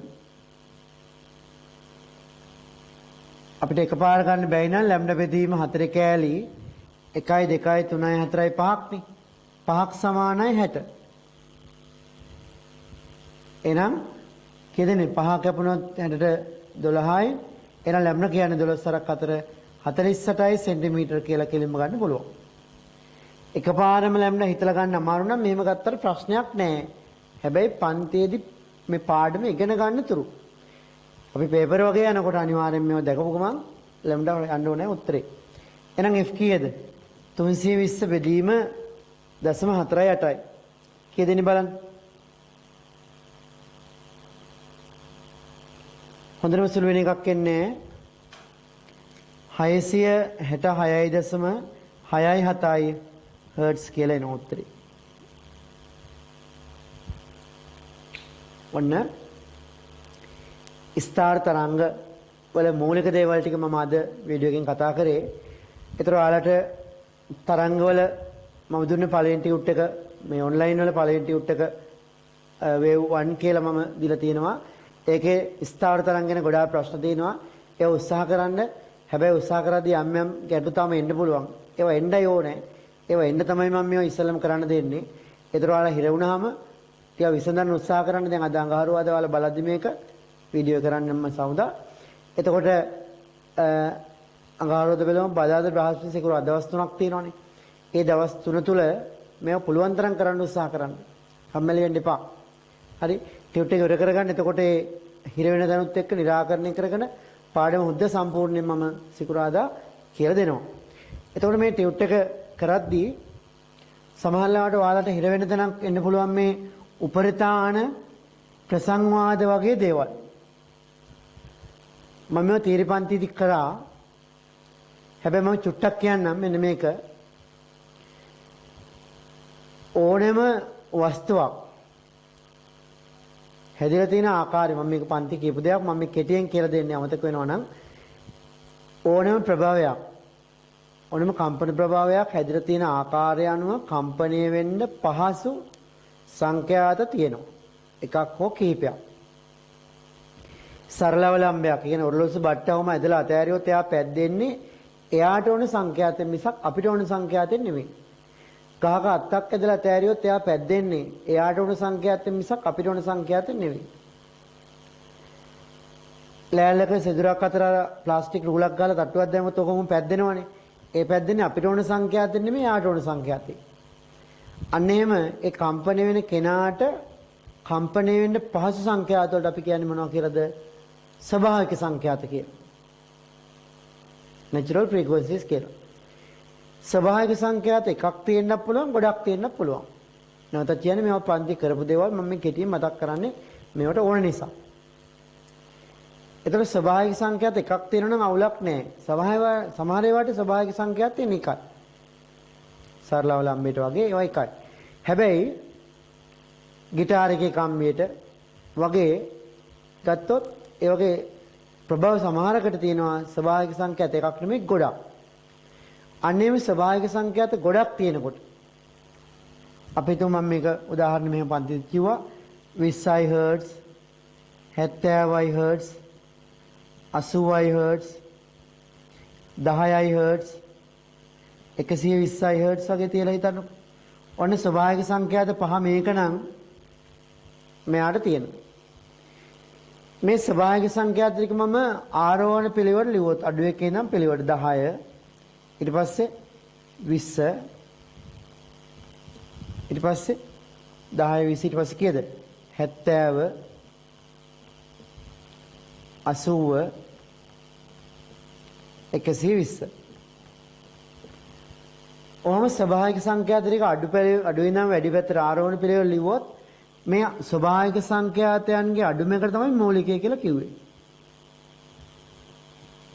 අපිට එකපාර ගන්න බැයි නම් ලැම්ඩා බෙදීම 4 කෑලි 1යි 2යි 3යි 4යි 5ක් නේ. 5ක් සමානයි 60. එහෙනම් කීයදනේ 5 කැපුණොත් 60ට 12යි. එහෙනම් ලැම්ඩා කියන්නේ 12 සරක් 4 48යි සෙන්ටිමීටර් කියලා කෙලින්ම ගන්න පුළුවන්. එකපාරම ලැම්ඩා හිතලා ගන්න අමාරු නම් මෙහෙම ගත්තට ප්‍රශ්නයක් නැහැ. හැබැයි පන්තියේදී මේ පාඩම ඉගෙන ගන්න තුරු අපි පේපර් වගේ යනකොට අනිවාර්යෙන් මේව දැකපු ගමන් ලැම්ඩා යන්න ඕනේ උත්තරේ. එහෙනම් f කීයද? 320 බෙදීම 0.48යි. කීයදනේ බලන්න. හොඳටම සුළු වෙන එකක් එන්නේ 666.67යි හර්ට්ස් කියලා එන උත්තරේ. ඔන්න ස්ථාර තරංග වල මූලික දේවල් ටික මම අද වීඩියෝ එකෙන් කතා කරේ. ඒතර ඔයාලට තරංග වල මම දුන්නේ පළවෙනි ටියුට් එක මේ ඔන්ලයින් වල පළවෙනි ටියුට් එක wave 1 කියලා මම දීලා තියෙනවා. ඒකේ ස්ථාර තරංග ගැන ගොඩාක් ප්‍රශ්න තියෙනවා. ඒ උත්සාහ කරන්න. හැබැයි උත්සාහ කරද්දී යම් ගැටලු තමයි එන්න පුළුවන්. ඒවා එන්නයි ඕනේ. ඒවා එන්න තමයි මම මේවා ඉස්සෙල්ලම කරන්න දෙන්නේ. ඒතර ඔයාලා හිර වුණාම ටික විසඳන්න උත්සාහ කරන්න. දැන් අද අඟහරුවාද ඔයාලා බලද්දි මේක වීඩියෝ කරන්න මම සමුදා. එතකොට අඟහරුවාද බැලුවම බදාදා බ්‍රහස්පති සිකුරාදා දවස් 3ක් තියෙනවානේ. ඒ දවස් 3 තුල මේවා පුළුවන් තරම් කරන්න උත්සාහ කරන්න. කම්මැලි වෙන්න එපා. හරි ටියුට් එක ඉවර කරගන්න. එතකොට ඒ හිර වෙන දනුත් එක්ක निराකරණය කරගෙන පාඩම හොද්ද සම්පූර්ණයෙන් මම සිකුරාදා කියලා දෙනවා. එතකොට මේ ටියුට් එක කරද්දී සමහරවිට ඔයාලට හිර වෙන තැනක් එන්න පුළුවන් මේ උපරිතාන ප්‍රසංවාද වගේ දේවල්. මම මේ තීරපන්තිදි කරා. හැබැයි මම චුට්ටක් කියන්නම් මෙන්න මේක. ඕනෑම වස්තුවක් හැදිලා තියෙන ආකාරය මම මේක පන්ති කියපු දෙයක් මම මේ කෙටියෙන් කියලා දෙන්නේ අමතක වෙනවා නම් ඕනෑම ප්‍රභාවයක් ඕනෑම කම්පන ප්‍රභාවයක් හැදිලා තියෙන ආකාරය අනුව කම්පණය වෙන්න පහසු සංඛ්‍යාත තියෙනවා. එකක් හෝ කිහිපයක්. සරල අවලම්බයක් කියන්නේ ඔරලෝසු බට්ටවම ඇදලා අතෑරියොත් එයා පැද්දෙන්නේ එයාට ඕන සංඛ්‍යාතෙන් මිසක් අපිට ඕන සංඛ්‍යාතෙන් නෙමෙයි. ගහක අත්තක් ඇදලා අතෑරියොත් එයා පැද්දෙන්නේ එයාට ඕන සංඛ්‍යාතෙන් මිසක් අපිට ඕන සංඛ්‍යාතෙන් නෙමෙයි. ලෑල්ලක සිදුරක් අතර ප්ලාස්ටික් රූලක් ගාලා තට්ටුවක් දැම්මොත් ඔකම පැද්දෙනවනේ. ඒ පැද්දෙන්නේ අපිට ඕන සංඛ්‍යාතෙන් නෙමෙයි එයාට ඕන සංඛ්‍යාතෙන්. අන්න එහෙම ඒ කම්පණය වෙන කෙනාට කම්පණය වෙන්න පහසු සංඛ්‍යාත වලට අපි කියන්නේ මොනවා කියලාද? ස්වභාවික සංඛ්‍යාත කියලා. natural frequencies කියලා. ස්වභාවික සංඛ්‍යාත එකක් තියෙන්නත් පුළුවන් ගොඩක් තියෙන්නත් පුළුවන්. නැවතත් කියන්නේ මේවා පන්ති කරපු දේවල් මම මේ කෙටියෙන් මතක් කරන්නේ මේවට ඕන නිසා. ඒතර ස්වභාවික සංඛ්‍යාත එකක් තියෙනවා නම් අවුලක් නැහැ. සමහර ඒවාට ස්වභාවික සංඛ්‍යාත තියෙන එකයි. සරලව ලම්බෙට වගේ ඒවා එකයි. හැබැයි ගිටාර එකේ කම්බියට වගේ ගත්තොත් ඒ වගේ ප්‍රභාව සමහරකට තියෙනවා ස්වභාවික සංඛ්‍යාත එකක් නෙමෙයි ගොඩක්. අන්නේම ස්වභාවික සංඛ්‍යාත ගොඩක් තියෙනකොට අපි තුමු මම මේක උදාහරණ මෙහෙම පන්තිද කිව්වා 20යි හර්ට්ස් 70යි හර්ට්ස් 80යි හර්ට්ස් 10යි හර්ට්ස් 120යි හර්ට්ස් වගේ තියලා හිතන්නකො. ඔන්න ස්වභාවික සංඛ්‍යාත පහ මේක නම් මෙයාට තියෙනවා. මේ ස්වභාවික සංඛ්‍යාත ටික මම ආරෝහණ පිළිවෙල ලිව්වොත් අඩු එකේ නම් පිළිවෙල 10 ඊට පස්සේ 20 ඊට පස්සේ 10 20 ඊට පස්සේ කීයද 70 80 120 ඔහොම ස්වභාවික සංඛ්‍යාත ටික අඩු ඉඳන් වැඩි පැත්තට ආරෝහණ පිළිවෙල ලිව්වොත් මේ ස්වභාවික සංඛ්‍යාතයන්ගේ අඩුමකට තමයි මූලිකය කියලා කිව්වේ.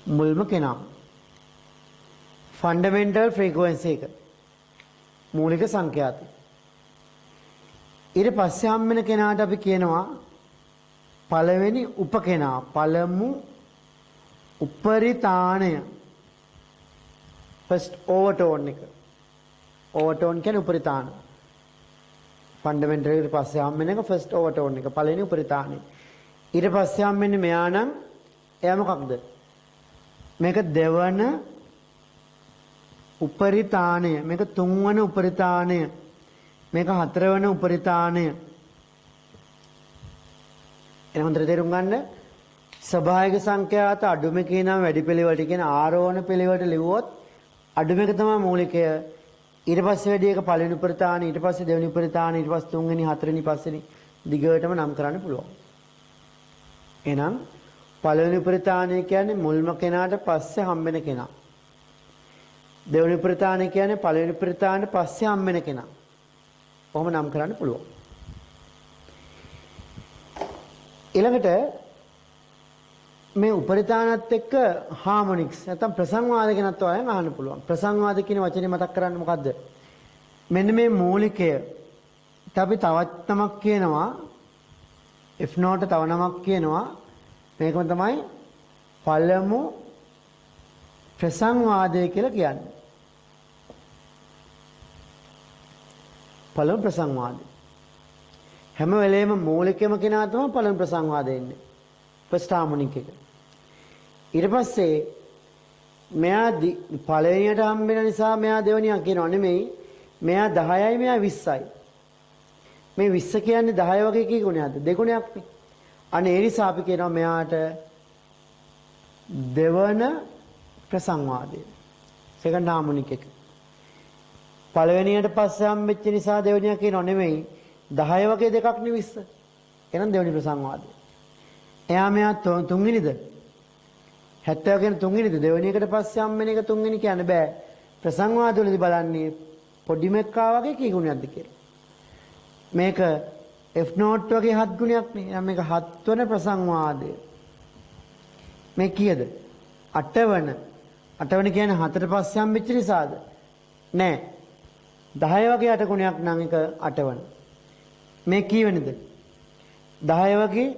මුල්ම කෙනා ෆන්ඩමෙන්ටල් ෆ්‍රීකවෙන්සි එක මූලික සංඛ්‍යාතය. ඊට පස්සේ හම්බෙන කෙනාට අපි කියනවා පළවෙනි උපකෙනා පළමු උපරිතාණය ෆස්ට් ඕවර්ටෝන් එක. ඕවර්ටෝන් කියන්නේ උපරිතාණ. ෆන්ඩමෙන්ටල් ඊට පස්සේ හම්බෙන එක ෆස්ට් ඕවර්ටෝන් එක පළවෙනි උපරිතාණය. ඊට පස්සේ හම්බෙන්නේ මෙයා නම් එයා මොකක්ද? මේක දෙවන උපරිතාණය, මේක තුන්වන උපරිතාණය, මේක හතරවන උපරිතාණය. එන හොඳට තේරුම් ගන්න ස්වභාවික සංඛ්‍යාත අඩුම කියනවා වැඩි පිළිවෙලට කියන ආරෝහණ පිළිවෙලට ලිව්වොත් අඩුම එක තමයි මූලිකය. ඊට පස්සේ වැඩි එක පළවෙනි උපරිතාණය, ඊට පස්සේ දෙවෙනි උපරිතාණය, ඊට පස්සේ තුන්වෙනි, හතරවෙනි, පස්වෙනි දිගටම නම් කරන්න පුළුවන්. එහෙනම් පළවෙනි උපරිතාණය කියන්නේ මුල්ම කෙනාට පස්සේ හම්බෙන කෙනා. දෙවෙනි උපරිතාණය කියන්නේ පළවෙනි උපරිතාණයට පස්සේ හම්බෙන කෙනා. කොහොම නම් කරන්න පුළුවන්. ඊළඟට මේ උපරිතාණත් එක්ක හාමොනික්ස් නැත්නම් ප්‍රසංවාද ගැනත් ඔයයන් අහන්න පුළුවන්. ප්‍රසංවාද කියන වචනේ මතක් කරන්න මොකද්ද? මෙන්න මේ මූලිකය. අපි තවත් නමක් කියනවා F නෝට තව නමක් කියනවා. මේකම තමයි පළමු ප්‍රසංවාදය කියලා කියන්නේ. පළමු ප්‍රසංවාදය. හැම වෙලේම මූලිකම කෙනා තමයි පළමු ප්‍රසංවාදය එන්නේ. ෆස්ට් හාමොනික් එක. ඊට පස්සේ මෙයා පළවෙනියට හම්බෙන නිසා මෙයා දෙවෙනියක් කියනවා නෙමෙයි. මෙයා 10යි මෙයා 20යි. මේ 20 කියන්නේ 10 වගේ කී ගුණයක්ද? දෙගුණයක්නේ. අනේ ඒ නිසා අපි කියනවා මෙයාට දෙවන ප්‍රසංවාදය. සෙකන්ඩ් හාමොනික් එක. පළවෙනියට පස්සේ හම්බෙච්ච නිසා දෙවෙනියක් කියනවා නෙමෙයි. 10 වගේ දෙකක් නේ 20. එහෙනම් දෙවෙනි ප්‍රසංවාදය. එයා මෙයා තුන්වෙනිද? 70 කියන තුන්වෙනිද? දෙවෙනි එකට පස්සේ හම්බෙන එක තුන්වෙනි කියන්න බෑ. ප්‍රසංවාද වලදී බලන්නේ පොඩි මෙක්කා වගේ කී ගුණයක්ද කියලා. මේක F නෝට් වගේ 7 ගුණයක් නේ. එහෙනම් මේක 7 වෙනි ප්‍රසංවාදය. මේ කීයද? 8 වන. 8 වන කියන්නේ 4ට පස්සේ හම්බෙච්ච නිසාද? නෑ. 10 වගේ 8 ගුණයක් නම් ඒක 8 වන. මේ කීවෙනිද? 10 වගේ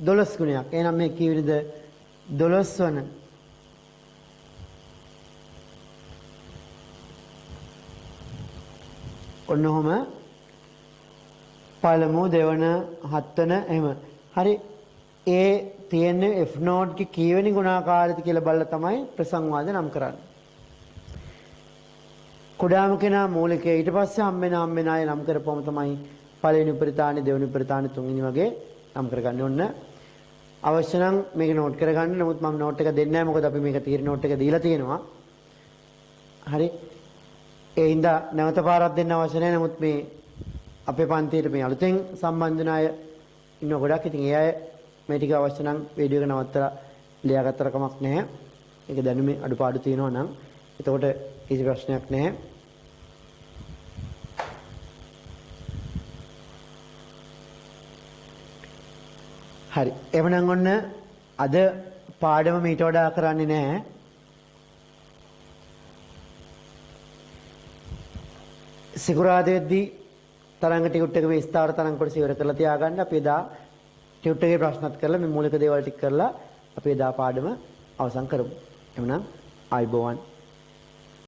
12 ගුණයක්. එහෙනම් මේ කීවෙනිද? 12 වන. ඔන්න ඔහම පළමු දෙවන හත්වන එහෙම. හරි. ඒ තියෙන්නේ F නෝඩ් කී කීවෙනි ගුණාකාරයද කියලා බලලා තමයි ප්‍රසංවාද නම් කරන්නේ. කුඩාම කෙනා මූලිකය ඊට පස්සේ හම්බෙන අය නම් කරපුවම තමයි පළවෙනි උපරිතාණි දෙවෙනි උපරිතාණි තුන්වෙනි වගේ නම් කරගන්න ඕන. අවශ්‍ය නම් මේක නෝට් කරගන්න. නමුත් මම නෝට් එක දෙන්නේ නැහැ මොකද අපි මේක තීර නෝට් එක දීලා තියෙනවා. හරි. ඒ හින්දා නැවත පාරක් දෙන්න අවශ්‍ය නැහැ. නමුත් මේ අපේ පන්තියේ මේ අලුතෙන් සම්බන්ධ වෙන අය ඉන්න ගොඩක්. ඉතින් ඒ අය මේ ටික අවශ්‍ය නම් වීඩියෝ එක නවත්තලා ලියාගත්තර කමක් නැහැ. ඒක දැනුමේ අඩුපාඩු තියෙනවා නම් එතකොට කිසි ප්‍රශ්නයක් නැහැ. හරි. එවනම් ඔන්න අද පාඩම මීට වඩා කරන්නේ නැහැ. සිකුරාදේදී තරංග ටියුට් එක මේ ස්ථාවර තරංග කොටස ඉවර කරලා තියාගන්න. අපි එදා ටියුට් එකේ ප්‍රශ්නත් කරලා මේ මූලික දේවල් ටික කරලා අපි එදා පාඩම අවසන් කරමු. එවනම් ආයුබෝවන්.